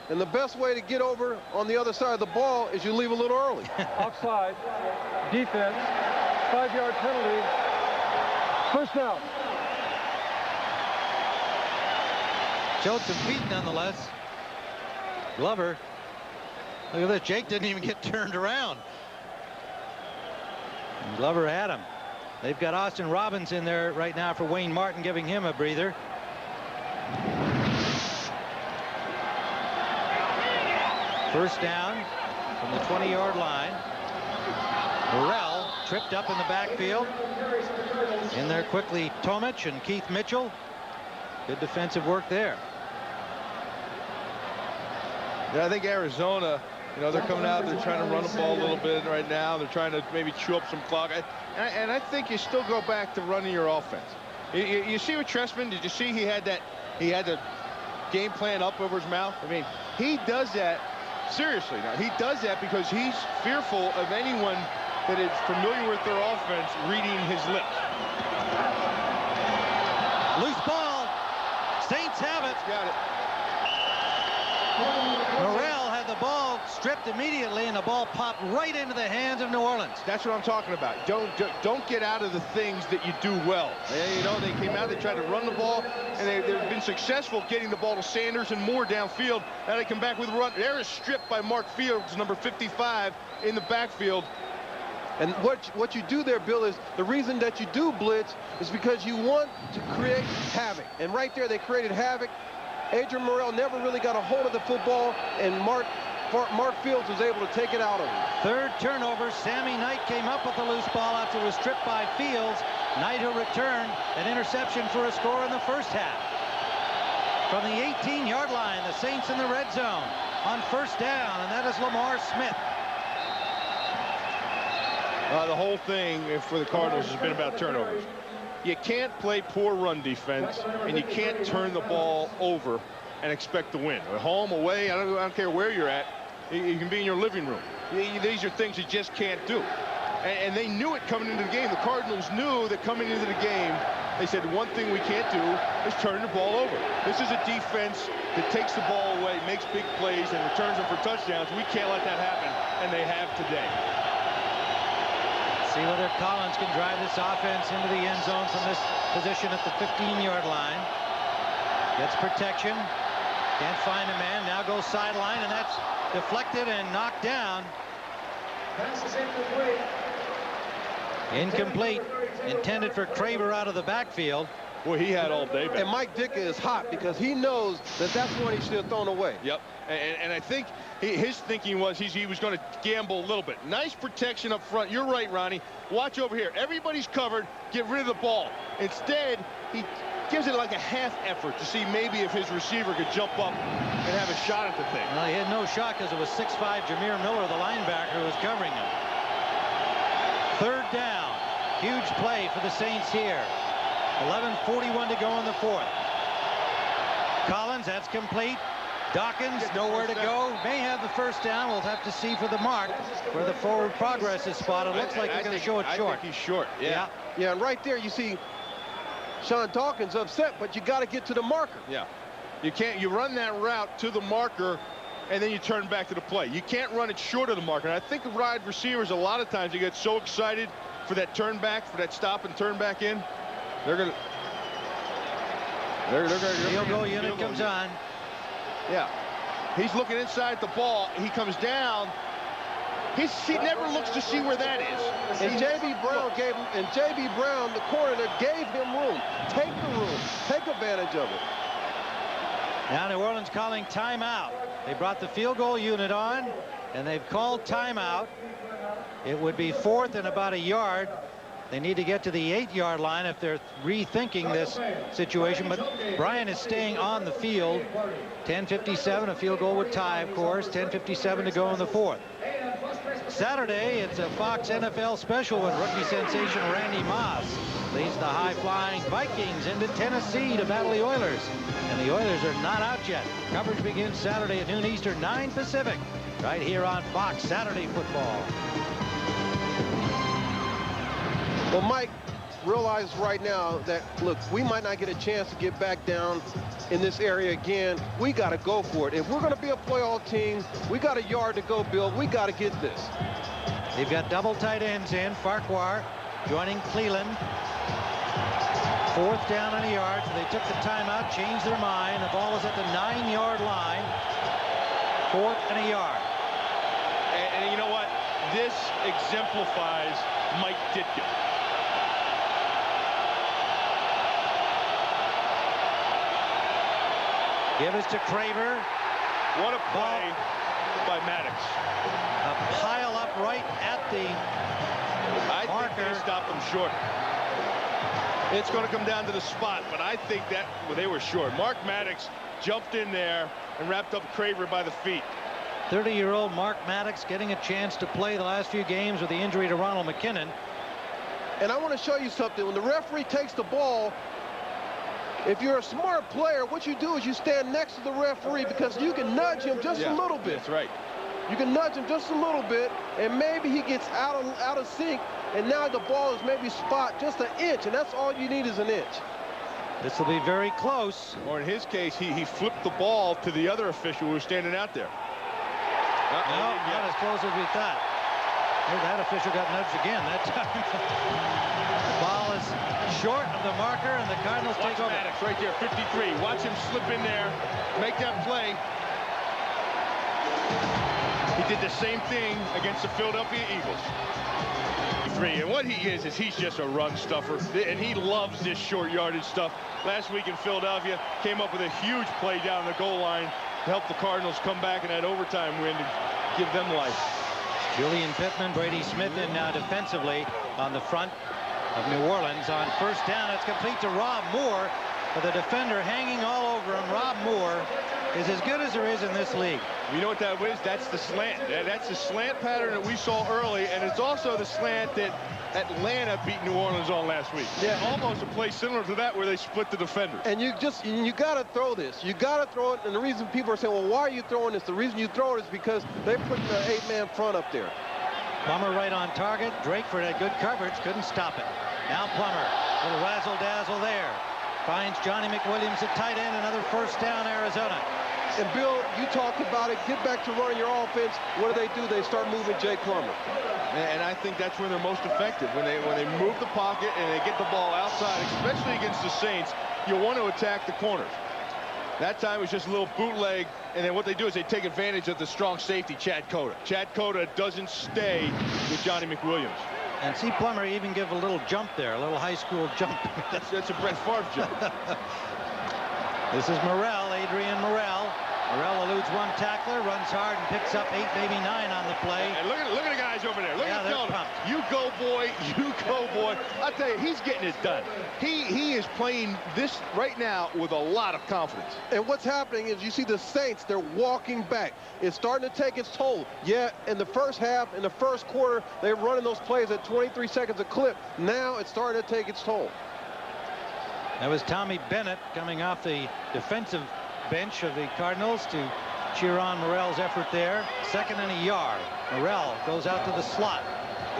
and the best way to get over on the other side of the ball is you leave a little early. Offside, defense, 5-yard penalty, first down. Showed some feet nonetheless. Glover. Look at this. Jake didn't even get turned around. And Glover had him. They've got Austin Robbins in there right now for Wayne Martin, giving him a breather. First down from the 20-yard line. Burrell tripped up in the backfield. In there quickly Tomich and Keith Mitchell. Good defensive work there. Yeah, I think Arizona, you know, they're coming out, they're trying to run the ball a little bit right now. They're trying to maybe chew up some clock. And I think you still go back to running your offense. You see with Trestman, did you see he had the game plan up over his mouth? I mean, he does that, seriously now, he does that because he's fearful of anyone that is familiar with their offense reading his lips. Loose ball. Saints have it. Got it. Morrell had the ball stripped immediately, and the ball popped right into the hands of New Orleans. That's what I'm talking about. Don't get out of the things that you do well. You know, they came out, they tried to run the ball, and they've been successful getting the ball to Sanders and Moore downfield. Now they come back with a run. There is stripped by Mark Fields, number 55, in the backfield. And what you do there, Bill, is the reason that you do blitz is because you want to create havoc. And right there, they created havoc. Adrian Morrell never really got a hold of the football, and Mark Fields was able to take it out of him. Third turnover. Sammy Knight came up with the loose ball after it was stripped by Fields. Knight, who returned an interception for a score in the first half. From the 18-yard line, the Saints in the red zone on first down, and that is Lamar Smith. The whole thing for the Cardinals has been about turnovers. You can't play poor run defense, and you can't turn the ball over and expect to win. At home, away, I don't care where you're at. You can be in your living room. These are things you just can't do. And they knew it coming into the game. The Cardinals knew that coming into the game, they said one thing we can't do is turn the ball over. This is a defense that takes the ball away, makes big plays, and returns them for touchdowns. We can't let that happen, and they have today. See whether Collins can drive this offense into the end zone from this position at the 15-yard line. Gets protection. Can't find a man. Now goes sideline, and that's deflected and knocked down. Incomplete. Intended for Craver out of the backfield. Well, he had all day. And Mike Ditka is hot because he knows that that's one he should have thrown away. Yep. And I think his thinking was he was going to gamble a little bit. Nice protection up front. You're right, Ronnie. Watch over here. Everybody's covered. Get rid of the ball. Instead, he gives it like a half effort to see maybe if his receiver could jump up and have a shot at the thing. Well, he had no shot because it was 6'5" Jameer Miller, the linebacker, who was covering him. Third down. Huge play for the Saints here. 11:41 to go in the fourth. Collins, that's complete. Dawkins, nowhere to go. May have the first down. We'll have to see for the mark where the forward progress is spotted. Looks like they're going to show it short. I think he's short. Yeah. Yeah, and right there you see Sean Dawkins upset, but you got to get to the marker. Yeah. You run that route to the marker, and then you turn back to the play. You can't run it short of the marker. And I think wide receivers, a lot of times, they get so excited for that turn back, for that stop and turn back in. They're going to. Field goal unit comes on. Yeah. He's looking inside the ball. He comes down. He never looks to see where that is. And J.B. Brown, the corner, gave him room. Take the room. Take advantage of it. Now New Orleans calling timeout. They brought the field goal unit on, and they've called timeout. It would be fourth and about a yard. They need to get to the 8-yard line if they're rethinking this situation. But Bryant is staying on the field. 10:57, a field goal would tie, of course. 10:57 to go in the fourth. Saturday, it's a Fox NFL special when rookie sensation Randy Maas leads the high-flying Vikings into Tennessee to battle the Oilers. And the Oilers are not out yet. Coverage begins Saturday at noon Eastern, 9 Pacific, right here on Fox Saturday Football. Well, Mike realizes right now that, look, we might not get a chance to get back down in this area again. We got to go for it. If we're going to be a playoff team, we got a yard to go, Bill. We got to get this. They've got double tight ends in. Farquhar joining Cleveland. Fourth down and a yard. So they took the timeout, changed their mind. The ball is at the 9-yard line. Fourth and a yard. And you know what? This exemplifies Mike Ditka. Give us to Craver. What a play by Maddox. A pile up right at the marker. I think they stopped them short. It's going to come down to the spot, but I think that they were short. Mark Maddox jumped in there and wrapped up Craver by the feet. 30-year-old Mark Maddox getting a chance to play the last few games with the injury to Ronald McKinnon. And I want to show you something. When the referee takes the ball, if you're a smart player, what you do is you stand next to the referee because you can nudge him just a little bit. That's right. You can nudge him just a little bit, and maybe he gets out of sync, and now the ball is maybe spot just an inch, and that's all you need is an inch. This will be very close. Or in his case, he flipped the ball to the other official who was standing out there. No, not as close as we thought. That official got nudged again that time. The ball is short of the marker, and the Cardinals take over. Maddox right there, 53. Watch him slip in there, make that play. He did the same thing against the Philadelphia Eagles. And what he is he's just a run stuffer, and he loves this short yardage stuff. Last week in Philadelphia, came up with a huge play down the goal line to help the Cardinals come back in that overtime win to give them life. Julian Pittman, Brady Smith in now defensively on the front of New Orleans. On first down, it's complete to Rob Moore, with the defender hanging all over him. Rob Moore is as good as there is in this league. You know what that is? That's the slant. That's the slant pattern that we saw early, and it's also the slant that Atlanta beat New Orleans on last week. Yeah. Almost a play similar to that where they split the defenders. And you got to throw this. You got to throw it, and the reason people are saying, well, why are you throwing this? The reason you throw it is because they put the 8-man front up there. Plummer right on target. Drakeford had good coverage, couldn't stop it. Now Plummer, little razzle-dazzle there. Finds Johnny McWilliams at tight end, another first down, Arizona. And Bill, you talked about it. Get back to running your offense. What do? They start moving Jake Plummer. And I think that's when they're most effective, when they move the pocket and they get the ball outside, especially against the Saints. You want to attack the corners. That time it was just a little bootleg, and then what they do is they take advantage of the strong safety, Chad Cota. Chad Cota doesn't stay with Johnny McWilliams. And see Plummer even give a little jump there, a little high school jump. That's a Brett Favre jump. This is Morrell, Adrian Morrell. Morrell eludes one tackler, runs hard, and picks up 8, maybe 9 on the play. And look at the guys over there. Look at they're them. pumped. You go, boy. You go, boy. I tell you, he's getting it done. He is playing this right now with a lot of confidence. And what's happening is you see the Saints, they're walking back. It's starting to take its toll. Yeah, in the first half, in the first quarter, they're running those plays at 23 seconds a clip. Now it's starting to take its toll. That was Tommy Bennett coming off the defensive bench of the Cardinals to cheer on Morrell's effort there. 2nd and a yard. Morrell goes out to the slot.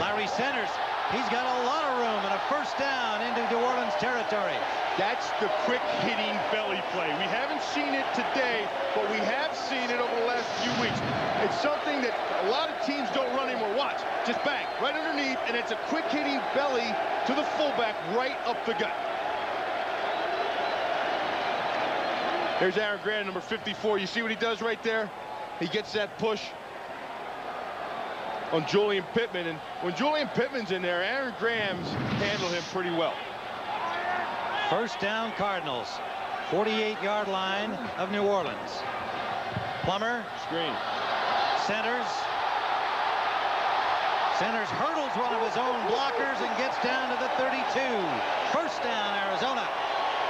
Larry Centers, he's got a lot of room and a first down into New Orleans territory. That's the quick hitting belly play. We haven't seen it today, but we have seen it over the last few weeks. It's something that a lot of teams don't run anymore. Watch, just bang, right underneath, and it's a quick hitting belly to the fullback right up the gut. There's Aaron Graham, number 54. You see what he does right there? He gets that push on Julian Pittman. And when Julian Pittman's in there, Aaron Graham's handled him pretty well. First down, Cardinals. 48-yard line of New Orleans. Plummer. Screen. Centers. Centers hurdles one of his own blockers and gets down to the 32. First down, Arizona.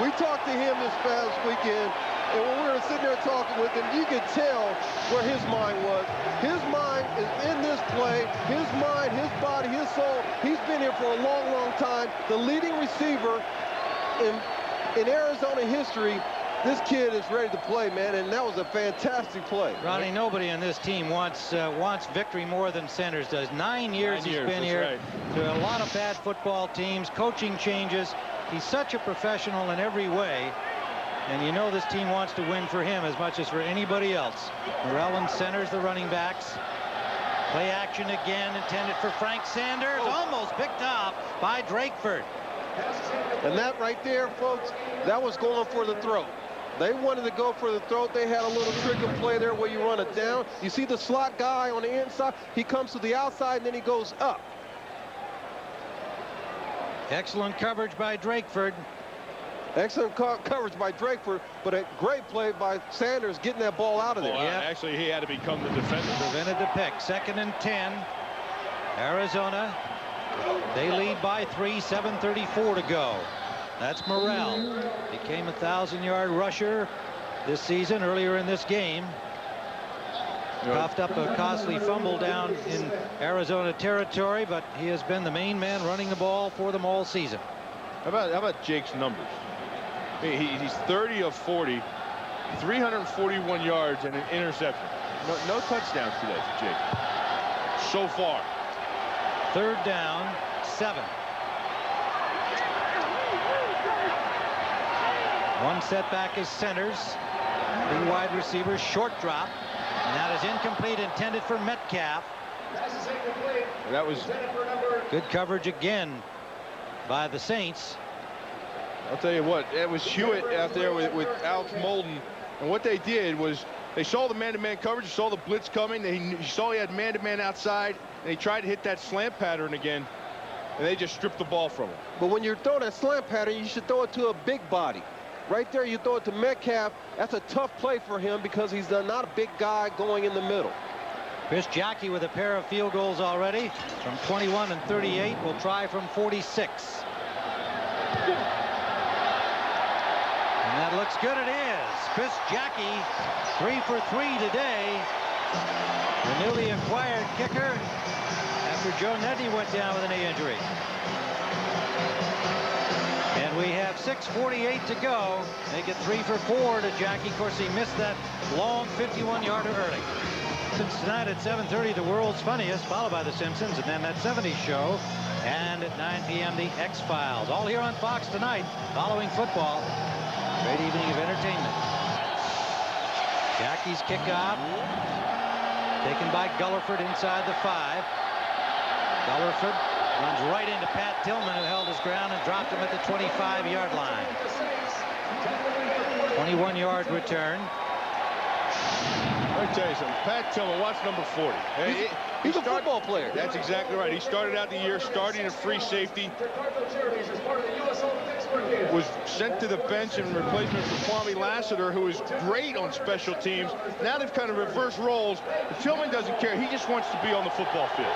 We talked to him this past weekend, and when we were sitting there talking with him, you could tell where his mind was. His mind is in this play. His mind, his body, his soul. He's been here for a long, long time. The leading receiver in Arizona history. This kid is ready to play, man, and that was a fantastic play. Ronnie, nobody on this team wants victory more than Centers does. 9 years he's been here. Right. To a lot of bad football teams, coaching changes. He's such a professional in every way, and you know this team wants to win for him as much as for anybody else. Morrell and Centers, the running backs. Play action again, intended for Frank Sanders. Almost picked off by Drakeford. And that right there, folks, that was going for the throat. They wanted to go for the throat. They had a little trick of play there where you run it down. You see the slot guy on the inside. He comes to the outside, and then he goes up. Excellent coverage by Drakeford. Excellent coverage by Drakeford, but a great play by Sanders getting that ball out of there. Actually, he had to become the defender. Prevented the pick. 2nd and 10. Arizona. They lead by 3, 7:34 to go. That's Morrell. Became a 1,000-yard rusher this season, earlier in this game. Coughed up a costly fumble down in Arizona territory, but he has been the main man running the ball for them all season. How about Jake's numbers? He's 30 of 40, 341 yards and an interception. No touchdowns today for Jake. So far. 3rd down, 7. One setback is Centers. The wide receiver, short drop. And that is incomplete, intended for Metcalf. That was good coverage again by the Saints. I'll tell you what, it was Hewitt out there with Alex Molden. And what they did was they saw the man-to-man coverage, saw the blitz coming. They saw he had man-to-man outside. And they tried to hit that slant pattern again. And they just stripped the ball from him. But when you throw that slant pattern, you should throw it to a big body. Right there, you throw it to Metcalf. That's a tough play for him because he's not a big guy going in the middle. Chris Jackie with a pair of field goals already from 21 and 38. Will try from 46. And that looks good. It is. Chris Jackie, 3 for 3 today. The newly acquired kicker after Joe Nedney went down with a knee injury. And we have 6:48 to go. Make it 3 for 4 to Jackie. Of course, he missed that long 51-yarder early. Since tonight at 7:30, the World's Funniest, followed by The Simpsons, and then that 70s show. And at 9 p.m., the X-Files. All here on Fox tonight, following football. Great evening of entertainment. Jackie's kickoff. Taken by Gullerford inside the 5. Gullerford runs right into Pat Tillman, who held his ground and dropped him at the 25-yard line. 21-yard return. Let me tell you something. Pat Tillman, watch number 40. He's a football player. That's exactly right. He started out the year starting at free safety. Was sent to the bench in replacement for Kwame Lassiter, who is great on special teams. Now they've kind of reversed roles. But Tillman doesn't care. He just wants to be on the football field.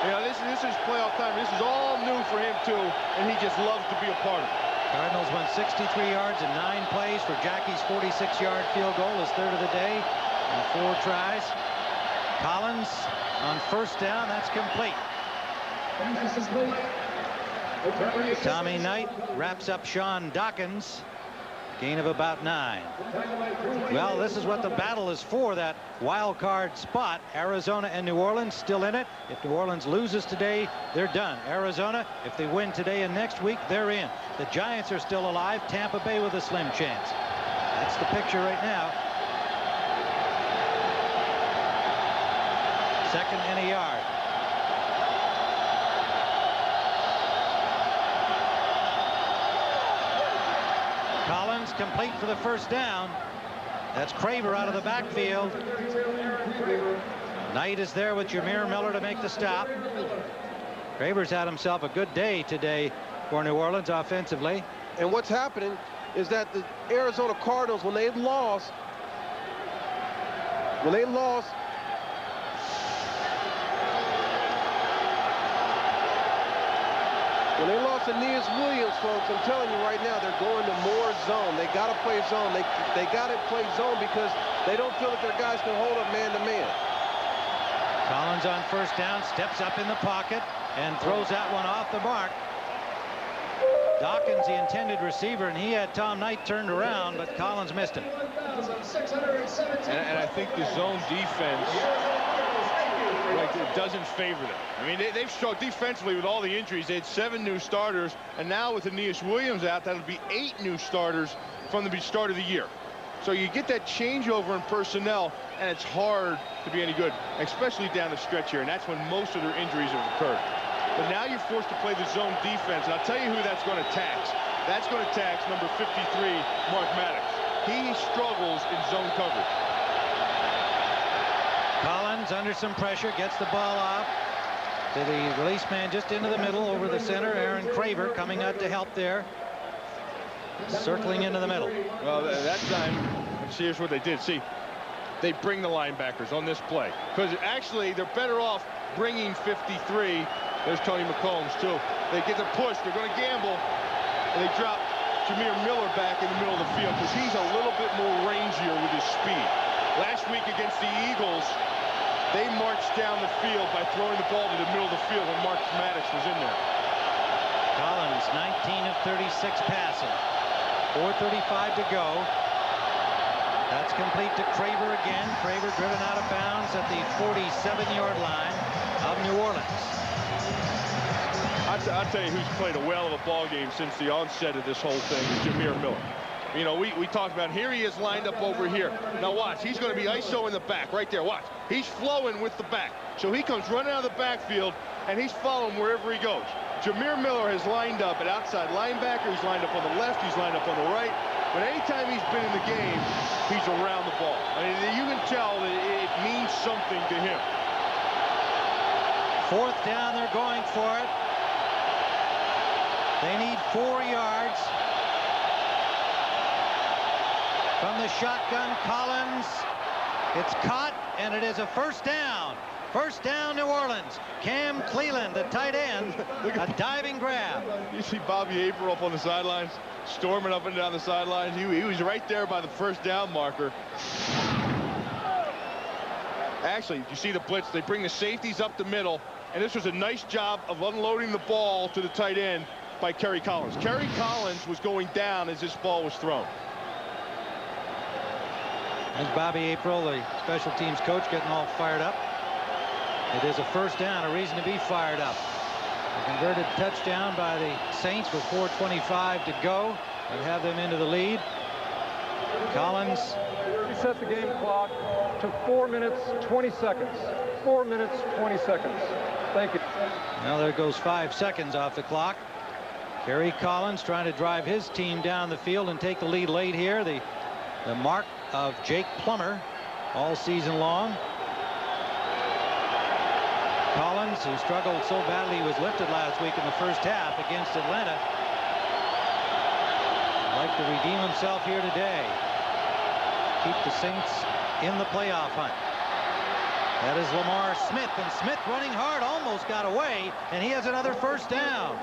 You know, this is playoff time. This is all new for him, too, and he just loves to be a part of it. Cardinals won 63 yards in 9 plays for Jackie's 46-yard field goal, his third of the day, and 4 tries. Collins on first down. That's complete. Tommy Knight wraps up Sean Dawkins. Gain of about 9. Well, this is what the battle is for, that wild card spot. Arizona and New Orleans still in it. If New Orleans loses today, they're done. Arizona, if they win today and next week, they're in. The Giants are still alive. Tampa Bay with a slim chance. That's the picture right now. 2nd and a yard. Collins complete for the first down. That's Craver out of the backfield. Knight is there with Jameer Miller to make the stop. Craver's had himself a good day today for New Orleans offensively. And what's happening is that the Arizona Cardinals, when they lost Aeneas Williams, folks, I'm telling you right now, they're going to more zone. They got to play zone. They got to play zone because they don't feel that their guys can hold up man-to-man. Collins on first down, steps up in the pocket and throws that one off the mark. Dawkins, the intended receiver, and he had Tom Knight turned around, but Collins missed him. And I think the zone defense, it doesn't favor them. I mean, they've struggled defensively with all the injuries. They had 7 new starters, and now with Aeneas Williams out, that'll be 8 new starters from the start of the year. So you get that changeover in personnel, and it's hard to be any good, especially down the stretch here, and that's when most of their injuries have occurred. But now you're forced to play the zone defense, and I'll tell you who that's going to tax. That's going to tax number 53, Mark Maddox. He struggles in zone coverage. Collins under some pressure, gets the ball off to the release man just into the middle over the center. Aaron Craver coming out to help there. Circling into the middle. Well, that time, here's what they did. See, they bring the linebackers on this play. Because actually, they're better off bringing 53. There's Tony McCombs, too. They get the push. They're going to gamble. And they drop Jameer Miller back in the middle of the field because he's a little bit more rangier with his speed. Last week against the Eagles, they marched down the field by throwing the ball to the middle of the field when Mark Maddox was in there. Collins, 19 of 36 passing. 4:35 to go. That's complete to Craver again. Craver driven out of bounds at the 47-yard line of New Orleans. I'll tell you who's played a whale of a ball game since the onset of this whole thing is Jameer Miller. You know, we talked about here he is lined up over here. Now watch, he's going to be ISO in the back right there. Watch, he's flowing with the back. So he comes running out of the backfield and he's following wherever he goes. Jameer Miller has lined up at outside linebacker. He's lined up on the left. He's lined up on the right. But anytime he's been in the game, he's around the ball. I mean, you can tell that it means something to him. 4th down, they're going for it. They need 4 yards. From the shotgun, Collins. It's caught, and it is a first down. First down, New Orleans. Cam Cleland, the tight end, a diving grab. You see Bobby April up on the sidelines, storming up and down the sidelines. He was right there by the first down marker. Actually, you see the blitz. They bring the safeties up the middle, and this was a nice job of unloading the ball to the tight end by Kerry Collins. Kerry Collins was going down as this ball was thrown. There's Bobby April, the special teams coach, getting all fired up. It is a first down, a reason to be fired up. A converted touchdown by the Saints with 4:25 to go. They have them into the lead. Collins set the game clock to 4 minutes, 20 seconds. 4 minutes, 20 seconds. Thank you. Now there goes 5 seconds off the clock. Kerry Collins trying to drive his team down the field and take the lead late here. The mark of Jake Plummer all season long. Collins, who struggled so badly, he was lifted last week in the first half against Atlanta. Like to redeem himself here today. Keep the Saints in the playoff hunt. That is Lamar Smith, and Smith running hard, almost got away, and he has another first down.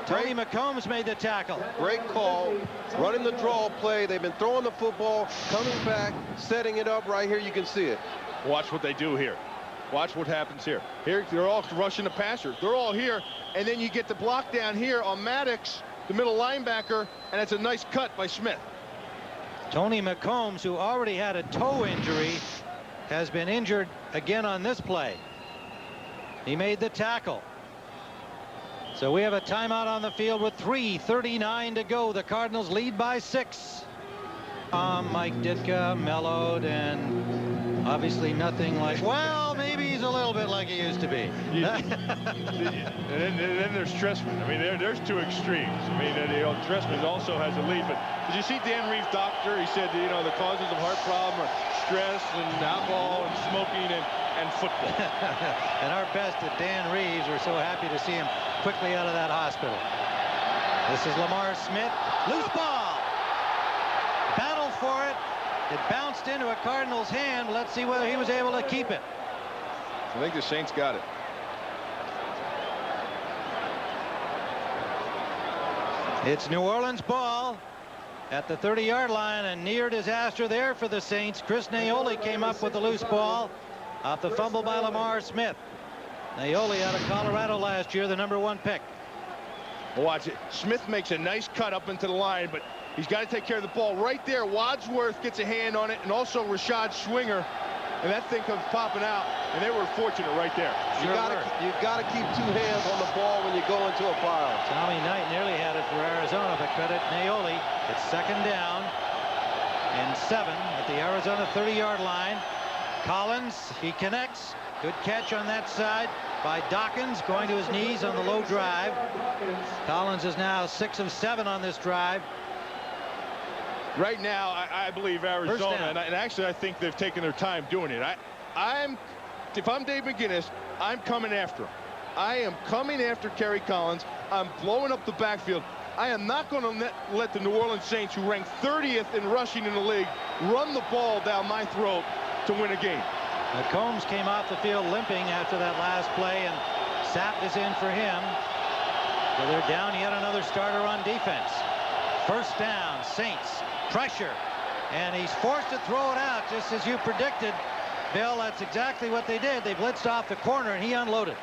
Tony McCombs made the tackle. Great call, running the draw play. They've been throwing the football, coming back, setting it up right here. You can see it. Watch what they do here. Watch what happens here. Here, they're all rushing the passer. They're all here, and then you get the block down here on Maddox, the middle linebacker, and it's a nice cut by Smith. Tony McCombs, who already had a toe injury, has been injured again on this play. He made the tackle. So we have a timeout on the field with 3:39 to go. The Cardinals lead by 6. Mike Ditka mellowed, and obviously nothing like, well, maybe he's a little bit like he used to be. And then there's Tressman. I mean, there's two extremes. I mean, Tressman also has a lead. But did you see Dan Reeves' doctor? He said, the causes of heart problem are stress and alcohol and smoking and football. And our best at Dan Reeves. We're so happy to see him quickly out of that hospital. This is Lamar Smith. Loose ball. Battle for it. It bounced into a Cardinals hand. Let's see whether he was able to keep it. I think the Saints got it. It's New Orleans ball at the 30-yard line, and near disaster there for the Saints. Chris Naoli came up with the loose ball off the fumble by Lamar Smith. Naoli out of Colorado last year, the #1 pick. Watch it. Smith makes a nice cut up into the line, but he's got to take care of the ball right there. Wadsworth gets a hand on it, and also Rashad Swinger, and that thing comes popping out, and they were fortunate right there. You got to keep 2 hands on the ball when you go into a pile. Tommy Knight nearly had it for Arizona, but credit Naoli. It's 2nd down and 7 at the Arizona 30-yard line. Collins, he connects. Good catch on that side by Dawkins, going to his knees on the low drive. Collins is now 6 of 7 on this drive. Right now, I believe Arizona, and actually I think they've taken their time doing it. If I'm Dave McGinnis, I'm coming after him. I am coming after Kerry Collins. I'm blowing up the backfield. I am not going to let the New Orleans Saints, who rank 30th in rushing in the league, run the ball down my throat to win a game. Combs came off the field limping after that last play, and Sapp is in for him. So they're down yet another starter on defense. First down, Saints. Pressure, and he's forced to throw it out, just as you predicted, Bill. That's exactly what they did. They blitzed off the corner, and he unloaded.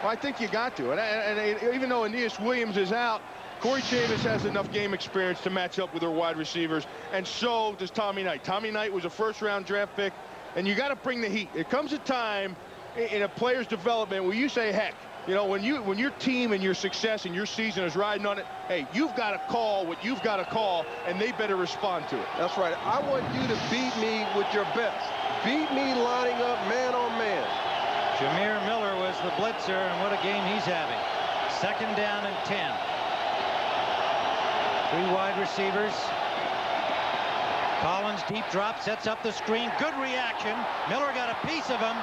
Well, I think you got to. And even though Aeneas Williams is out, Corey Chavis has enough game experience to match up with their wide receivers, and so does Tommy Knight. Tommy Knight was a first-round draft pick, and you got to bring the heat. It comes a time in a player's development where you say, heck, when your team and your success and your season is riding on it, hey, you've got to call what you've got to call, and they better respond to it. That's right. I want you to beat me with your best. Beat me lining up man on man. Jameer Miller was the blitzer, and what a game he's having. 2nd down and 10. 3 wide receivers. Collins deep drop, sets up the screen. Good reaction. Miller got a piece of him.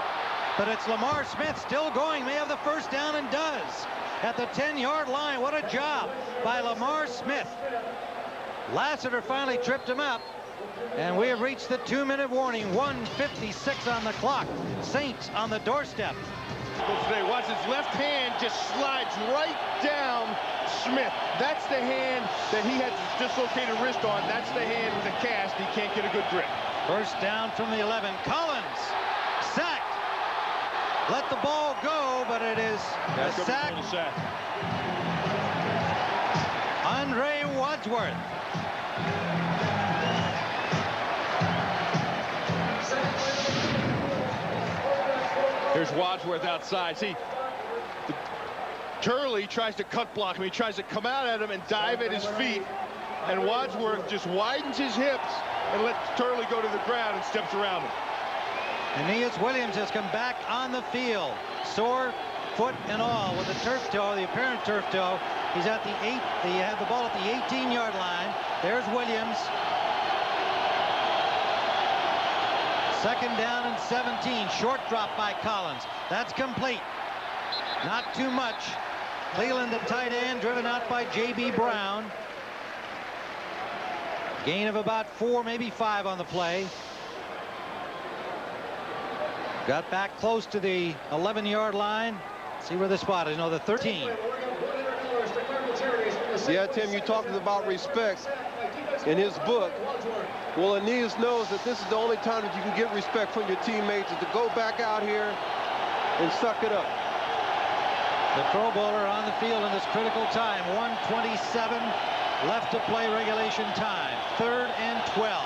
But it's Lamar Smith still going. May have the first down, and does. At the 10-yard line. What a job by Lamar Smith. Lassiter finally tripped him up. And we have reached the 2-minute warning. 1:56 on the clock. Saints on the doorstep. Today, watch his left hand just slides right down Smith. That's the hand that he had dislocated wrist on. That's the hand with the cast. He can't get a good grip. First down from the 11. Collins sacked. Let the ball go, but it is a sack. Andre Wadsworth. Here's Wadsworth outside. See, Turley tries to cut block him. He tries to come out at him and dive at his feet. And Wadsworth just widens his hips and let Turley go to the ground and steps around him. Aeneas Williams has come back on the field, sore foot and all, with the turf toe, the apparent turf toe. He's at the 8. They have the ball at the 18-yard line. There's Williams. 2nd down and 17. Short drop by Collins. That's complete. Not too much. Cleland, the tight end, driven out by J.B. Brown. Gain of about 4, maybe 5 on the play. Got back close to the 11-yard line. See where the spot is. No, the 13. Yeah, Tim, you talked about respect in his book. Well, Aeneas knows that this is the only time that you can get respect from your teammates, is to go back out here and suck it up. The Pro Bowler on the field in this critical time. 1:27 left to play regulation time. 3rd and 12.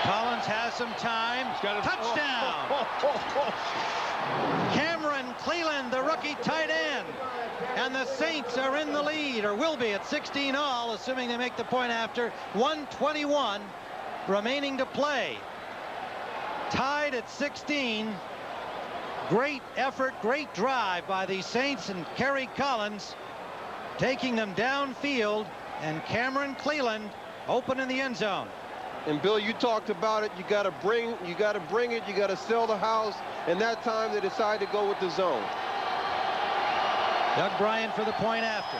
Collins has some time. Touchdown! Cameron Cleland, the rookie tight end. And the Saints are in the lead, or will be, at 16 all, assuming they make the point after. 1:21 remaining to play. Tied at 16. Great effort, great drive by the Saints, and Kerry Collins taking them downfield, and Cameron Cleland open in the end zone. And Bill, you talked about it. You got to bring it. You got to sell the house. And that time they decided to go with the zone. Doug Bryant for the point after.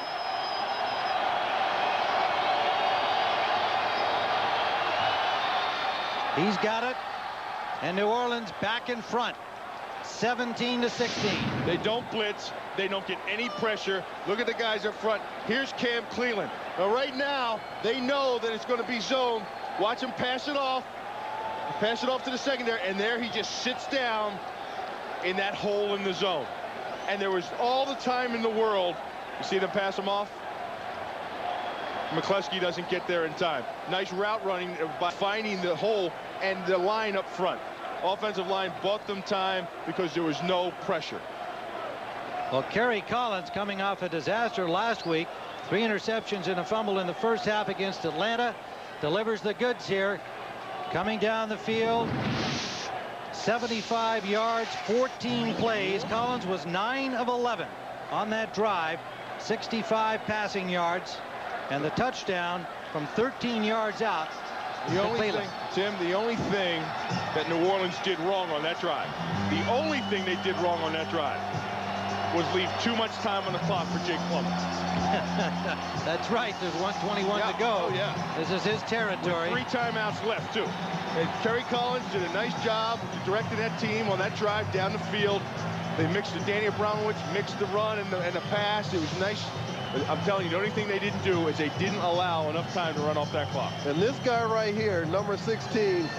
He's got it. And New Orleans back in front. 17-16. They don't blitz. They don't get any pressure. Look at the guys up front. Here's Cam Cleland. Now, right now, they know that it's going to be zone. Watch him pass it off. Pass it off to the secondary, and there he just sits down in that hole in the zone. And there was all the time in the world. You see them pass him off? McCluskey doesn't get there in time. Nice route running by finding the hole and the line up front. Offensive line bought them time because there was no pressure. Well, Kerry Collins, coming off a disaster last week, 3 interceptions and a fumble in the first half against Atlanta, delivers the goods here. Coming down the field, 75 yards, 14 plays. Collins was 9 of 11 on that drive, 65 passing yards, and the touchdown from 13 yards out. The only thing, Tim, the only thing that New Orleans did wrong on that drive, the only thing they did wrong on that drive was leave too much time on the clock for Jake Plummer. That's right. There's 1:21 to go. Oh, yeah. This is his territory. With 3 timeouts left, too. And Kerry Collins did a nice job directing that team on that drive down the field. They mixed the Danny Abramowitz, mixed the run and the pass. It was nice. I'm telling you, the only thing they didn't do is they didn't allow enough time to run off that clock. And this guy right here, number 16,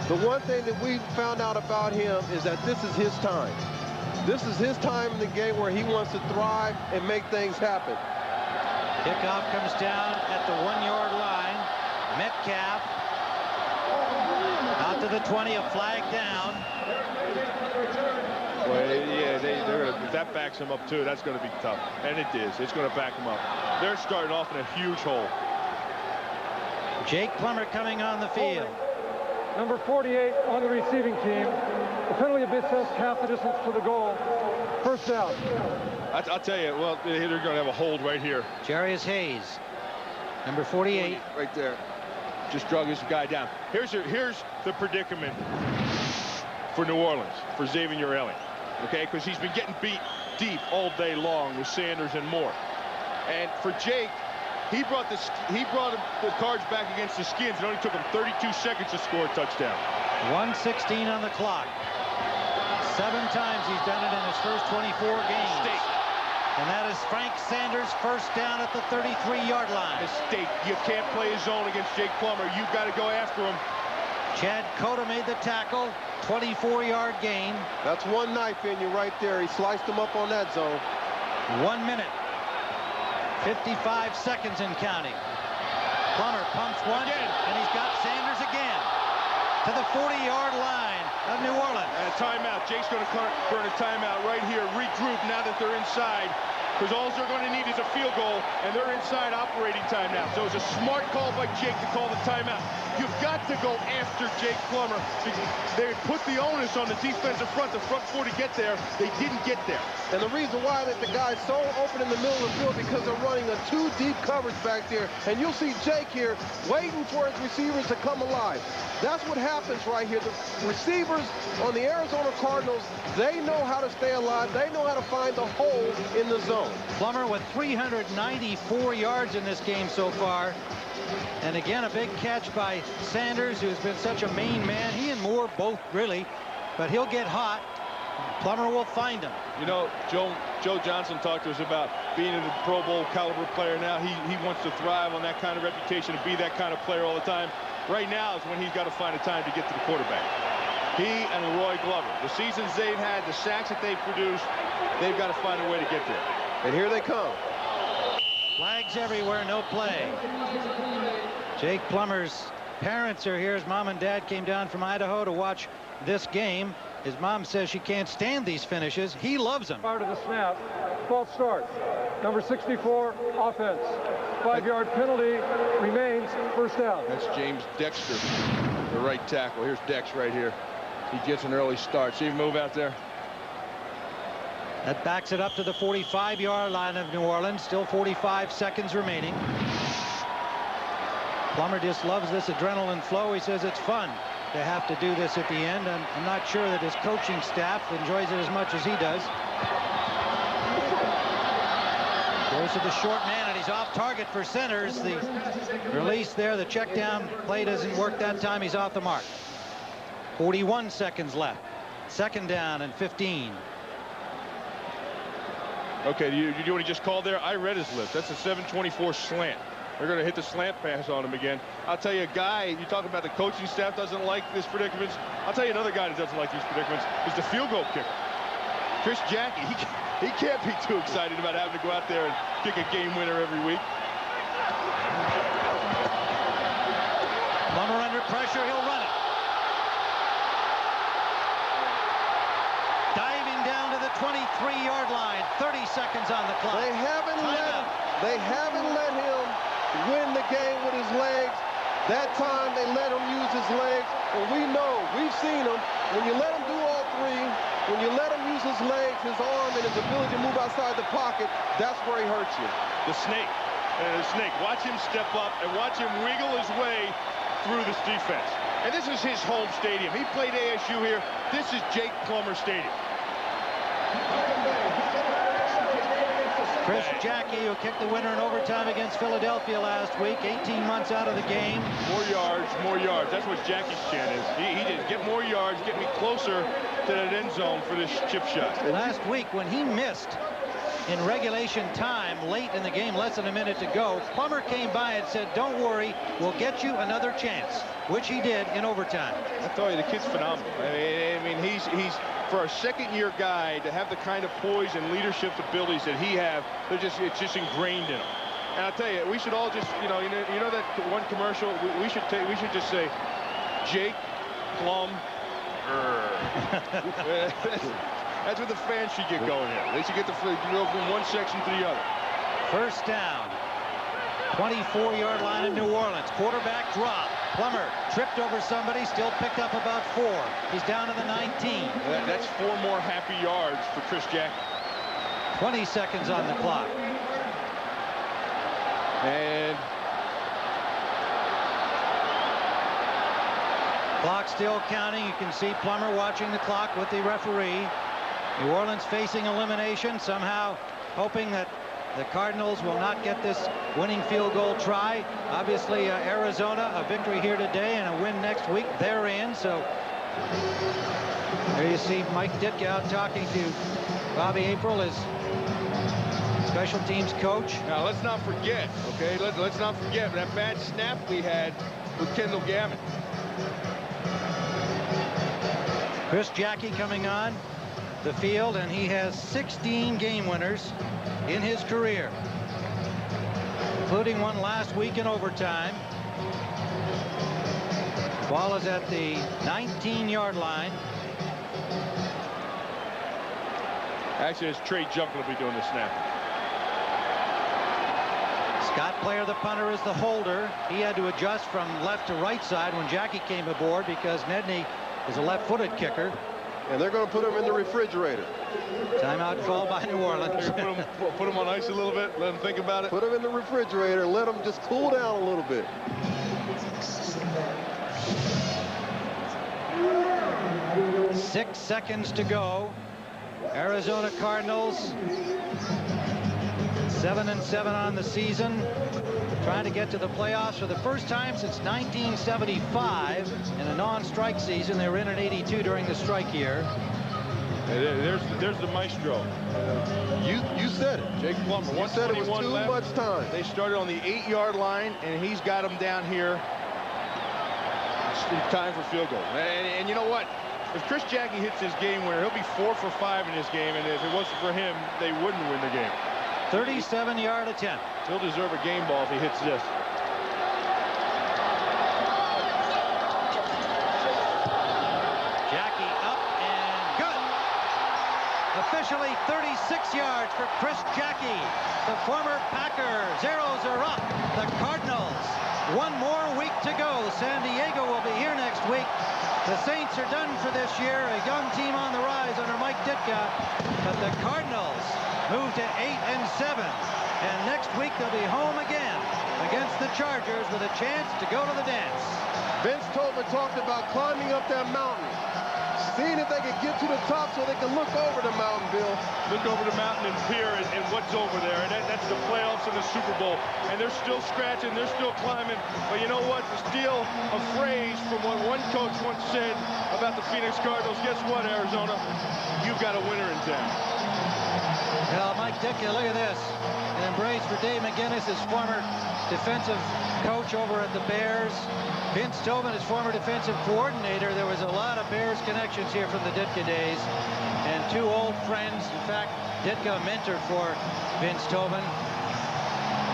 the one thing that we found out about him is that this is his time. This is his time in the game where he wants to thrive and make things happen. Kickoff comes down at the 1-yard line. Metcalf out to the 20, a flag down. Well, yeah, if that backs him up too, that's going to be tough. And it is. It's going to back him up. They're starting off in a huge hole. Jake Plummer coming on the field. Number 48 on the receiving team. The penalty of assessed half the distance to the goal. First down. I'll tell you, well, they're going to have a hold right here. Jarius Hayes, number 48. Right there. Just drug this guy down. Here's the predicament for New Orleans, for Xavier Elliott. Okay, because he's been getting beat deep all day long with Sanders and Moore. And for Jake, he brought the Cards back against the Skins. It only took him 32 seconds to score a touchdown. 1:16 on the clock. 7 times he's done it in his first 24 games. Mistake. And that is Frank Sanders' first down at the 33-yard line. Mistake. You can't play a zone against Jake Plummer. You've got to go after him. Chad Cota made the tackle. 24-yard gain. That's one knife in you right there. He sliced him up on that zone. 1 minute. 55 seconds and counting. Plummer pumps one, and he's got Sanders again to the 40-yard line of New Orleans. And a timeout. Jake's going to burn a timeout right here. Regroup now that they're inside. because all they're going to need is a field goal, and they're inside operating time now. So it was a smart call by Jake to call the timeout. You've got to go after Jake Plummer. They put the onus on the defensive front, the front four to get there. They didn't get there. And the reason why that the guy's so open in the middle of the field because they're running a two-deep coverage back there. And you'll see Jake here waiting for his receivers to come alive. That's what happens right here. The receivers on the Arizona Cardinals, they know how to stay alive. They know how to find the hole in the zone. Plummer with 394 yards in this game so far. And again, a big catch by Sanders, who's been such a main man. He and Moore both really, but he'll get hot. Plummer will find him. You know, Joe Johnson talked to us about being a Pro Bowl caliber player now. He wants to thrive on that kind of reputation and be that kind of player all the time. Right now is when he's got to find a time to get to the quarterback. He and Roy Glover, the seasons they've had, the sacks that they've produced, they've got to find a way to get there. And here they come. Flags everywhere, no play. Jake Plummer's parents are here. His mom and dad came down from Idaho to watch this game. His mom says she can't stand these finishes. He loves them. Prior to the snap, false start. Number 64, offense. 5-yard penalty remains, first down. That's James Dexter, the right tackle. Here's Dex right here. He gets an early start. See him move out there? That backs it up to the 45-yard line of New Orleans. Still 45 seconds remaining. Plummer just loves this adrenaline flow. He says it's fun to have to do this at the end. I'm not sure that his coaching staff enjoys it as much as he does. Goes to the short man, and he's off target for centers. The release there, the check down play doesn't work that time. He's off the mark. 41 seconds left. Second down and 15. Okay, you do what he just called there? I read his lips. That's a 724 slant. They're going to hit the slant pass on him again. I'll tell you, a guy, you talk about the coaching staff doesn't like this predicaments. I'll tell you another guy that doesn't like these predicaments is the field goal kicker. Chris Jackie, he can't be too excited about having to go out there and kick a game winner every week. Plummer under pressure, he'll run it. Diving down to the 23-yard line, 30 seconds on the clock. They haven't let him win the game with his legs. That time they let him use his legs, and we've seen him. When you let him do all three, when you let him use his legs, his arm, and his ability to move outside the pocket, that's where he hurts you. The snake. Watch him step up and watch him wiggle his way through this defense. And this is his home stadium. He played ASU here. This is Jake Plummer Stadium. Chris Jackie, who kicked the winner in overtime against Philadelphia last week, 18 months out of the game. More yards, more yards. That's what Jackie's chant is. He did get more yards, get me closer to that end zone for this chip shot. Last week when he missed in regulation time late in the game, less than a minute to go, Plummer came by and said, don't worry, we'll get you another chance, which he did in overtime. I tell you, the kid's phenomenal. I mean, he's for a second-year guy to have the kind of poise and leadership abilities that he have, it's just ingrained in him. And I tell you, we should all just, you know that one commercial, we should just say, Jake Plum. That's what the fans should get going here. They should get go from one section to the other. First down. 24-yard line in New Orleans. Quarterback drop. Plummer tripped over somebody, still picked up about 4. He's down to the 19. That's 4 more happy yards for Chris Jackie. 20 seconds on the clock. And clock still counting. You can see Plummer watching the clock with the referee. New Orleans facing elimination, somehow hoping that the Cardinals will not get this winning field goal try. Obviously, Arizona, a victory here today and a win next week, they're in. So there you see Mike Ditka out talking to Bobby April, his special teams coach. Now, let's not forget, okay? Let's not forget that bad snap we had with Kendall Gavin. Chris Jackie coming on the field, and he has 16 game winners in his career, including one last week in overtime. Ball is at the 19-yard line. Actually, it's Trey Junkin will be doing the snap. Scott Player, the punter, is the holder. He had to adjust from left to right side when Jackie came aboard because Nedney is a left-footed kicker. And they're going to put him in the refrigerator. Timeout called by New Orleans. Put him on ice a little bit, let him think about it. Put him in the refrigerator and let him just cool down a little bit. Six seconds to go. Arizona Cardinals 7-7 on the season, trying to get to the playoffs for the first time since 1975 in a non-strike season. They were in 82 during the strike year. There's the maestro. You said it. Jake Plummer. You said it was too much time. They started on the 8-yard line, and he's got them down here. It's time for field goal. And you know what? If Chris Jackie hits his game winner, he'll be 4 for 5 in this game, and if it wasn't for him, they wouldn't win the game. 37-yard attempt. He'll deserve a game ball if he hits this. Jackie up and good. Officially 36 yards for Chris Jackie. The former Packer. Zeros are up. The Cardinals. One more week to go. San Diego will be here next week. The Saints are done for this year. A young team on the rise under Mike Ditka. But the Cardinals move to 8-7. And next week they'll be home again against the Chargers with a chance to go to the dance. Vince Tobin talked about climbing up that mountain, seeing if they could get to the top so they can look over the mountain, Bill. Look over the mountain and peer and what's over there. And that's the playoffs and the Super Bowl. And they're still scratching. They're still climbing. But you know what? To steal a phrase from what one coach once said about the Phoenix Cardinals, guess what, Arizona? You've got a winner in town. Well, Mike Ditka, look at this. An embrace for Dave McGinnis, his former defensive coach over at the Bears. Vince Tobin, his former defensive coordinator. There was a lot of Bears connections here from the Ditka days. And two old friends. In fact, Ditka, a mentor for Vince Tobin.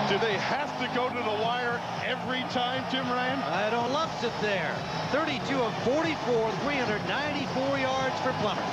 Do they have to go to the wire every time, Tim Ryan? I don't loves it there. 32 of 44, 394 yards for Plummer.